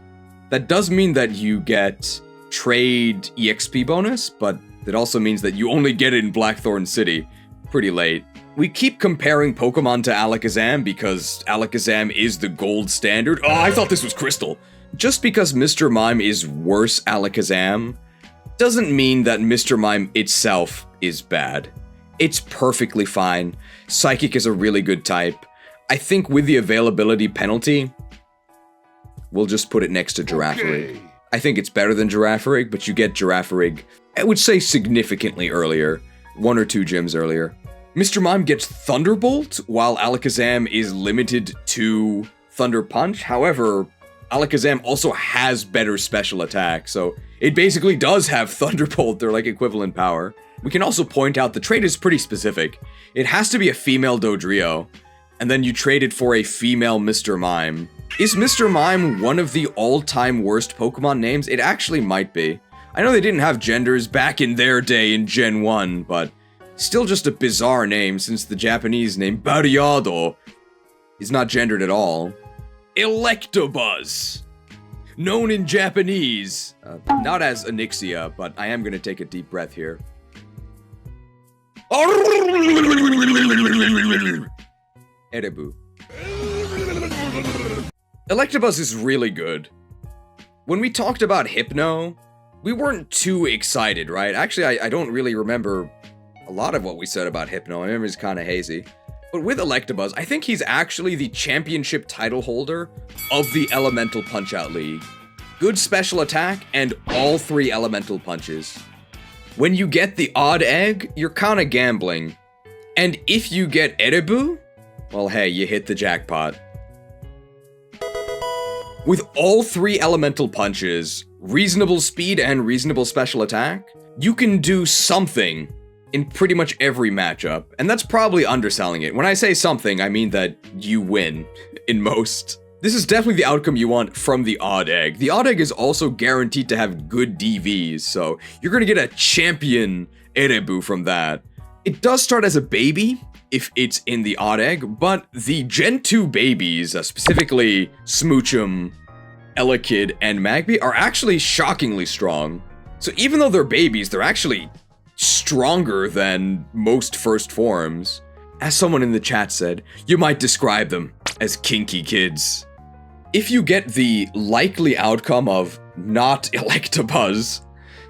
That does mean that you get trade EXP bonus, but it also means that you only get it in Blackthorn City. Pretty late. We keep comparing Pokemon to Alakazam because Alakazam is the gold standard. Oh, I thought this was Crystal. Just because Mr. Mime is worse Alakazam doesn't mean that Mr. Mime itself is bad. It's perfectly fine. Psychic is a really good type. I think with the availability penalty, we'll just put it next to Girafarig. Okay. I think it's better than Girafarig, but you get Girafarig, I would say significantly earlier. 1 or 2 gyms earlier. Mr. Mime gets Thunderbolt, while Alakazam is limited to Thunder Punch. However, Alakazam also has better special attack, so it basically does have Thunderbolt. They're like equivalent power. We can also point out the trait is pretty specific. It has to be a female Dodrio, and then you trade it for a female Mr. Mime. Is Mr. Mime one of the all-time worst Pokemon names? It actually might be. I know they didn't have genders back in their day in Gen 1, but still just a bizarre name since the Japanese name Ariados He's not gendered at all. Electabuzz. Known in Japanese, not as Anixia, but I am gonna take a deep breath here. Erebu. Electabuzz is really good. When we talked about Hypno, we weren't too excited, right? Actually, I don't really remember a lot of what we said about Hypno. My memory's kind of hazy. But with Electabuzz, I think he's actually the championship title holder of the Elemental Punch-Out League. Good special attack and all 3 elemental punches. When you get the odd egg, you're kinda gambling. And if you get Erebu, well hey, you hit the jackpot. With all 3 elemental punches, reasonable speed and reasonable special attack, you can do something in pretty much every matchup. And that's probably underselling it. When I say something, I mean that you win in most. This is definitely the outcome you want from the odd egg. The odd egg is also guaranteed to have good DVs, so you're gonna get a champion Erebu from that. It does start as a baby, if it's in the odd egg, but the Gen 2 babies, specifically Smoochum, Elekid, and Magby, are actually shockingly strong. So even though they're babies, they're actually stronger than most first forms. As someone in the chat said, you might describe them as kinky kids. If you get the likely outcome of not Electabuzz,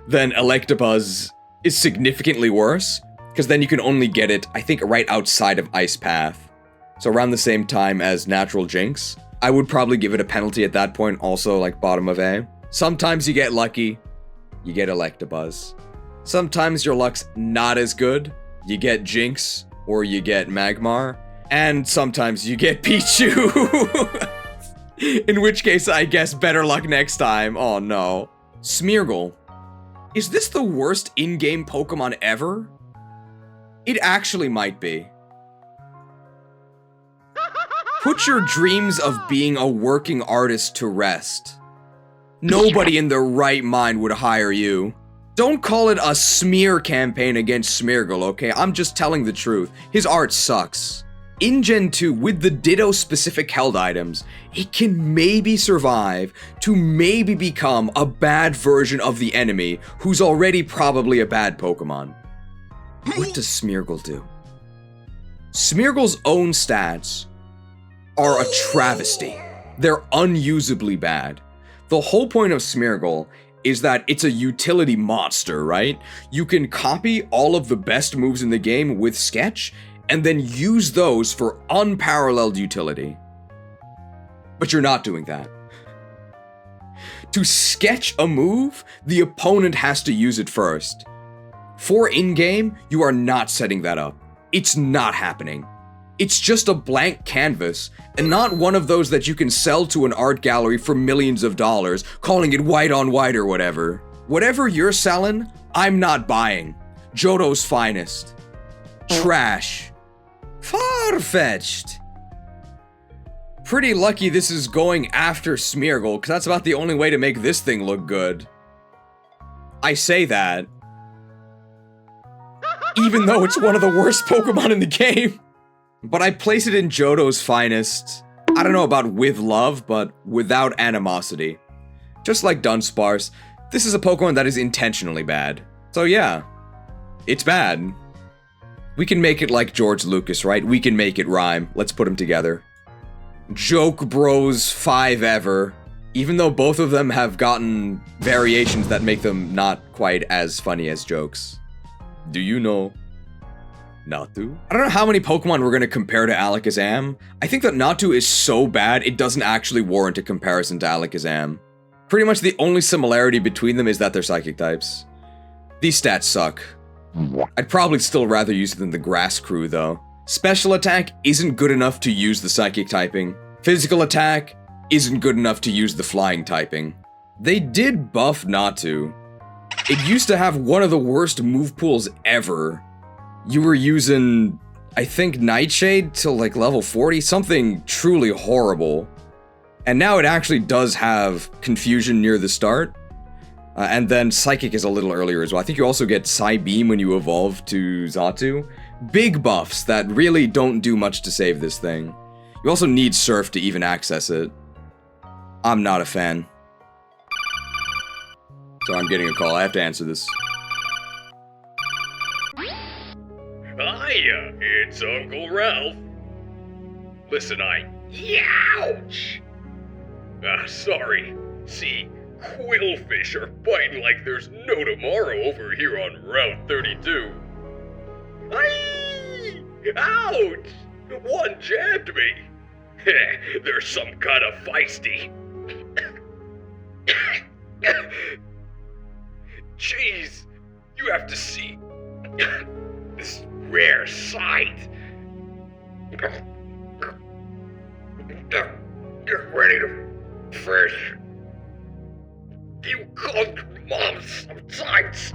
then Electabuzz is significantly worse, because then you can only get it, I think, right outside of Ice Path. So around the same time as Natural Jinx. I would probably give it a penalty at that point, also like bottom of A. Sometimes you get lucky, you get Electabuzz. Sometimes your luck's not as good, you get Jinx, or you get Magmar, and sometimes you get Pichu. In which case, I guess better luck next time. Oh no. Smeargle. Is this the worst in-game Pokemon ever? It actually might be. Put your dreams of being a working artist to rest. Nobody in their right mind would hire you. Don't call it a smear campaign against Smeargle, okay? I'm just telling the truth. His art sucks. In Gen 2, with the Ditto-specific held items, it can maybe survive to maybe become a bad version of the enemy who's already probably a bad Pokemon. What does Smeargle do? Smeargle's own stats are a travesty. They're unusably bad. The whole point of Smeargle is that it's a utility monster, right? You can copy all of the best moves in the game with Sketch, and then use those for unparalleled utility. But you're not doing that. To sketch a move, the opponent has to use it first. For in-game, you are not setting that up. It's not happening. It's just a blank canvas, and not one of those that you can sell to an art gallery for millions of dollars, calling it white on white or whatever. Whatever you're selling, I'm not buying. Johto's finest. Trash. Far-fetched. Pretty lucky this is going after Smeargle, because that's about the only way to make this thing look good. I say that. Even though it's one of the worst Pokemon in the game. But I place it in Johto's finest. I don't know about with love, but without animosity. Just like Dunsparce, this is a Pokemon that is intentionally bad. So yeah, it's bad. We can make it like George Lucas, right? We can make it rhyme. Let's put them together. Joke Bros 5 ever. Even though both of them have gotten variations that make them not quite as funny as jokes. Do you know Natu? I don't know how many Pokemon we're gonna compare to Alakazam. I think that Natu is so bad, it doesn't actually warrant a comparison to Alakazam. Pretty much the only similarity between them is that they're psychic types. These stats suck. I'd probably still rather use it than the Grass Crew, though. Special attack isn't good enough to use the psychic typing. Physical attack isn't good enough to use the flying typing. They did buff Natu. It used to have one of the worst move pools ever. You were using, I think, Nightshade till like level 40, something truly horrible. And now it actually does have Confusion near the start. And then Psychic is a little earlier as well. I think you also get Psybeam when you evolve to Xatu. Big buffs that really don't do much to save this thing. You We also need Surf to even access it. I'm not a fan. So I'm getting a call. I have to answer this. Hiya, it's Uncle Ralph. Listen, Youch! Sorry. See, quillfish are biting like there's no tomorrow over here on Route 32. Aye! Ouch! One jabbed me. They're some kind of feisty. Jeez, you have to see this rare sight. Get ready to fish. You called Mom sometimes.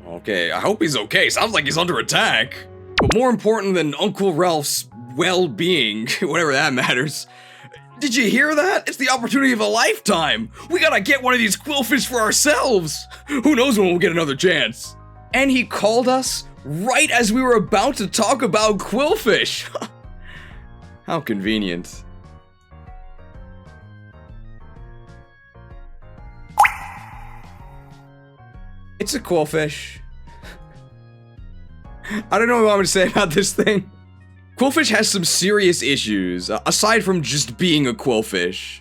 Okay, I hope he's okay. Sounds like he's under attack. But more important than Uncle Ralph's well-being, whatever that matters. Did you hear that? It's the opportunity of a lifetime. We gotta get one of these quillfish for ourselves. Who knows when we'll get another chance. And he called us right as we were about to talk about quillfish. How convenient. It's a quillfish. I don't know what I'm going to say about this thing. Quillfish has some serious issues, aside from just being a quillfish.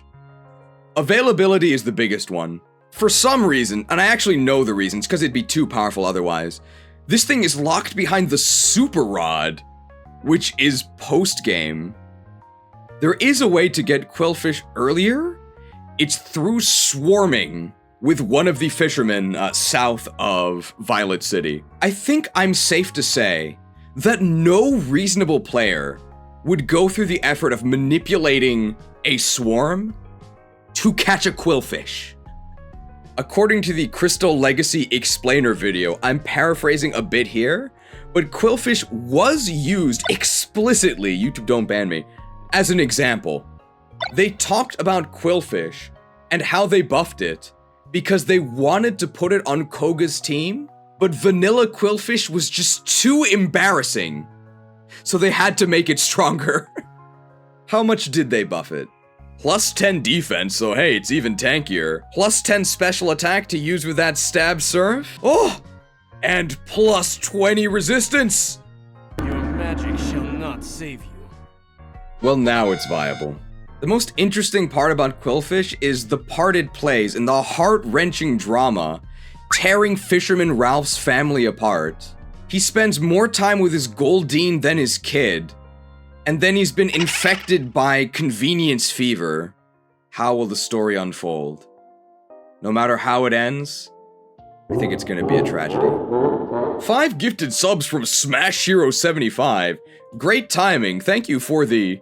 Availability is the biggest one. For some reason, and I actually know the reasons, because it'd be too powerful otherwise, this thing is locked behind the Super Rod, which is post-game. There is a way to get quillfish earlier. It's through swarming with one of the fishermen south of Violet City. I think I'm safe to say that no reasonable player would go through the effort of manipulating a swarm to catch a quillfish. According to the Crystal Legacy explainer video, I'm paraphrasing a bit here, but quillfish was used explicitly, YouTube don't ban me, as an example. They talked about quillfish and how they buffed it because they wanted to put it on Koga's team, but vanilla quillfish was just too embarrassing, so they had to make it stronger. How much did they buff it? Plus 10 defense, so hey, it's even tankier. Plus 10 special attack to use with that stab surf. Oh! And plus 20 resistance! Your magic shall not save you. Well, now it's viable. The most interesting part about quillfish is the part it plays in the heart-wrenching drama tearing Fisherman Ralph's family apart. He spends more time with his Goldeen than his kid, and then he's been infected by convenience fever. How will the story unfold? No matter how it ends, I think it's gonna be a tragedy. 5 gifted subs from Smash Hero 75. Great timing, thank you for the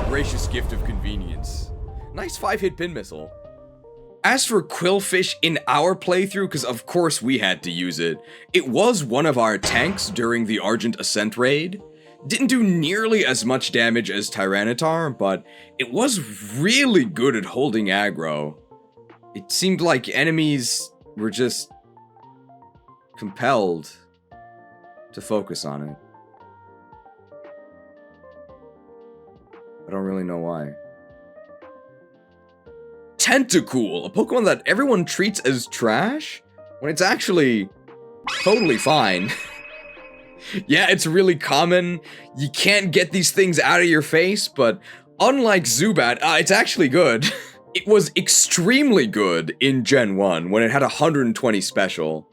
gracious gift of convenience. Nice 5-hit pin missile. As for quillfish in our playthrough, because of course we had to use it, it was one of our tanks during the Argent Ascent raid. Didn't do nearly as much damage as Tyranitar, but it was really good at holding aggro. It seemed like enemies were just compelled to focus on it. I don't really know why. Tentacool, a Pokemon that everyone treats as trash, when it's actually totally fine. Yeah, it's really common. You can't get these things out of your face, but unlike Zubat, it's actually good. It was extremely good in Gen 1 when it had 120 special.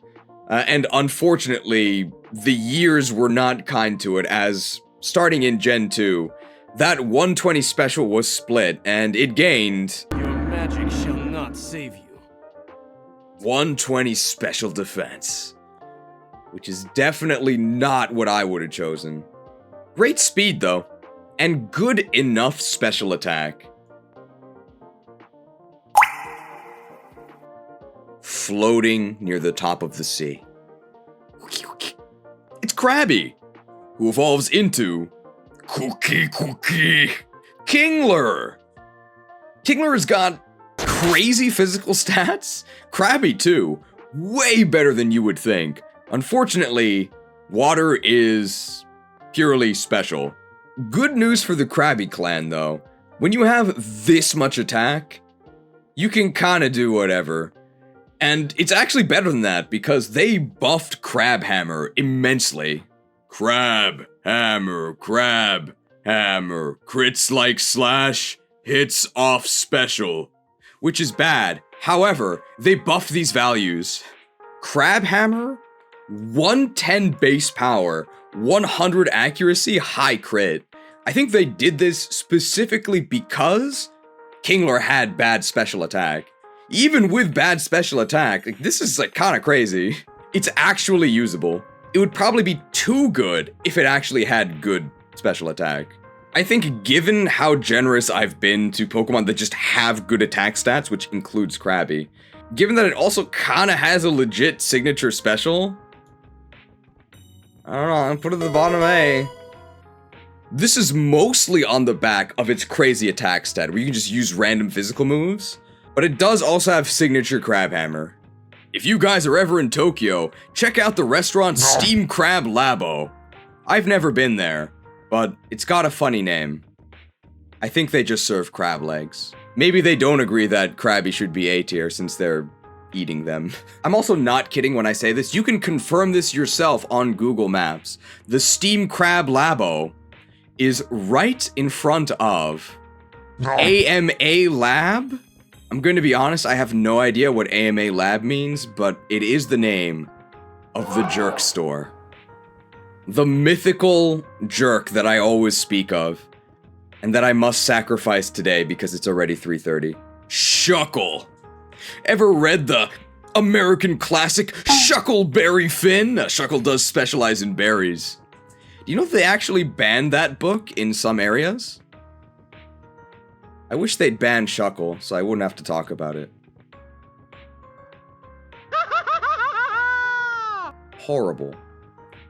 And unfortunately, the years were not kind to it, as starting in Gen 2, that 120 special was split, and it gained... Your magic shall not save you. 120 special defense. Which is definitely not what I would have chosen. Great speed, though, and good enough special attack. Floating near the top of the sea. It's Krabby, who evolves into Cookie Kingler. Kingler has got crazy physical stats. Krabby, too. Way better than you would think. Unfortunately, water is purely special. Good news for the Krabby clan, though. When you have this much attack, you can kinda do whatever. And it's actually better than that, because they buffed Crab Hammer immensely. Crab Hammer, crits like slash, hits off special. Which is bad. However, they buffed these values. Crab Hammer, 110 base power, 100 accuracy, high crit. I think they did this specifically because Kingler had bad special attack. Even with bad special attack, like, this is like kind of crazy. It's actually usable. It would probably be too good if it actually had good special attack. I think given how generous I've been to Pokemon that just have good attack stats, which includes Krabby, given that it also kind of has a legit signature special, I don't know, I'm gonna put it at the bottom A. This is mostly on the back of its crazy attack stat, where you can just use random physical moves, but it does also have signature Crab Hammer. If you guys are ever in Tokyo, check out the restaurant Steam Crab Labo. I've never been there, but it's got a funny name. I think they just serve crab legs. Maybe they don't agree that Krabby should be A tier since they're eating them. I'm also not kidding when I say this. You can confirm this yourself on Google Maps. The Steam Crab Labo is right in front of AMA Lab. I'm going to be honest, I have no idea what AMA Lab means, but it is the name of the jerk store. The mythical jerk that I always speak of, and that I must sacrifice today because it's already 3:30. Shuckle! Ever read the American classic Shuckleberry Finn? Shuckle does specialize in berries. Do you know if they actually banned that book in some areas? I wish they'd ban Shuckle, so I wouldn't have to talk about it. Horrible.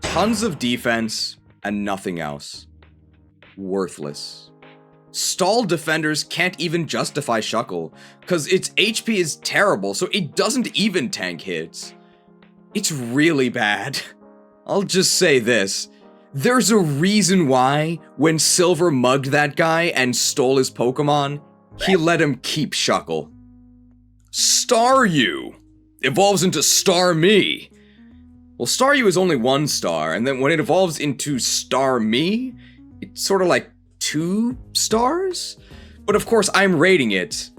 Tons of defense, and nothing else. Worthless. Stall defenders can't even justify Shuckle, cause its HP is terrible, so it doesn't even tank hits. It's really bad. I'll just say this. There's a reason why, when Silver mugged that guy and stole his Pokemon, he let him keep Shuckle. Staryu evolves into Starmie. Well, Staryu is only 1 star, and then when it evolves into Starmie, it's sort of like 2 stars? But of course, I'm rating it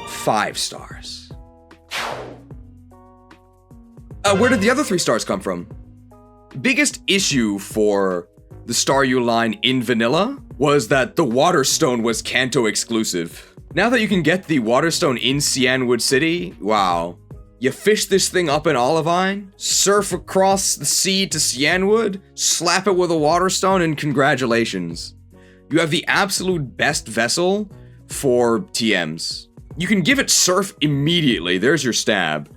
5 stars. Where did the other 3 stars come from? Biggest issue for the Staryu line in vanilla was that the Water Stone was Kanto exclusive. Now that you can get the Water Stone in Cianwood City, wow. You fish this thing up in Olivine, surf across the sea to Cianwood, slap it with a Water Stone, and congratulations. You have the absolute best vessel for TMs. You can give it Surf immediately, there's your stab.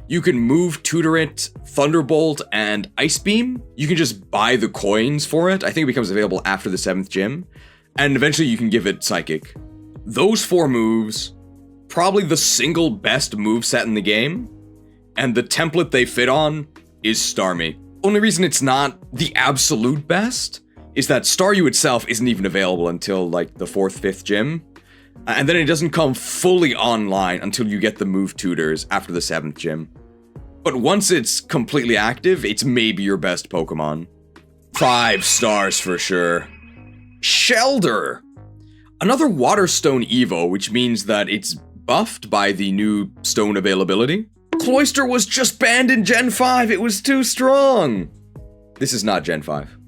You can move, tutor it, Thunderbolt, and Ice Beam. You can just buy the coins for it. I think it becomes available after the 7th gym. And eventually you can give it Psychic. Those 4 moves, probably the single best moveset in the game. And the template they fit on is Starmie. Only reason it's not the absolute best is that Staryu itself isn't even available until like the 4th, 5th gym. And then it doesn't come fully online until you get the move tutors after the 7th gym. But once it's completely active, it's maybe your best Pokemon. 5 stars for sure. Shelder! Another Water Stone Evo, which means that it's buffed by the new stone availability. Cloyster was just banned in Gen 5, it was too strong! This is not Gen 5.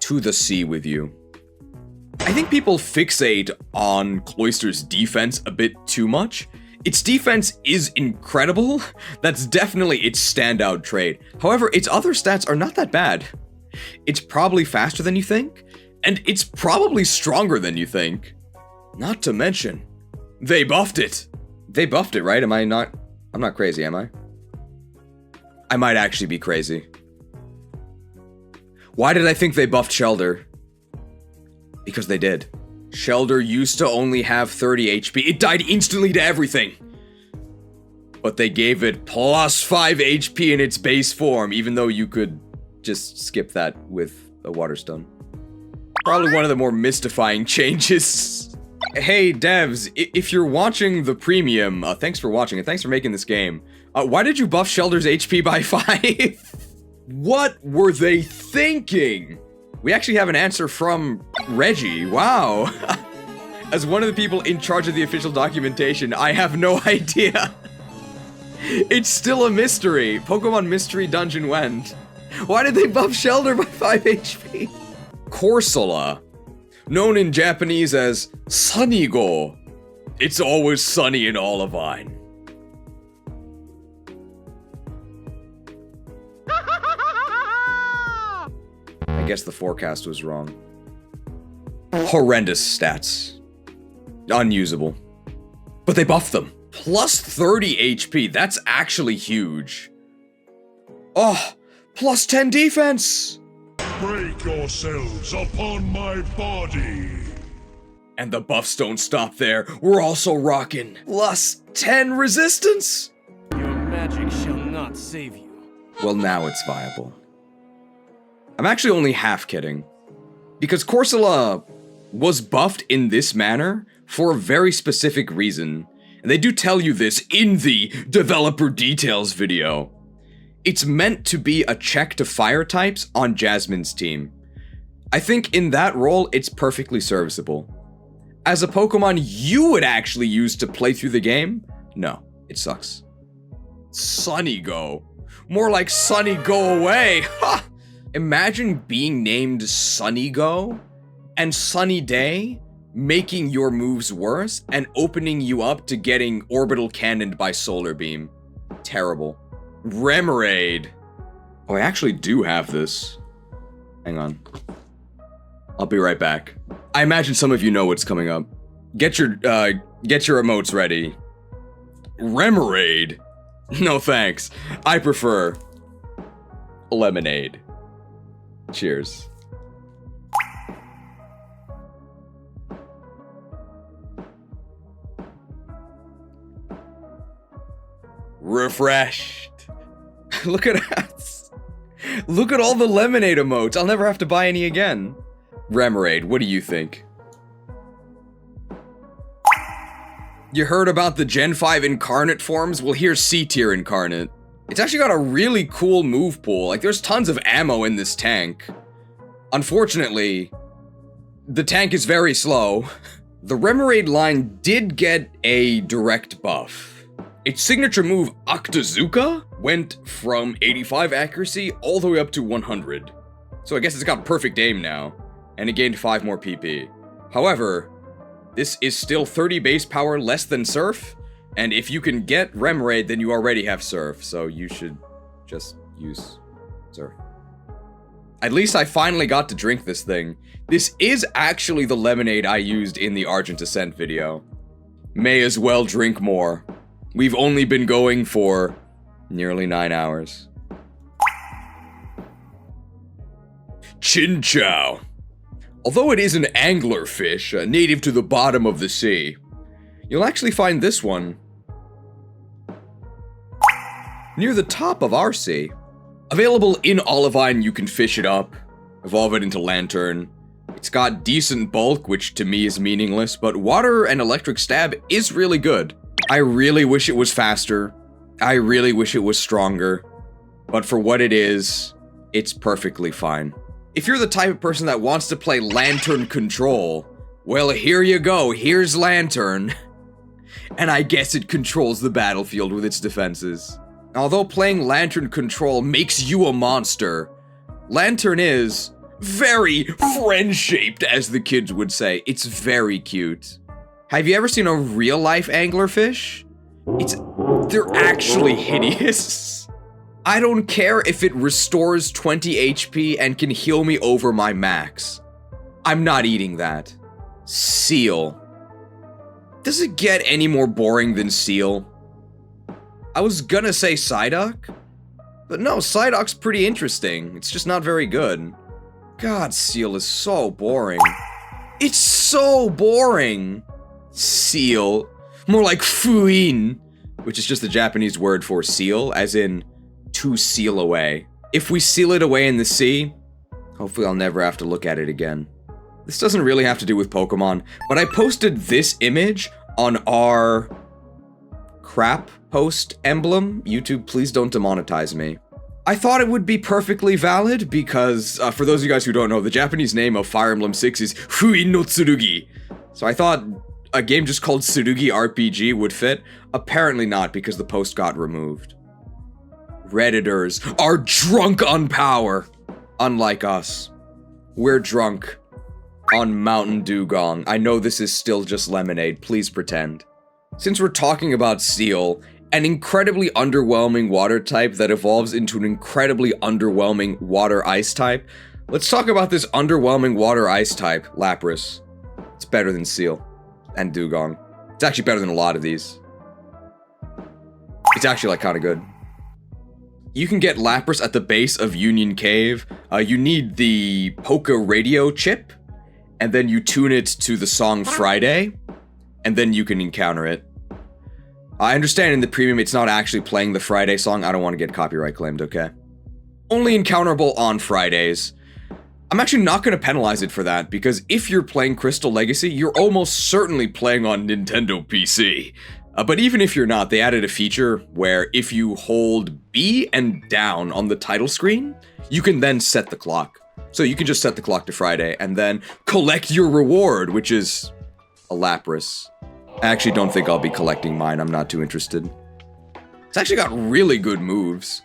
To the sea with you. I think people fixate on Cloyster's defense a bit too much. Its defense is incredible. That's definitely its standout trait. However, its other stats are not that bad. It's probably faster than you think, and it's probably stronger than you think. Not to mention, they buffed it. They buffed it, right? I'm not crazy, am I? I might actually be crazy. Why did I think they buffed Shelder? Because they did. Shellder used to only have 30 HP. It died instantly to everything. But they gave it plus 5 HP in its base form, even though you could just skip that with a Water Stone. Probably one of the more mystifying changes. Hey, devs, if you're watching the premium, thanks for watching and thanks for making this game. Why did you buff Shellder's HP by 5? What were they thinking? We actually have an answer from Reggie. Wow. As one of the people in charge of the official documentation, I have no idea. It's still a mystery. Pokemon Mystery Dungeon went. Why did they buff Shellder by 5 HP? Corsola, known in Japanese as Sunnygo. It's always sunny in Olivine. I guess the forecast was wrong. Horrendous stats. Unusable. But they buffed them. Plus 30 HP, that's actually huge. Oh, plus 10 defense! Break yourselves upon my body! And the buffs don't stop there. We're also rocking plus 10 resistance! Your magic shall not save you. Well, now it's viable. I'm actually only half kidding. Because Corsola was buffed in this manner for a very specific reason. And they do tell you this in the developer details video. It's meant to be a check to fire types on Jasmine's team. I think in that role, it's perfectly serviceable. As a Pokemon you would actually use to play through the game, no, it sucks. Sunny Go. More like Sunny Go Away. Ha! Imagine being named Sunny Go and Sunny Day making your moves worse and opening you up to getting orbital cannoned by Solar Beam. Terrible. Remoraid. Oh, I actually do have this. Hang on. I'll be right back. I imagine some of you know what's coming up. Get your emotes ready. Remoraid. No thanks. I prefer lemonade. Cheers. Refreshed. Look at us. Look at all the lemonade emotes. I'll never have to buy any again. Remoraid, what do you think? You heard about the Gen 5 incarnate forms? Well, here's C-tier incarnate. It's actually got a really cool move pool. Like, there's tons of ammo in this tank. Unfortunately, the tank is very slow. The Remoraid line did get a direct buff. Its signature move, Octazooka, went from 85 accuracy all the way up to 100. So I guess it's got perfect aim now, and it gained 5 more PP. However, this is still 30 base power less than Surf, and if you can get Remoraid, then you already have Surf, so you should just use Surf. At least I finally got to drink this thing. This is actually the lemonade I used in the Argent Ascent video. May as well drink more. We've only been going for nearly 9 hours. Chinchou. Although it is an anglerfish, native to the bottom of the sea, you'll actually find this one near the top of our sea. Available in Olivine, you can fish it up, evolve it into Lantern. It's got decent bulk, which to me is meaningless, but water and electric stab is really good. I really wish it was faster. I really wish it was stronger. But for what it is, it's perfectly fine. If you're the type of person that wants to play Lantern Control, well, here you go. Here's Lantern. And I guess it controls the battlefield with its defenses. Although playing Lantern Control makes you a monster, Lantern is very friend-shaped, as the kids would say. It's very cute. Have you ever seen a real-life anglerfish? They're actually hideous. I don't care if it restores 20 HP and can heal me over my max. I'm not eating that. Seal. Does it get any more boring than Seal? I was gonna say Psyduck, but no, Psyduck's pretty interesting. It's just not very good. God, Seal is so boring. It's so boring. Seal. More like fuin, which is just the Japanese word for seal, as in to seal away. If we seal it away in the sea, hopefully I'll never have to look at it again. This doesn't really have to do with Pokemon, but I posted this image on our crap post emblem. YouTube, please don't demonetize me. I thought it would be perfectly valid because, for those of you guys who don't know, the Japanese name of Fire Emblem 6 is Fui no Tsurugi. So I thought a game just called Tsurugi RPG would fit. Apparently not, because the post got removed. Redditors are drunk on power, unlike us. We're drunk on Mountain Dew Gong. I know this is still just lemonade, please pretend. Since we're talking about Seal, an incredibly underwhelming water type that evolves into an incredibly underwhelming water ice type, let's talk about this underwhelming water ice type, Lapras. It's better than Seal and Dugong. It's actually better than a lot of these. It's actually like kind of good. You can get Lapras at the base of Union Cave. You need the Poke radio chip, and then you tune it to the song Friday, and then you can encounter it. I understand in the premium it's not actually playing the Friday song. I don't want to get copyright claimed, okay? Only encounterable on Fridays. I'm actually not going to penalize it for that, because if you're playing Crystal Legacy, you're almost certainly playing on Nintendo PC. But even if you're not, they added a feature where if you hold B and down on the title screen, you can then set the clock. So you can just set the clock to Friday and then collect your reward, which is a Lapras. I actually don't think I'll be collecting mine. I'm not too interested. It's actually got really good moves.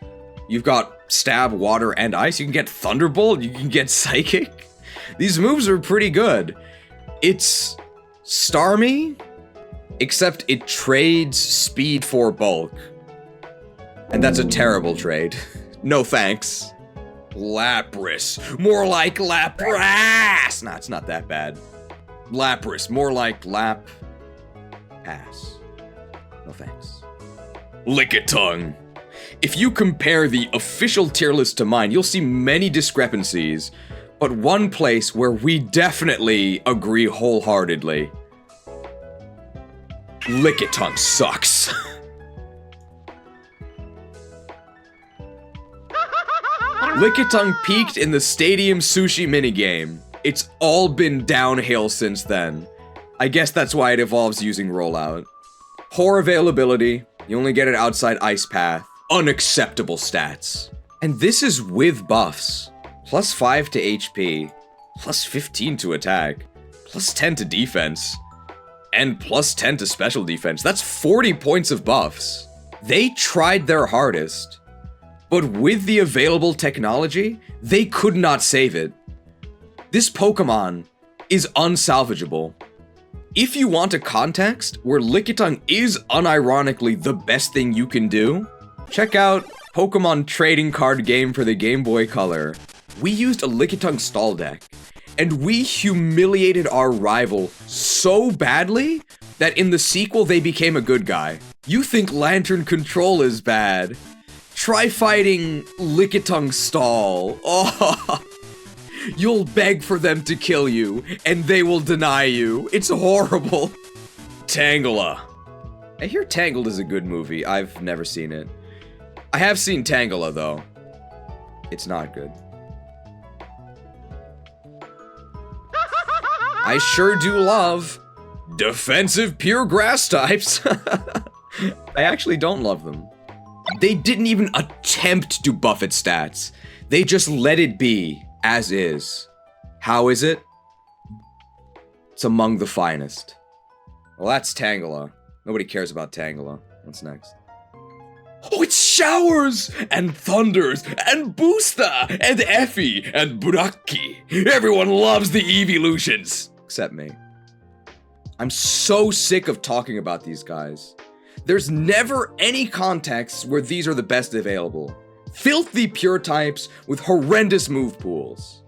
You've got Stab, Water, and Ice. You can get Thunderbolt. You can get Psychic. These moves are pretty good. It's Starmie, except it trades speed for bulk. And that's a terrible trade. No thanks. Lapras. More like Lapras! Nah, it's not that bad. Lapras. More like Lap... Pass. No thanks. Lickitung. If you compare the official tier list to mine, you'll see many discrepancies, but one place where we definitely agree wholeheartedly. Lickitung sucks. Lickitung peaked in the Stadium Sushi minigame. It's all been downhill since then. I guess that's why it evolves using rollout. Poor availability, you only get it outside Ice Path. Unacceptable stats. And this is with buffs. Plus 5 to HP, plus 15 to attack, plus 10 to defense, and plus 10 to special defense. That's 40 points of buffs. They tried their hardest, but with the available technology, they could not save it. This Pokemon is unsalvageable. If you want a context where Lickitung is unironically the best thing you can do, check out Pokemon Trading Card Game for the Game Boy Color. We used a Lickitung stall deck, and we humiliated our rival so badly that in the sequel they became a good guy. You think Lantern Control is bad? Try fighting Lickitung Stall. Oh, you'll beg for them to kill you, and they will deny you. It's horrible. Tangela. I hear Tangled is a good movie. I've never seen it. I have seen Tangela, though. It's not good. I sure do love defensive pure grass types. I actually don't love them. They didn't even attempt to buff its stats. They just let it be as is. How is it? It's among the finest. Well, that's Tangela. Nobody cares about Tangela. What's next? Oh, it's Showers! And Thunders! And Boosta! And Effie! And Buraki! Everyone loves the evolutions! Except me. I'm so sick of talking about these guys. There's never any context where these are the best available. Filthy pure types with horrendous move pools.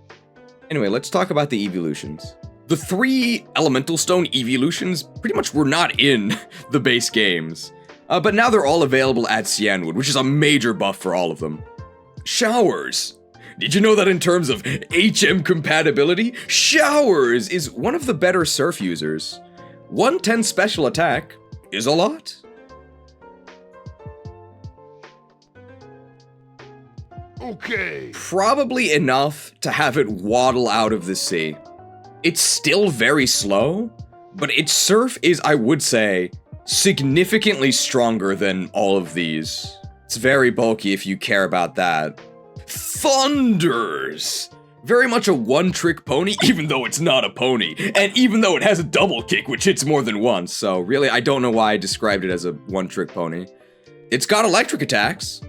Anyway, let's talk about the evolutions. The 3 Elemental Stone evolutions pretty much were not in the base games. But now they're all available at Cianwood, which is a major buff for all of them. Showers. Did you know that in terms of HM compatibility, Showers is one of the better Surf users? 110 special attack is a lot. Okay. Probably enough to have it waddle out of the sea. It's still very slow, but its Surf is, I would say, significantly stronger than all of these. It's very bulky if you care about that. Thunders! Very much a one-trick pony, even though it's not a pony. And even though it has a double kick, which hits more than once. So really, I don't know why I described it as a one-trick pony. It's got electric attacks.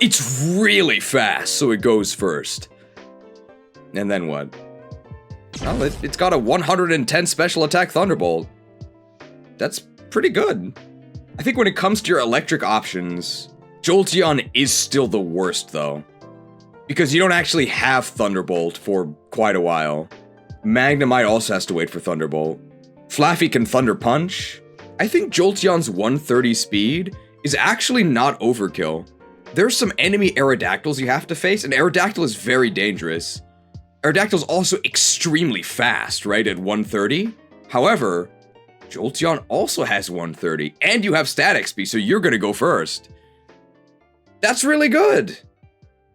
It's really fast, so it goes first. And then what? Well, it's got a 110 special attack Thunderbolt. That's pretty good. I think when it comes to your electric options, Jolteon is still the worst, though. Because you don't actually have Thunderbolt for quite a while. Magnemite also has to wait for Thunderbolt. Flaffy can Thunder Punch. I think Jolteon's 130 speed is actually not overkill. There's some enemy Aerodactyls you have to face, and Aerodactyl is very dangerous. Aerodactyl's also extremely fast, right, at 130? However, Jolteon also has 130, and you have Stat XP, so you're gonna go first. That's really good!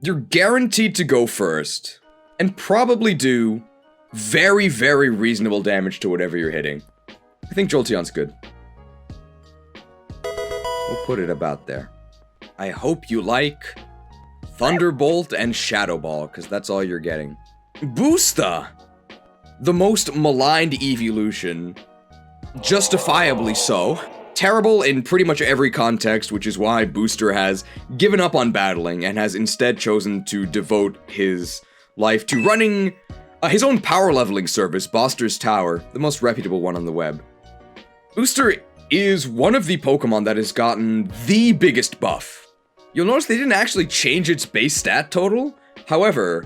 You're guaranteed to go first, and probably do very, very reasonable damage to whatever you're hitting. I think Jolteon's good. We'll put it about there. I hope you like Thunderbolt and Shadow Ball, because that's all you're getting. Boosta! The most maligned evolution. Justifiably so. Terrible in pretty much every context, which is why Booster has given up on battling and has instead chosen to devote his life to running his own power leveling service, Boster's Tower, the most reputable one on the web. Booster is one of the Pokemon that has gotten the biggest buff. You'll notice they didn't actually change its base stat total. However,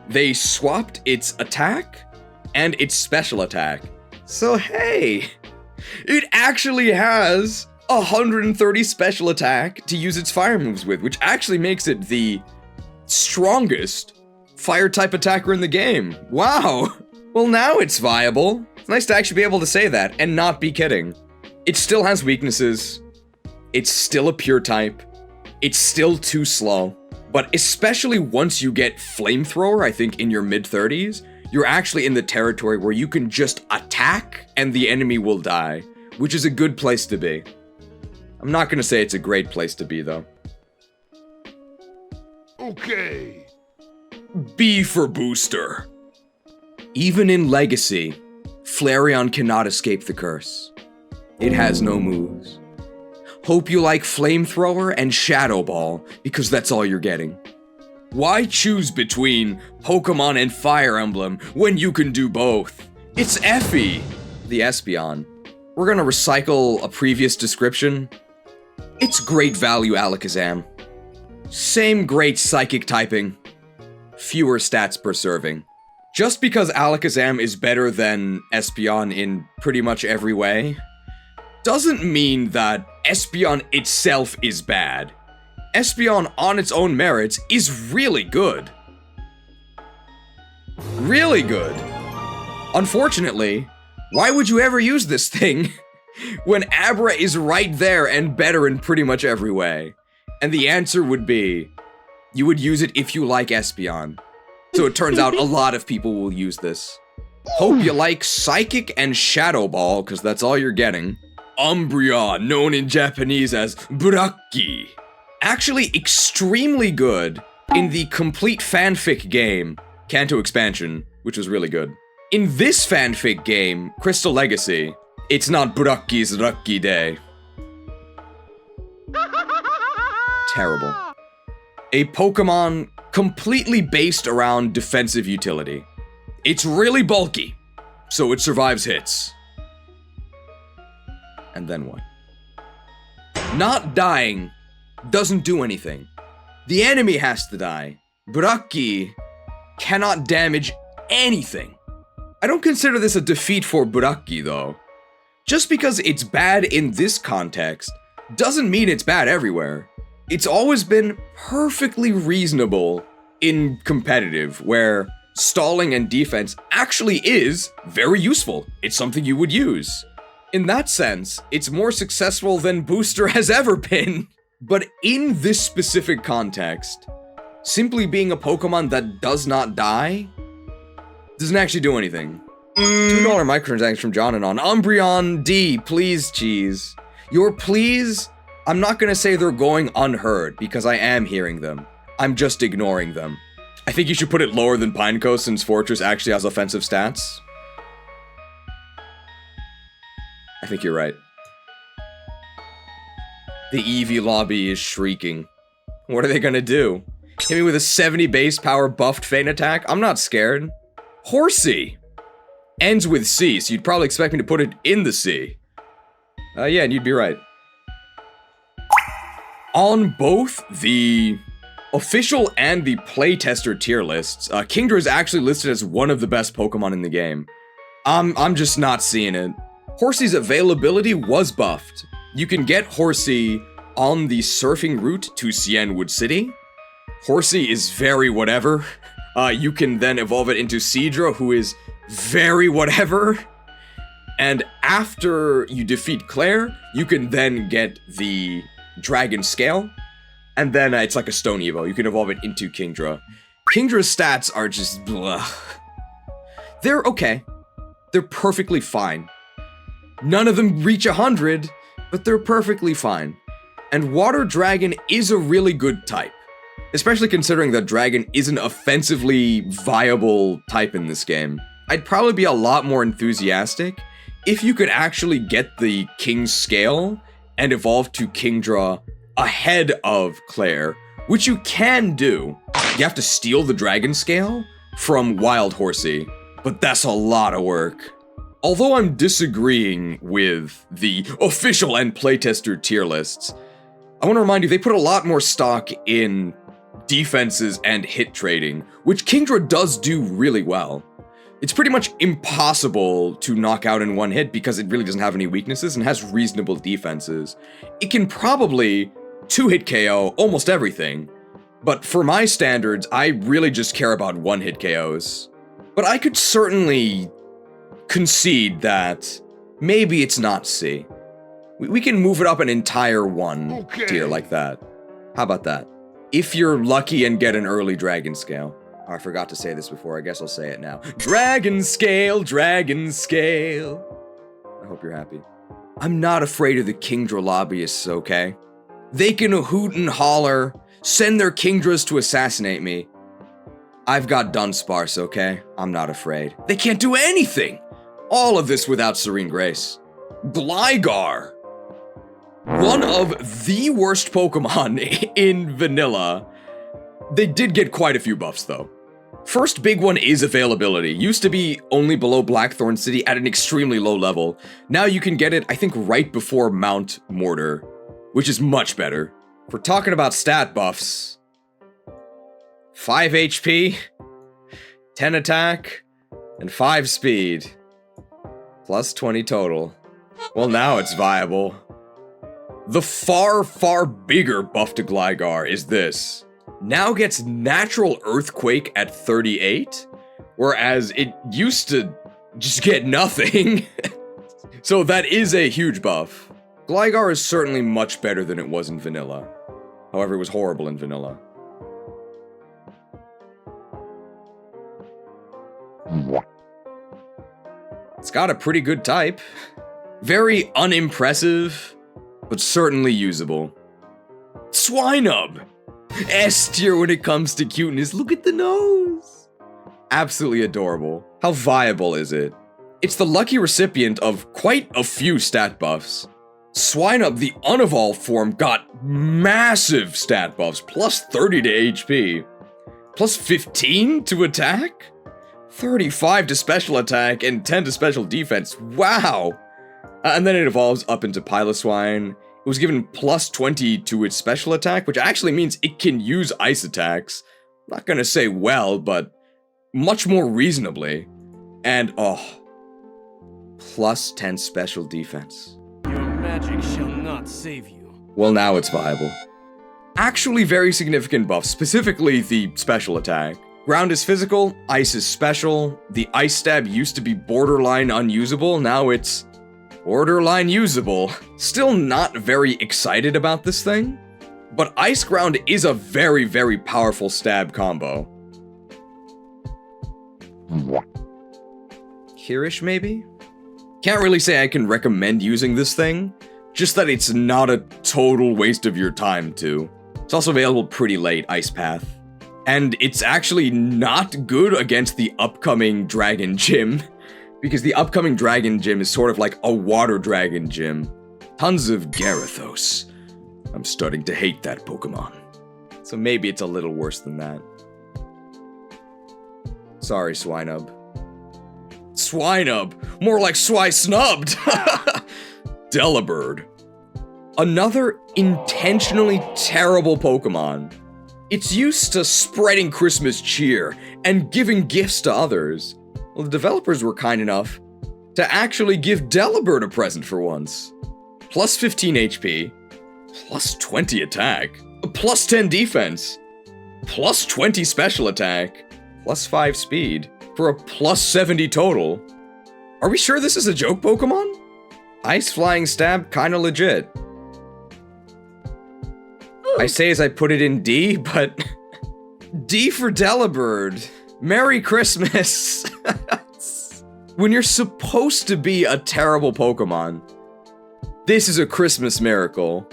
they swapped its attack and its special attack. So hey, it actually has 130 special attack to use its fire moves with, which actually makes it the strongest fire type attacker in the game. Wow. Well, now it's viable. It's nice to actually be able to say that and not be kidding. It still has weaknesses. It's still a pure type. It's still too slow. But especially once you get Flamethrower, I think in your mid-30s, you're actually in the territory where you can just attack and the enemy will die, which is a good place to be. I'm not gonna say it's a great place to be, though. Okay. B for Booster. Even in Legacy, Flareon cannot escape the curse. It has no moves. Hope you like Flamethrower and Shadow Ball, because that's all you're getting. Why choose between Pokemon and Fire Emblem when you can do both? It's Effie, the Espeon. We're gonna recycle a previous description. It's great value Alakazam. Same great psychic typing. Fewer stats per serving. Just because Alakazam is better than Espeon in pretty much every way, doesn't mean that Espeon itself is bad. Espeon on its own merits is really good. Really good. Unfortunately, why would you ever use this thing when Abra is right there and better in pretty much every way? And the answer would be, you would use it if you like Espeon. So it turns out a lot of people will use this. Hope you like Psychic and Shadow Ball, because that's all you're getting. Umbreon, known in Japanese as Burakki. Actually extremely good in the complete fanfic game, Kanto Expansion, which was really good. In this fanfic game, Crystal Legacy, it's not Burakki's Lucky Day. Terrible. A Pokemon completely based around defensive utility. It's really bulky, so it survives hits. And then what? Not dying doesn't do anything. The enemy has to die. Burakki cannot damage anything. I don't consider this a defeat for Burakki, though. Just because it's bad in this context doesn't mean it's bad everywhere. It's always been perfectly reasonable in competitive, where stalling and defense actually is very useful. It's something you would use. In that sense, it's more successful than Booster has ever been. But in this specific context, simply being a Pokemon that does not die doesn't actually do anything. $2 microtransaction from John and on. Umbreon D, please cheese. Your please, I'm not gonna say they're going unheard, because I am hearing them. I'm just ignoring them. I think you should put it lower than Pineco since Fortress actually has offensive stats. I think you're right. The Eevee lobby is shrieking. What are they gonna do? Hit me with a 70 base power buffed Feint attack? I'm not scared. Horsey! Ends with C, so you'd probably expect me to put it in the C. Yeah, and you'd be right. On both the official and the playtester tier lists, Kingdra is actually listed as one of the best Pokemon in the game. I'm just not seeing it. Horsey's availability was buffed. You can get Horsey on the surfing route to Cianwood City. Horsey is very whatever. You can then evolve it into Seadra, who is very whatever. And after you defeat Claire, you can then get the Dragon Scale. And then it's like a Stone Evo. You can evolve it into Kingdra. Kingdra's stats are just blah. They're okay. They're perfectly fine. None of them reach 100, but they're perfectly fine. And Water Dragon is a really good type. Especially considering that Dragon is an offensively viable type in this game. I'd probably be a lot more enthusiastic if you could actually get the King's Scale and evolve to Kingdra ahead of Claire, which you can do. You have to steal the Dragon Scale from Wild Horsey, but that's a lot of work. Although I'm disagreeing with the official and playtester tier lists, I want to remind you they put a lot more stock in defenses and hit trading, which Kingdra does do really well. It's pretty much impossible to knock out in one hit because it really doesn't have any weaknesses and has reasonable defenses. It can probably two-hit KO almost everything, but for my standards, I really just care about one-hit KOs. But I could certainly concede that maybe it's not C. We can move it up an entire one tier like that. How about that? If you're lucky and get an early Dragon Scale. Oh, I forgot to say this before, I guess I'll say it now. Dragon Scale, Dragon Scale. I hope you're happy. I'm not afraid of the Kingdra lobbyists, okay? They can hoot and holler, send their Kingdras to assassinate me. I've got Dunsparce, okay? I'm not afraid. They can't do anything! All of this without Serene Grace. Gligar! One of the worst Pokemon in vanilla. They did get quite a few buffs, though. First big one is availability. Used to be only below Blackthorn City at an extremely low level. Now you can get it, I think, right before Mount Mortar, which is much better. If we're talking about stat buffs, 5 HP, 10 attack, and 5 speed, plus 20 total. Well, now it's viable. The far, far bigger buff to Gligar is this. Now gets Natural Earthquake at 38, whereas it used to just get nothing. So that is a huge buff. Gligar is certainly much better than it was in vanilla. However, it was horrible in vanilla. It's got a pretty good type. Very unimpressive, but certainly usable. Swinub! S tier when it comes to cuteness. Look at the nose! Absolutely adorable. How viable is it? It's the lucky recipient of quite a few stat buffs. Swinub, the unevolved form, got massive stat buffs, plus 30 to HP, plus 15 to attack, 35 to special attack, and 10 to special defense. Wow! And then it evolves up into Piloswine. It was given plus 20 to its special attack, which actually means it can use ice attacks. I'm not gonna say well, but much more reasonably. And, oh, plus 10 special defense. Your magic shall not save you. Well, now it's viable. actually very significant buffs, specifically the special attack. Ground is physical, ice is special. The ice stab used to be borderline unusable, now it's borderline usable. Still not very excited about this thing, but ice ground is a very, very powerful stab combo. Hereish, maybe? Can't really say I can recommend using this thing, just that it's not a total waste of your time, too. It's also available pretty late, Ice Path. And it's actually not good against the upcoming Dragon Gym, because the upcoming Dragon Gym is sort of like a Water Dragon Gym. Tons of Gyarados. I'm starting to hate that Pokemon. So maybe it's a little worse than that. Sorry, Swinub. Swinub! More like Snubbed! Delibird. Another intentionally terrible Pokemon. It's used to spreading Christmas cheer and giving gifts to others. Well, the developers were kind enough to actually give Delibird a present for once. Plus 15 HP, plus 20 attack, plus 10 defense, plus 20 special attack, plus 5 speed, for a plus 70 total. Are we sure this is a joke Pokemon? Ice Flying Stab, kinda legit. I say as I put it in D, but D for Delibird. Merry Christmas. When you're supposed to be a terrible Pokemon, this is a Christmas miracle.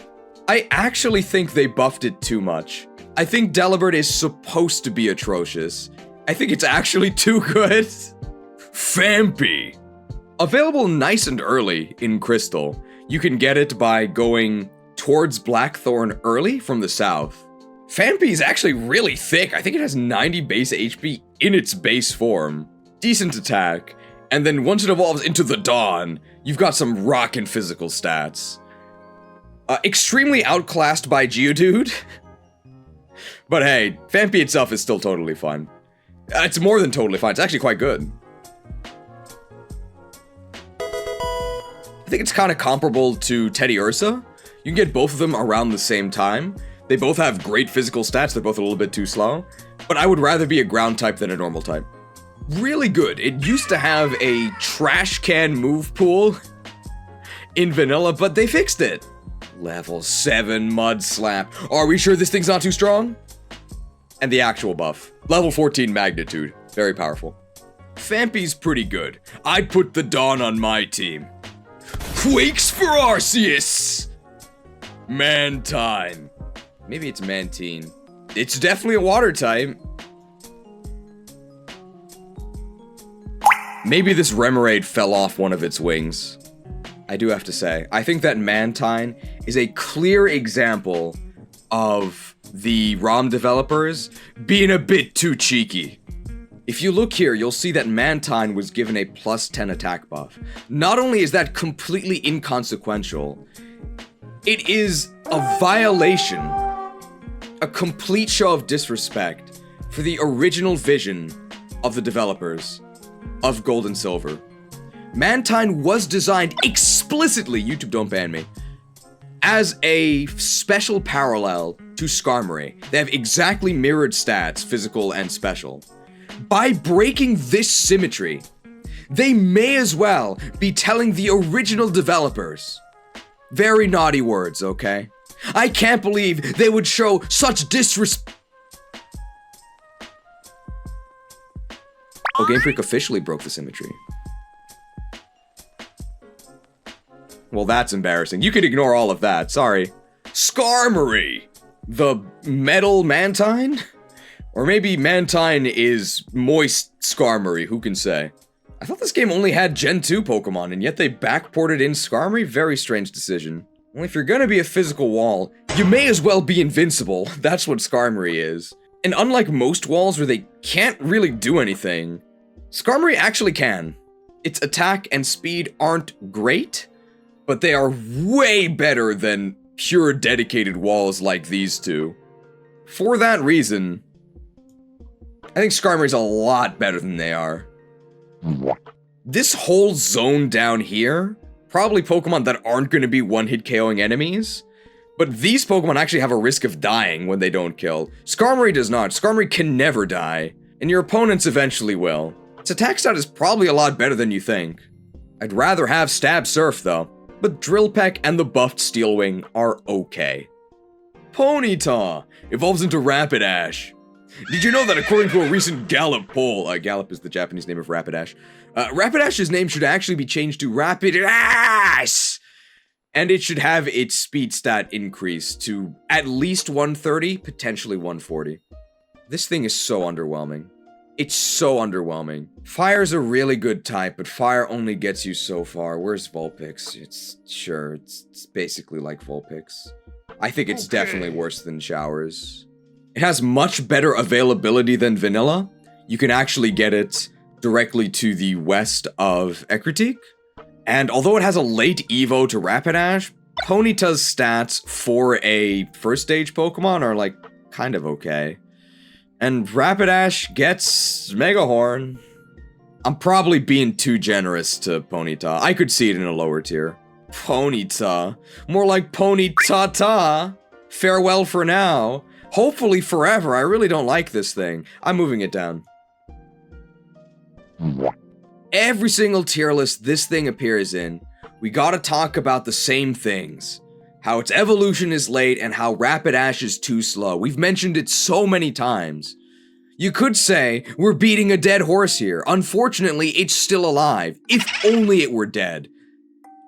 I actually think they buffed it too much. I think Delibird is supposed to be atrocious. I think it's actually too good. Phanpy. Available nice and early in Crystal. You can get it by going towards Blackthorn early from the south. Phanpy is actually really thick. I think it has 90 base HP in its base form. Decent attack. And then once it evolves into the Dawn, you've got some rockin' physical stats. Extremely outclassed by Geodude. But hey, Phanpy itself is still totally fun. It's more than totally fine, it's actually quite good. I think it's kind of comparable to Teddiursa. You can get both of them around the same time. They both have great physical stats, they're both a little bit too slow. But I would rather be a ground type than a normal type. Really good. It used to have a trash can move pool in vanilla, but they fixed it. Level 7 Mud Slap. Are we sure this thing's not too strong? And the actual buff. Level 14 Magnitude. Very powerful. Phanpy's pretty good. I'd put the Dawn on my team. Quakes for Arceus! Mantine. Maybe it's Mantine. It's definitely a water type. Maybe this Remoraid fell off one of its wings. I do have to say. I think that Mantine is a clear example of the ROM developers being a bit too cheeky. If you look here, you'll see that Mantine was given a plus 10 attack buff. Not only is that completely inconsequential, it is a violation, a complete show of disrespect for the original vision of the developers of Gold and Silver. Mantine was designed explicitly, YouTube don't ban me, as a special parallel to Skarmory. They have exactly mirrored stats, physical and special. By breaking this symmetry, they may as well be telling the original developers. Very naughty words, okay? I can't believe they would show such disrespect. Oh, Game Freak officially broke the symmetry. Well, that's embarrassing. You could ignore all of that, sorry. Skarmory! The metal Mantine? Or maybe Mantine is moist Skarmory, who can say? I thought this game only had Gen 2 Pokemon, and yet they backported in Skarmory? Very strange decision. Well, if you're gonna be a physical wall, you may as well be invincible. That's what Skarmory is. And unlike most walls where they can't really do anything, Skarmory actually can. Its attack and speed aren't great, but they are way better than pure dedicated walls like these two. For that reason, I think Skarmory's a lot better than they are. This whole zone down here, probably Pokemon that aren't going to be one-hit KOing enemies, But these Pokemon actually have a risk of dying when they don't kill. Skarmory does not. Skarmory can never die, and your opponents eventually will. Its attack stat is probably a lot better than you think. I'd rather have Stab Surf though, but Drill Peck and the buffed Steel Wing are okay. Ponyta evolves into Rapidash. Did you know that according to a recent Gallup poll, Gallup is the Japanese name of Rapidash, Rapidash's name should actually be changed to Rapidash! And it should have its speed stat increase to at least 130, potentially 140. This thing is so underwhelming. It's so underwhelming. Fire's a really good type, but fire only gets you so far. Where's Vulpix? It's basically like Vulpix. I think it's definitely worse than Showers. It has much better availability than Vanilla. You can actually get it directly to the west of Ekritik. And although it has a late Evo to Rapidash, Ponyta's stats for a first stage Pokemon are like kind of okay. And Rapidash gets Mega Horn. I'm probably being too generous to Ponyta. I could see it in a lower tier. Ponyta. More like Ponyta-ta. Farewell for now. Hopefully forever. I really don't like this thing. I'm moving it down. Every single tier list this thing appears in, we gotta talk about the same things. How its evolution is late and how Rapidash is too slow. We've mentioned it so many times. You could say we're beating a dead horse here. Unfortunately, it's still alive. If only it were dead.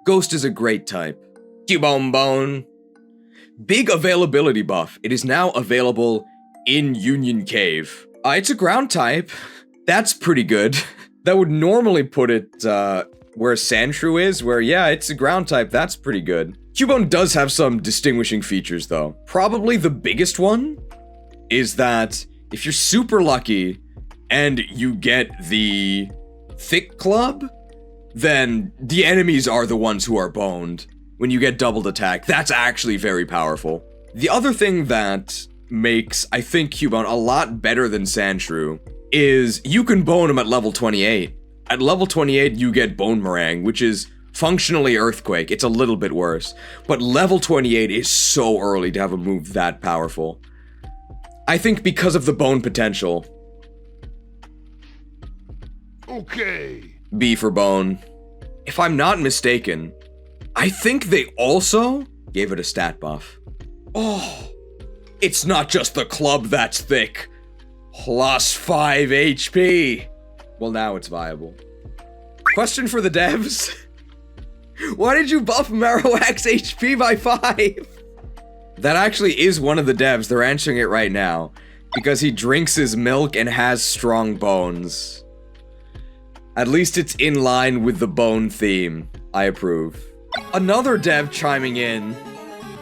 Ghost is a great type. Cubone. Big availability buff. It is now available in Union Cave. It's a ground type. That's pretty good. That would normally put it where Sandshrew is, where yeah, it's a ground type. That's pretty good. Cubone does have some distinguishing features though. Probably the biggest one is that if you're super lucky and you get the Thick Club, then the enemies are the ones who are boned. When you get doubled attack, that's actually very powerful. The other thing that makes, I think, Cubone a lot better than Sandshrew is you can bone him at level 28. At level 28, you get Bone Meringue, which is functionally Earthquake. It's a little bit worse. But level 28 is so early to have a move that powerful. I think because of the bone potential. Okay. B for bone. If I'm not mistaken, I think they also gave it a stat buff. Oh, it's not just the club that's thick. Plus 5 HP. Well, now it's viable. Question for the devs. Why did you buff Marowak's HP by 5? That actually is one of the devs. They're answering it right now. Because he drinks his milk and has strong bones. At least it's in line with the bone theme. I approve. Another dev chiming in.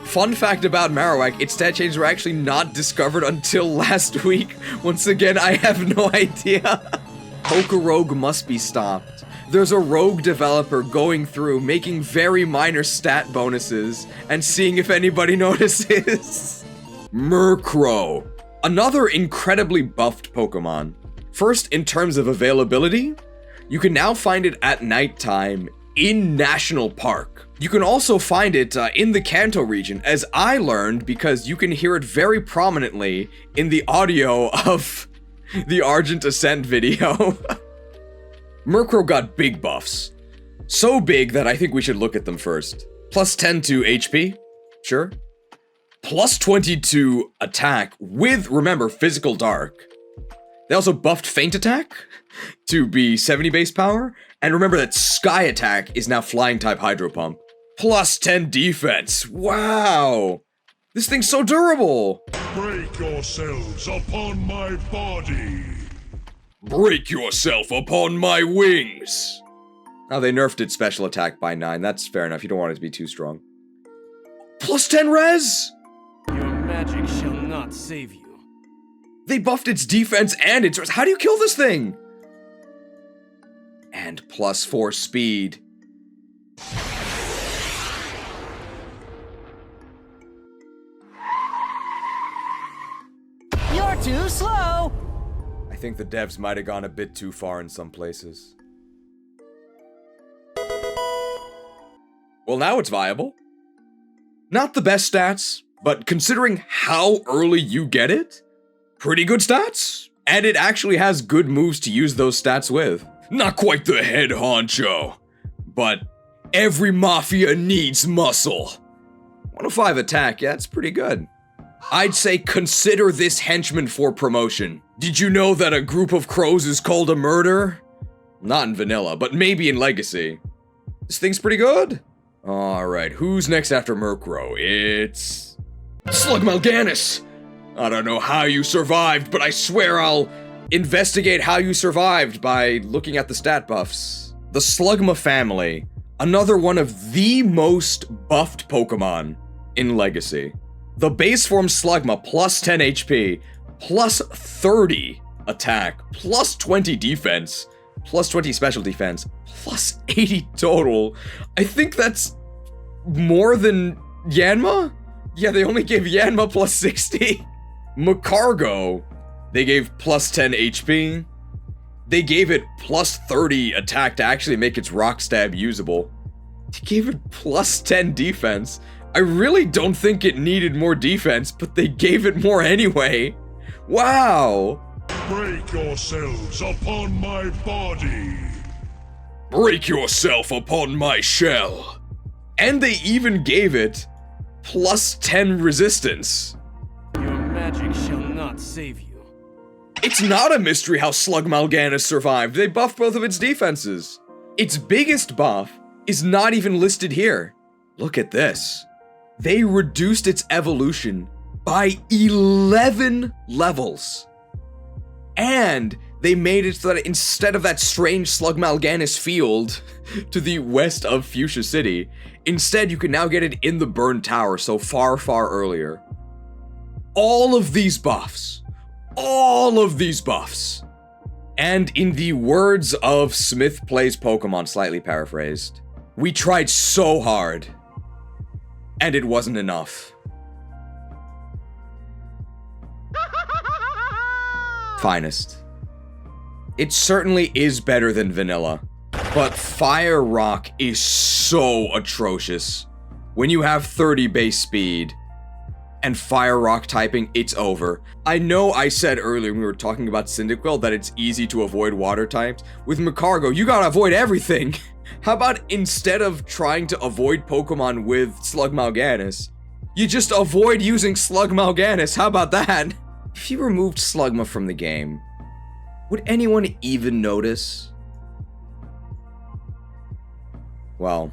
Fun fact about Marowak, its stat changes were actually not discovered until last week. Once again, I have no idea. Pokerogue must be stopped. There's a rogue developer going through, making very minor stat bonuses, and seeing if anybody notices. Murkrow. Another incredibly buffed Pokemon. First, in terms of availability, you can now find it at nighttime in National Park. You can also find it in the Kanto region, as I learned because you can hear it very prominently in the audio of the Argent Ascent video. Murkrow got big buffs. So big that I think we should look at them first. Plus 10 to HP, sure. Plus 20 to attack with, remember, Physical Dark. They also buffed Feint Attack to be 70 base power. And remember that Sky Attack is now Flying type Hydro Pump. Plus 10 defense. Wow. This thing's so durable. Break yourselves upon my body. Break yourself upon my wings. Oh, they nerfed its special attack by 9. That's fair enough. You don't want it to be too strong. Plus 10 res. Your magic shall not save you. They buffed its defense and its res. How do you kill this thing? And plus 4 speed. You're too slow! I think the devs might have gone a bit too far in some places. Well, now it's viable. Not the best stats, but considering how early you get it, pretty good stats. And it actually has good moves to use those stats with. Not quite the head honcho, but every mafia needs muscle. 105 attack, yeah, that's pretty good. I'd say consider this henchman for promotion. Did you know that a group of crows is called a murder? Not in vanilla, but maybe in Legacy. This thing's pretty good. Alright, who's next after Murkrow? It's... Slugmalganis! I don't know how you survived, but I swear I'll investigate how you survived by looking at the stat buffs. The Slugma family, another one of the most buffed Pokemon in Legacy. The base form Slugma, plus 10 HP, plus 30 attack, plus 20 defense, plus 20 special defense, plus 80 total. I think that's more than Yanma? Yeah, they only gave Yanma plus 60. Macargo, they gave plus 10 HP. They gave it plus 30 attack to actually make its rock stab usable. They gave it plus 10 defense. I really don't think it needed more defense, but they gave it more anyway. Wow. Break yourselves upon my body. Break yourself upon my shell. And they even gave it plus 10 resistance. Your magic shall not save you. It's not a mystery how Slugmalganis survived. They buffed both of its defenses. Its biggest buff is not even listed here. Look at this. They reduced its evolution by 11 levels. And they made it so that instead of that strange Slugmalganis field to the west of Fuchsia City, instead you can now get it in the Burn Tower, so far, far earlier. All of these buffs, and in the words of SmithPlays Pokemon, slightly paraphrased, we tried so hard, and it wasn't enough. Finest. It certainly is better than vanilla, but Fire Rock is so atrocious. When you have 30 base speed and Fire Rock typing, it's over. I know I said earlier when we were talking about Cyndaquil that it's easy to avoid water types. With Macargo, you gotta avoid everything. How about instead of trying to avoid Pokemon with Slugmalganis, you just avoid using Slugmalganis? How about that? If you removed Slugma from the game, would anyone even notice? Well,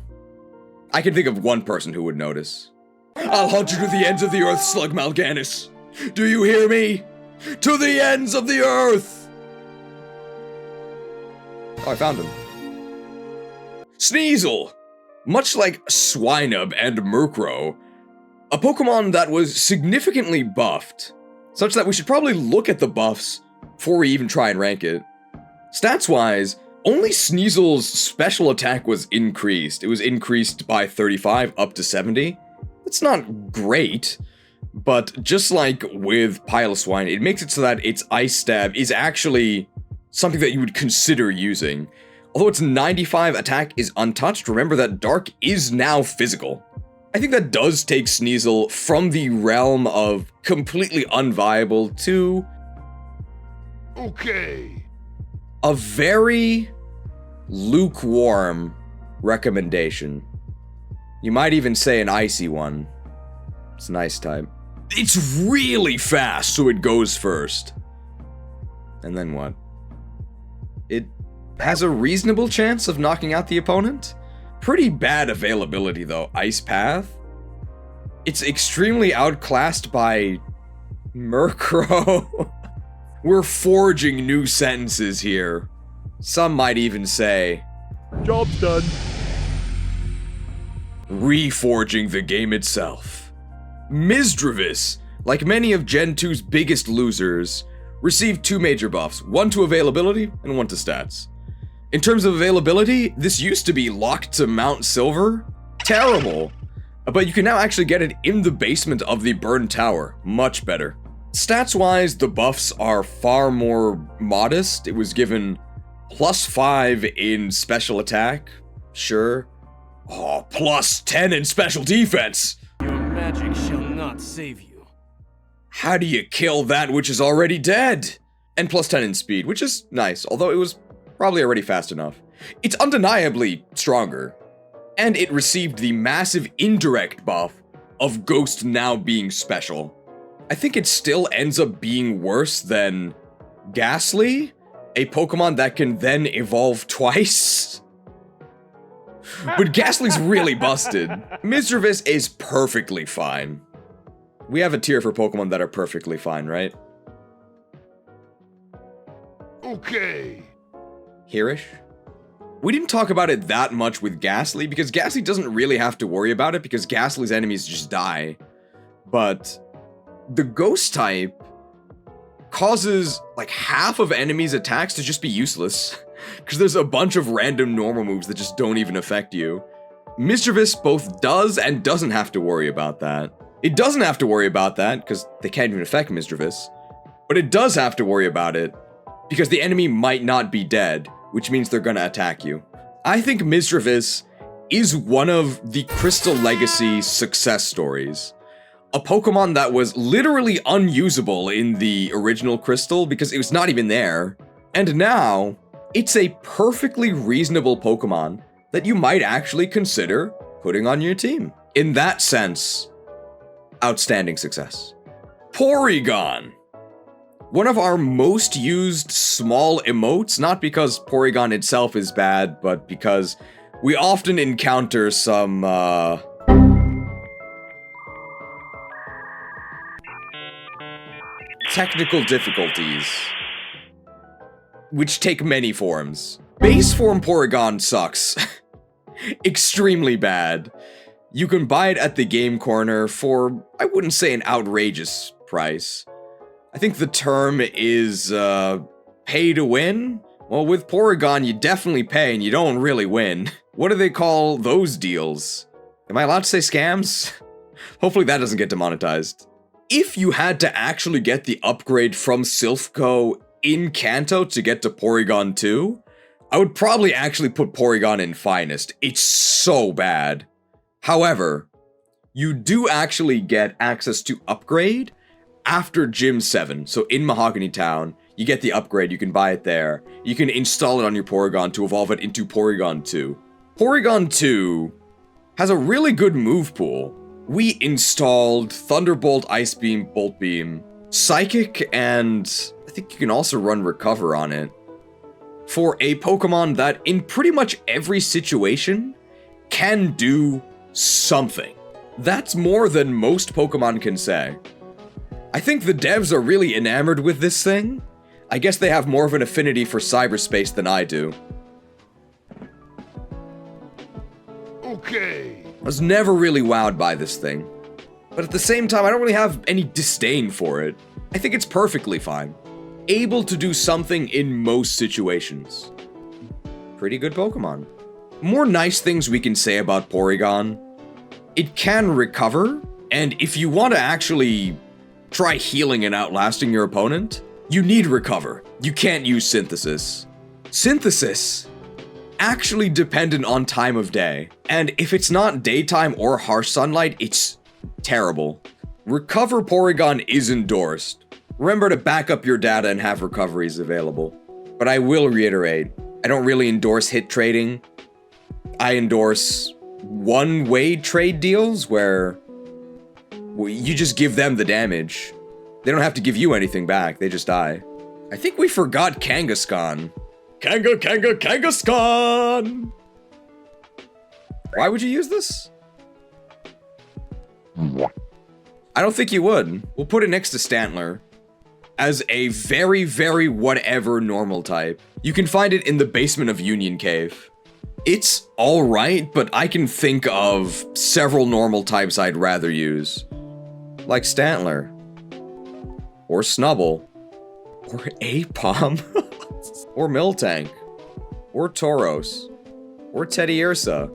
I can think of one person who would notice. I'll hunt you to the ends of the earth, Slugmalganis. Do you hear me? To the ends of the earth! Oh, I found him. Sneasel! Much like Swinub and Murkrow, a Pokemon that was significantly buffed, such that we should probably look at the buffs before we even try and rank it. Stats-wise, only Sneasel's special attack was increased. It was increased by 35 up to 70. It's not great, but just like with Piloswine, it makes it so that its Ice Stab is actually something that you would consider using. Although its 95 attack is untouched, remember that Dark is now physical. I think that does take Sneasel from the realm of completely unviable to... Okay. a very lukewarm recommendation. You might even say an icy one. It's an ice type. It's really fast, so it goes first. And then what? It has a reasonable chance of knocking out the opponent? Pretty bad availability though, Ice Path. It's extremely outclassed by Murkrow. We're forging new sentences here. Some might even say, Job's done. reforging the game itself. Misdreavus, like many of Gen 2's biggest losers, received two major buffs, one to availability and one to stats. In terms of availability, this used to be locked to Mount Silver. Terrible. But you can now actually get it in the basement of the Burn Tower. Much better. Stats-wise, the buffs are far more modest. It was given +5 in special attack. Sure. Oh, +10 in special defense. Your magic shall not save you. How do you kill that which is already dead? And plus 10 in speed, which is nice, although it was probably already fast enough. It's undeniably stronger. And it received the massive indirect buff of Ghost now being special. I think it still ends up being worse than Ghastly, a Pokemon that can then evolve twice. But Ghastly's really busted. Misdreavus is perfectly fine. We have a tier for Pokemon that are perfectly fine, right? Okay. Hereish? We didn't talk about it that much with Ghastly, because Ghastly doesn't really have to worry about it, because Ghastly's enemies just die. But the Ghost type causes, like, half of enemies' attacks to just be useless, because there's a bunch of random normal moves that just don't even affect you. Misdreavus both does and doesn't have to worry about that. It doesn't have to worry about that, because they can't even affect Misdreavus. But it does have to worry about it, because the enemy might not be dead, which means they're gonna attack you. I think Misdreavus is one of the Crystal Legacy success stories. A Pokemon that was literally unusable in the original Crystal because it was not even there. And now, it's a perfectly reasonable Pokemon that you might actually consider putting on your team. In that sense, outstanding success. Porygon. One of our most used small emotes, not because Porygon itself is bad, but because we often encounter some, technical difficulties, which take many forms. Base form Porygon sucks. Extremely bad. You can buy it at the game corner for, I wouldn't say an outrageous price. I think the term is, pay to win? Well, with Porygon, you definitely pay and you don't really win. What do they call those deals? Am I allowed to say scams? Hopefully that doesn't get demonetized. If you had to actually get the upgrade from Silphco in Kanto to get to Porygon 2, I would probably actually put Porygon in Finest. It's so bad. However, you do actually get access to upgrade after Gym 7. So in Mahogany Town, you get the upgrade, you can buy it there. You can install it on your Porygon to evolve it into Porygon 2. Porygon 2 has a really good move pool. We installed Thunderbolt, Ice Beam, Bolt Beam, Psychic, and I think you can also run Recover on it. For a Pokemon that in pretty much every situation can do something. That's more than most Pokemon can say. I think the devs are really enamored with this thing. I guess they have more of an affinity for cyberspace than I do. Okay. I was never really wowed by this thing. But at the same time, I don't really have any disdain for it. I think it's perfectly fine. Able to do something in most situations. Pretty good Pokemon. More nice things we can say about Porygon. It can recover, and if you want to actually try healing and outlasting your opponent, you need Recover. You can't use Synthesis. Synthesis actually dependent on time of day, and if it's not daytime or harsh sunlight, it's terrible. Recover Porygon is endorsed. Remember to back up your data and have recoveries available. But I will reiterate, I don't really endorse hit trading. I endorse one-way trade deals where you just give them the damage. They don't have to give you anything back, they just die. I think we forgot Kangaskhan. Kangaskhan! Why would you use this? I don't think you would. We'll put it next to Stantler as a very, very whatever normal type. You can find it in the basement of Union Cave. It's alright, but I can think of several normal types I'd rather use. Like Stantler. Or Snubble. Or Apom. Or Miltank. Or Tauros. Or Teddiursa.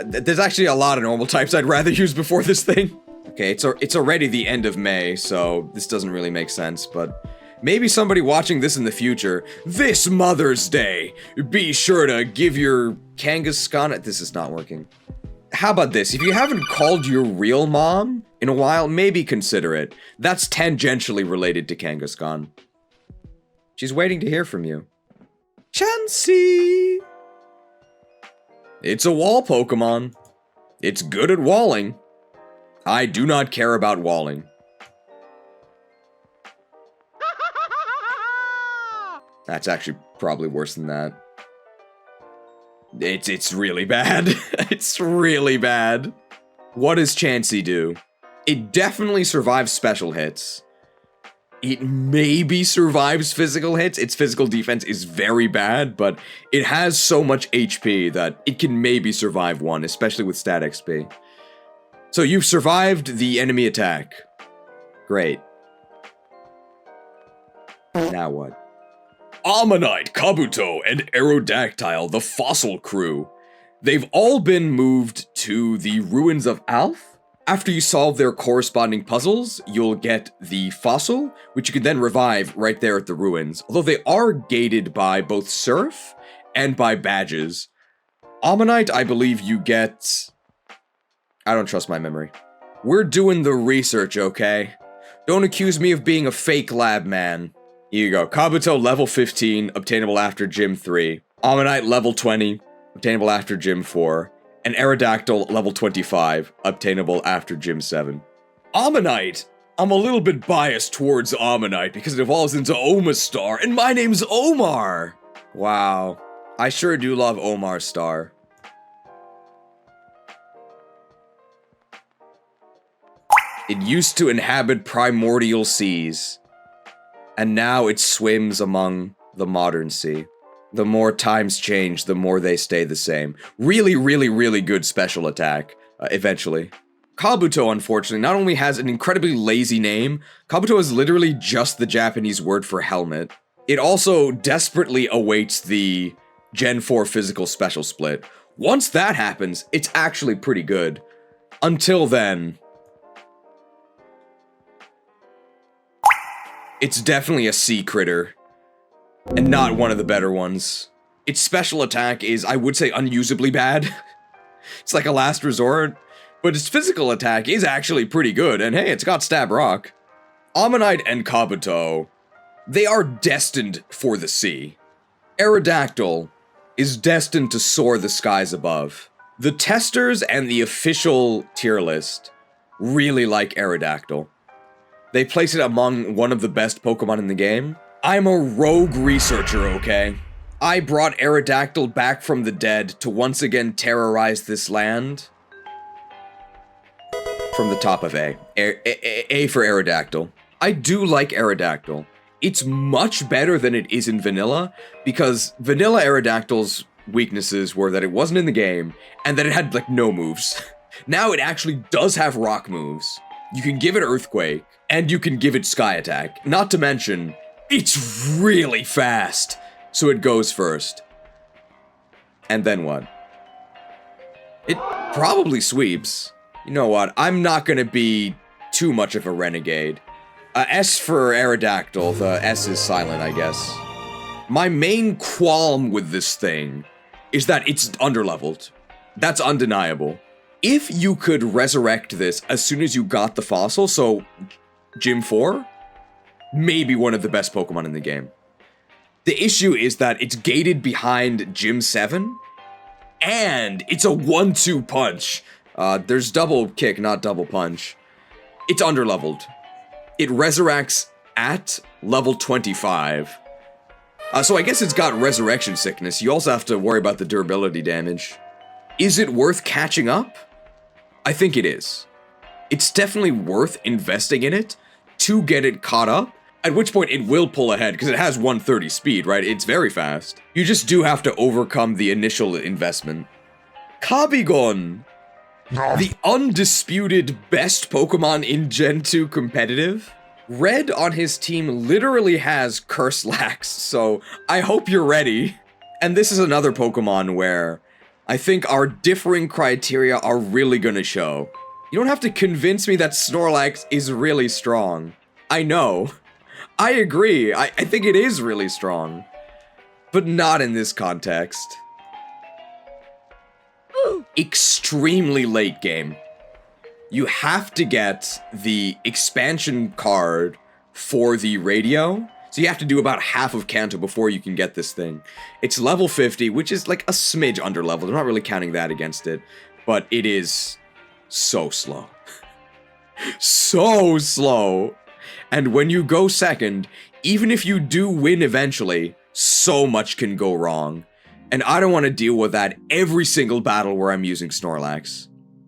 There's actually a lot of normal types I'd rather use before this thing. Okay, it's already the end of May, so this doesn't really make sense, but maybe somebody watching this in the future, this Mother's Day, be sure to give your Kangaskhan... This is not working. How about this? If you haven't called your real mom in a while, maybe consider it. That's tangentially related to Kangaskhan. She's waiting to hear from you. Chansey! It's a wall Pokemon. It's good at walling. I do not care about walling. That's actually probably worse than that. It's really bad. It's really bad. What does Chansey do? It definitely survives special hits. It maybe survives physical hits. Its physical defense is very bad, but it has so much HP that it can maybe survive one, especially with stat XP. So you've survived the enemy attack. Great. Now what? Ammonite, Kabuto, and Aerodactyl, the fossil crew. They've all been moved to the ruins of Alph. After you solve their corresponding puzzles, you'll get the fossil, which you can then revive right there at the ruins. Although they are gated by both Surf and by badges. Ammonite, I believe you get... I don't trust my memory. We're doing the research, okay? Don't accuse me of being a fake lab man. Here you go. Kabuto, level 15, obtainable after Gym 3. Ammonite, level 20, obtainable after Gym 4. And Aerodactyl, level 25, obtainable after Gym 7. Ammonite! I'm a little bit biased towards Ammonite because it evolves into Omastar, and my name's Omar! Wow. I sure do love Omar Star. It used to inhabit primordial seas. And now it swims among the modern sea. The more times change, the more they stay the same. Really, really, really good special attack, eventually. Kabuto, unfortunately, not only has an incredibly lazy name, Kabuto is literally just the Japanese word for helmet. It also desperately awaits the Gen 4 physical special split. Once that happens, it's actually pretty good. Until then... it's definitely a sea critter, and not one of the better ones. Its special attack is, I would say, unusably bad. It's like a last resort, but its physical attack is actually pretty good, and hey, it's got Stab Rock. Ammonite and Kabuto, they are destined for the sea. Aerodactyl is destined to soar the skies above. The testers and the official tier list really like Aerodactyl. They place it among one of the best Pokemon in the game. I'm a rogue researcher, okay? I brought Aerodactyl back from the dead to once again terrorize this land. From the top of A. A for Aerodactyl. I do like Aerodactyl. It's much better than it is in vanilla, because vanilla Aerodactyl's weaknesses were that it wasn't in the game, and that it had, like, no moves. Now it actually does have rock moves. You can give it Earthquake, and you can give it Sky Attack. Not to mention, it's really fast. So it goes first. And then what? It probably sweeps. You know what? I'm not gonna be too much of a renegade. S for Aerodactyl. The S is silent, I guess. My main qualm with this thing is that it's underleveled. That's undeniable. If you could resurrect this as soon as you got the fossil, so Gym 4, maybe one of the best Pokemon in the game. The issue is that it's gated behind Gym 7, and it's a 1-2 punch. There's double kick, not double punch. It's underleveled. It resurrects at level 25. So I guess it's got resurrection sickness. You also have to worry about the durability damage. Is it worth catching up? I think it is. It's definitely worth investing in it to get it caught up, at which point it will pull ahead, because it has 130 speed, right? It's very fast. You just do have to overcome the initial investment. Kabigon! The undisputed best Pokemon in Gen 2 competitive. Red on his team literally has Curse-Lax, so I hope you're ready. And this is another Pokemon where I think our differing criteria are really gonna show. You don't have to convince me that Snorlax is really strong. I know. I agree. I think it is really strong. But not in this context. Ooh. extremely late game. You have to get the expansion card for the radio. So you have to do about half of Kanto before you can get this thing. It's level 50, which is like a smidge under level. I'm not really counting that against it. But it is so slow. So slow. And when you go second, even if you do win eventually, so much can go wrong. And I don't want to deal with that every single battle where I'm using Snorlax.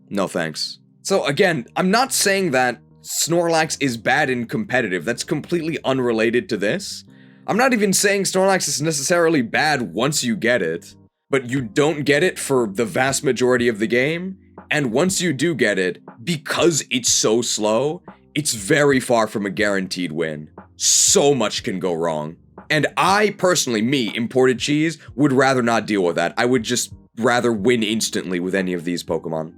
No thanks. So again, I'm not saying that Snorlax is bad in competitive. That's completely unrelated to this. I'm not even saying Snorlax is necessarily bad once you get it. But you don't get it for the vast majority of the game. And once you do get it, because it's so slow, it's very far from a guaranteed win. So much can go wrong. And I personally, imported cheese, would rather not deal with that. I would just rather win instantly with any of these Pokemon.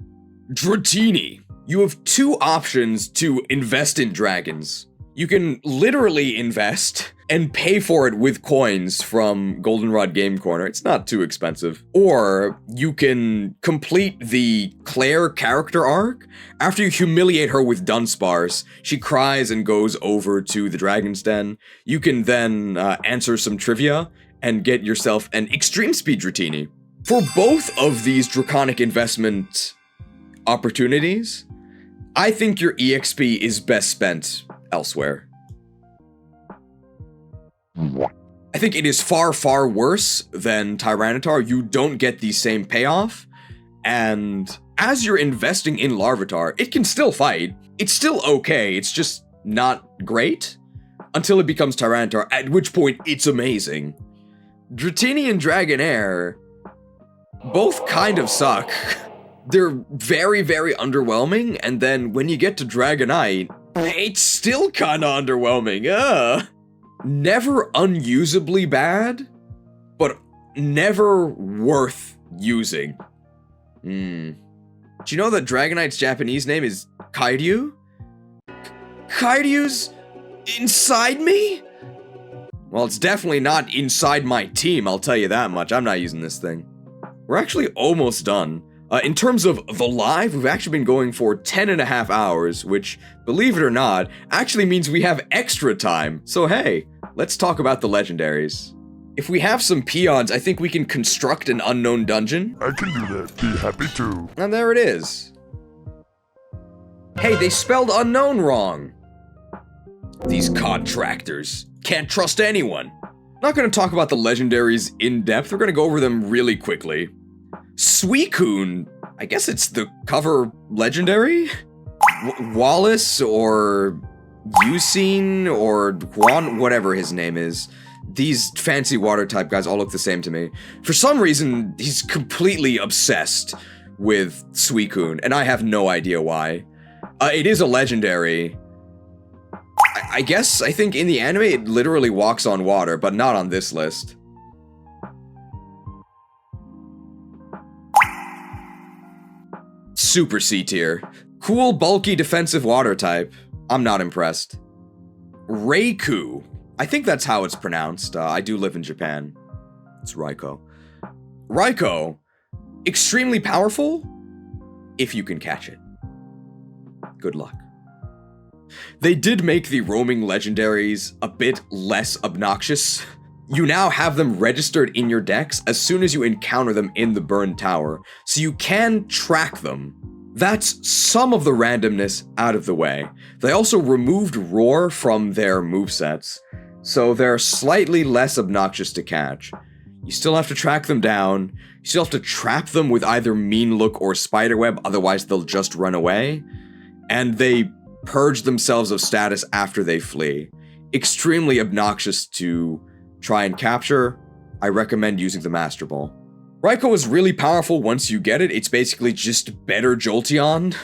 Dratini. You have two options to invest in dragons. You can literally invest and pay for it with coins from Goldenrod Game Corner. It's not too expensive. Or you can complete the Claire character arc. After you humiliate her with Dunsparce, she cries and goes over to the Dragon's Den. You can then answer some trivia and get yourself an Extreme Speed Dratini. For both of these draconic investment opportunities, I think your EXP is best spent elsewhere. I think it is far, far worse than Tyranitar. You don't get the same payoff, and as you're investing in Larvitar, it can still fight. It's still okay, it's just not great, until it becomes Tyranitar, at which point it's amazing. Dratini and Dragonair both kind of suck. They're very, very underwhelming, and then when you get to Dragonite, it's still kinda underwhelming, Never unusably bad, but never worth using. Do you know that Dragonite's Japanese name is Kairyu? Kairyu's inside me? Well, it's definitely not inside my team, I'll tell you that much. I'm not using this thing. We're actually almost done. In terms of the live, we've actually been going for 10.5 hours, which, believe it or not, actually means we have extra time. So hey, let's talk about the legendaries. If we have some peons, I think we can construct an unknown dungeon. I can do that. Be happy to. And there it is. Hey, they spelled unknown wrong. These contractors. Can't trust anyone. Not gonna talk about the legendaries in depth, we're gonna go over them really quickly. Suicune, I guess it's the cover legendary? Wallace or Eusine or Juan, whatever his name is. These fancy water type guys all look the same to me. For some reason, he's completely obsessed with Suicune, and I have no idea why. It is a legendary. I think in the anime it literally walks on water, but not on this list. Super C tier. Cool, bulky, defensive water type. I'm not impressed. Raikou. I think that's how it's pronounced. I do live in Japan. It's Raikou. Raikou. Extremely powerful, if you can catch it. Good luck. They did make the roaming legendaries a bit less obnoxious. You now have them registered in your decks as soon as you encounter them in the burned tower, so you can track them. That's some of the randomness out of the way. They also removed Roar from their movesets, so they're slightly less obnoxious to catch. You still have to track them down, you still have to trap them with either Mean Look or Spiderweb, otherwise they'll just run away, and they purge themselves of status after they flee. Extremely obnoxious to try and capture. I recommend using the Master Ball. Raikou is really powerful once you get it. It's basically just better Jolteon.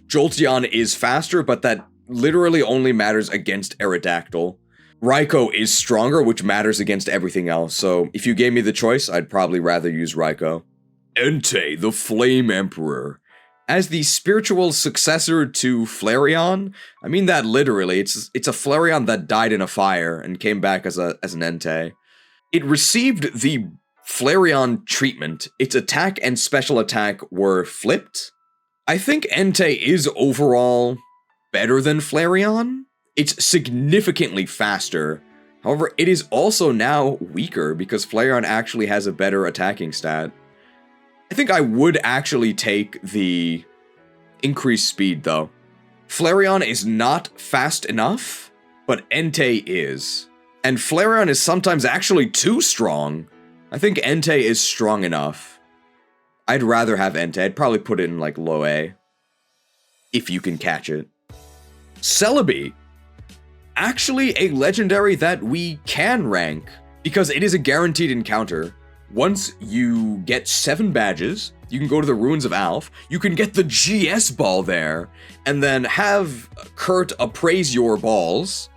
Jolteon is faster, but that literally only matters against Aerodactyl. Raikou is stronger, which matters against everything else, so if you gave me the choice, I'd probably rather use Raikou. Entei, the Flame Emperor. As the spiritual successor to Flareon, I mean that literally, it's a Flareon that died in a fire and came back as an Entei. It received the Flareon treatment, its attack and special attack were flipped. I think Entei is overall better than Flareon. It's significantly faster. However, it is also now weaker because Flareon actually has a better attacking stat. I think I would actually take the increased speed though. Flareon is not fast enough, but Entei is. And Flareon is sometimes actually too strong. I think Entei is strong enough. I'd rather have Entei. I'd probably put it in like low A. If you can catch it. Celebi. Actually a legendary that we can rank, because it is a guaranteed encounter. Once you get 7 badges, you can go to the Ruins of Alph, you can get the GS ball there, and then have Kurt appraise your balls,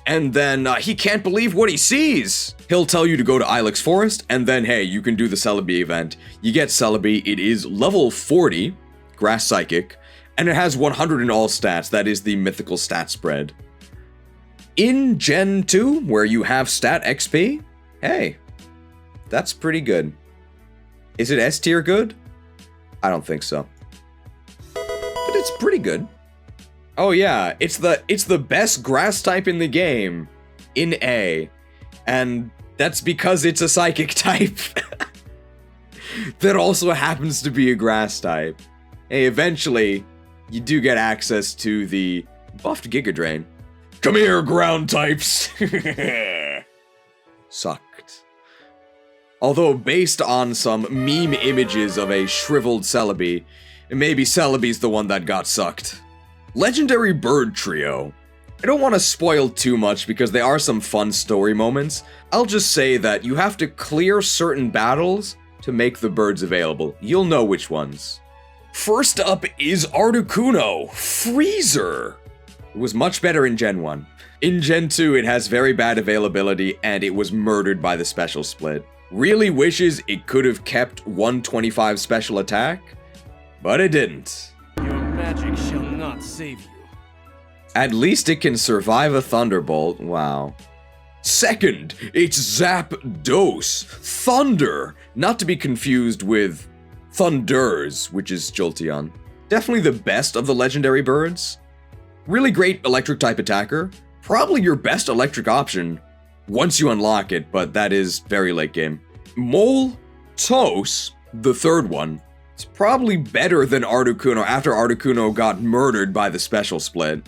and then he can't believe what he sees. He'll tell you to go to Ilex Forest, and then hey, you can do the Celebi event. You get Celebi, it is level 40, Grass Psychic, and it has 100 in all stats, that is the mythical stat spread. In Gen 2, where you have stat XP, hey, that's pretty good. Is it S tier good? I don't think so. But it's pretty good. Oh yeah, it's the best grass type in the game in A. And that's because it's a psychic type. That also happens to be a grass type. Hey, eventually, you do get access to the buffed Giga Drain. Come here, ground types! Sucked. Although based on some meme images of a shriveled Celebi, maybe Celebi's the one that got sucked. Legendary Bird Trio. I don't want to spoil too much because there are some fun story moments. I'll just say that you have to clear certain battles to make the birds available. You'll know which ones. First up is Articuno, Freezer. It was much better in Gen 1. In Gen 2, it has very bad availability, and it was murdered by the special split. Really wishes it could have kept 125 special attack, but it didn't. Your magic shall not save you. At least it can survive a Thunderbolt, wow. Second, it's Zapdos, Thunder, not to be confused with Thunders, which is Jolteon. Definitely the best of the legendary birds. Really great electric type attacker. Probably your best electric option once you unlock it, but that is very late game. Moltres, the third one, is probably better than Articuno after Articuno got murdered by the special split,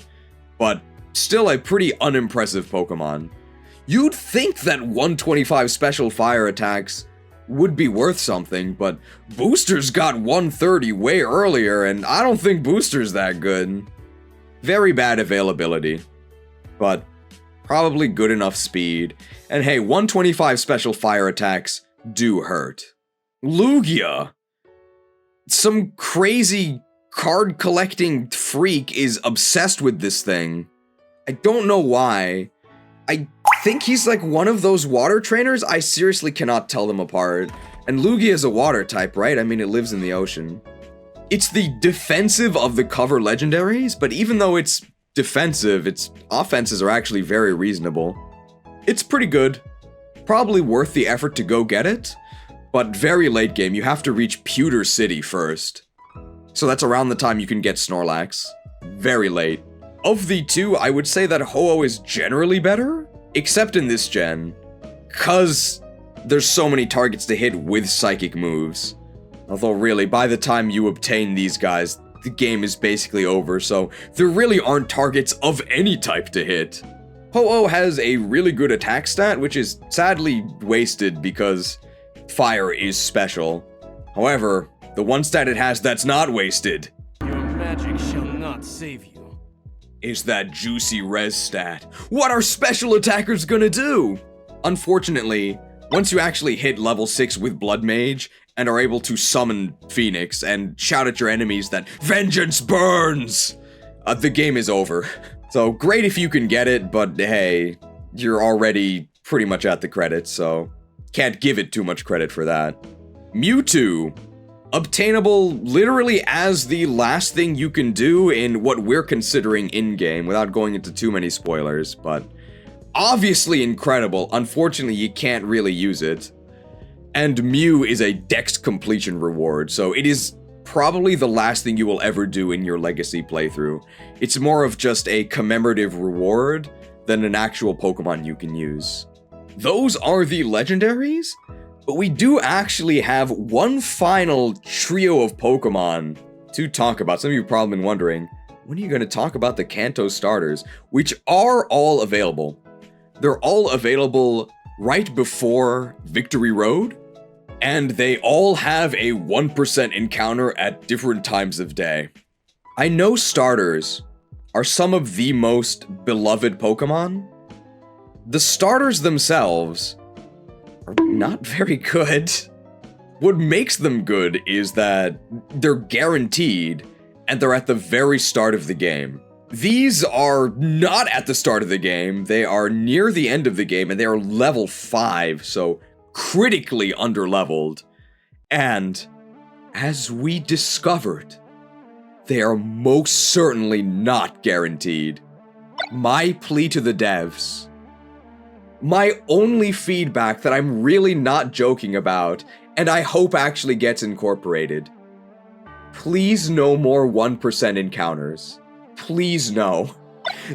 but still a pretty unimpressive Pokemon. You'd think that 125 special fire attacks would be worth something, but Boosters got 130 way earlier, and I don't think Boosters that good. Very bad availability, but probably good enough speed. And hey, 125 special fire attacks do hurt. Lugia. Some crazy card collecting freak is obsessed with this thing. I don't know why. I think he's like one of those water trainers. I seriously cannot tell them apart. And Lugia is a water type, right? I mean, it lives in the ocean. It's the defensive of the cover legendaries, but even though it's defensive, its offenses are actually very reasonable. It's pretty good. Probably worth the effort to go get it, but very late game. You have to reach Pewter City first. So that's around the time you can get Snorlax. Very late. Of the two, I would say that Ho-Oh is generally better, except in this gen, cause there's so many targets to hit with psychic moves. Although really, by the time you obtain these guys, the game is basically over, so there really aren't targets of any type to hit. Ho-Oh has a really good attack stat, which is sadly wasted because fire is special. However, the one stat it has that's not wasted Your magic shall not save you. is that juicy res stat. What are special attackers gonna do? Unfortunately, once you actually hit level 6 with Blood Mage and are able to summon Phoenix and shout at your enemies that vengeance burns, the game is over. So great if you can get it, but hey, you're already pretty much at the credits, so can't give it too much credit for that. Mewtwo, obtainable literally as the last thing you can do in what we're considering in-game, without going into too many spoilers, but obviously incredible. Unfortunately, you can't really use it. And Mew is a Dex completion reward, so it is probably the last thing you will ever do in your Legacy playthrough. It's more of just a commemorative reward than an actual Pokemon you can use. Those are the legendaries, but we do actually have one final trio of Pokemon to talk about. Some of you have probably been wondering, when are you going to talk about the Kanto starters, which are all available? They're all available right before Victory Road, and they all have a 1% encounter at different times of day. I know starters are some of the most beloved Pokemon. The starters themselves are not very good. What makes them good is that they're guaranteed, and they're at the very start of the game. These are not at the start of the game, they are near the end of the game, and they are level 5, so critically underleveled. And, as we discovered, they are most certainly not guaranteed. My plea to the devs, my only feedback that I'm really not joking about, and I hope actually gets incorporated, please no more 1% encounters. Please no.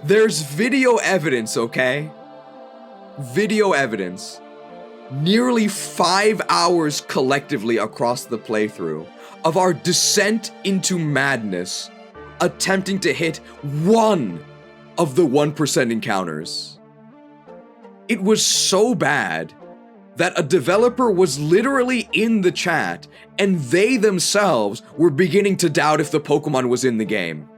There's video evidence, okay? Video evidence. Nearly 5 hours collectively across the playthrough of our descent into madness, attempting to hit one of the 1% encounters. It was so bad that a developer was literally in the chat, and they themselves were beginning to doubt if the Pokemon was in the game.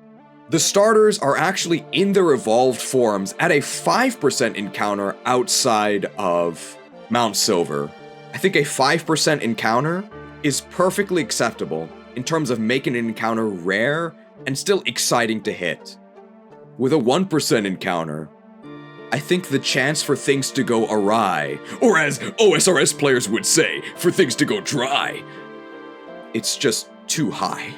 The starters are actually in their evolved forms at a 5% encounter outside of Mount Silver. I think a 5% encounter is perfectly acceptable in terms of making an encounter rare and still exciting to hit. With a 1% encounter, I think the chance for things to go awry, or as OSRS players would say, for things to go dry, it's just too high.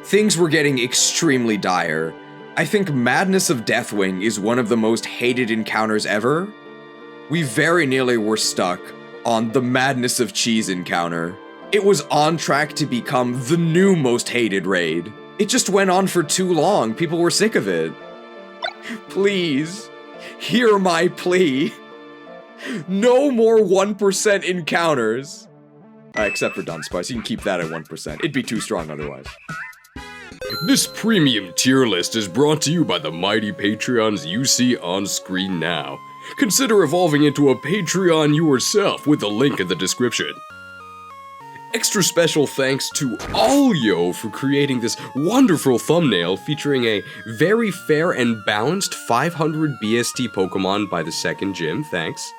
Things were getting extremely dire. I think Madness of Deathwing is one of the most hated encounters ever. We very nearly were stuck on the Madness of Cheese encounter. It was on track to become the new most hated raid. It just went on for too long. People were sick of it. Please, hear my plea. No more 1% encounters. Except for Dunsparce, you can keep that at 1%. It'd be too strong otherwise. This premium tier list is brought to you by the mighty Patreons you see on screen now. Consider evolving into a Patreon yourself with the link in the description. Extra special thanks to Alyo for creating this wonderful thumbnail featuring a very fair and balanced 500 BST Pokemon by the second gym, thanks.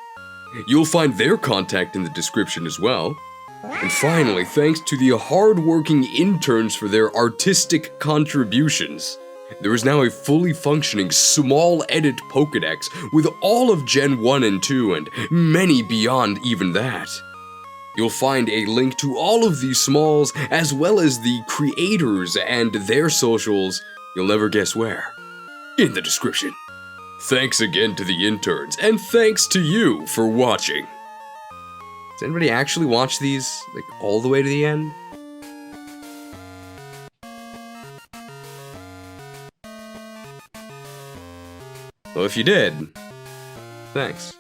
You'll find their contact in the description as well. And finally, thanks to the hard-working interns for their artistic contributions. There is now a fully functioning small edit Pokédex with all of Gen 1 and 2 and many beyond even that. You'll find a link to all of these smalls as well as the creators and their socials, you'll never guess where, in the description. Thanks again to the interns, and thanks to you for watching. Does anybody actually watch these, like, all the way to the end? Well, if you did, thanks.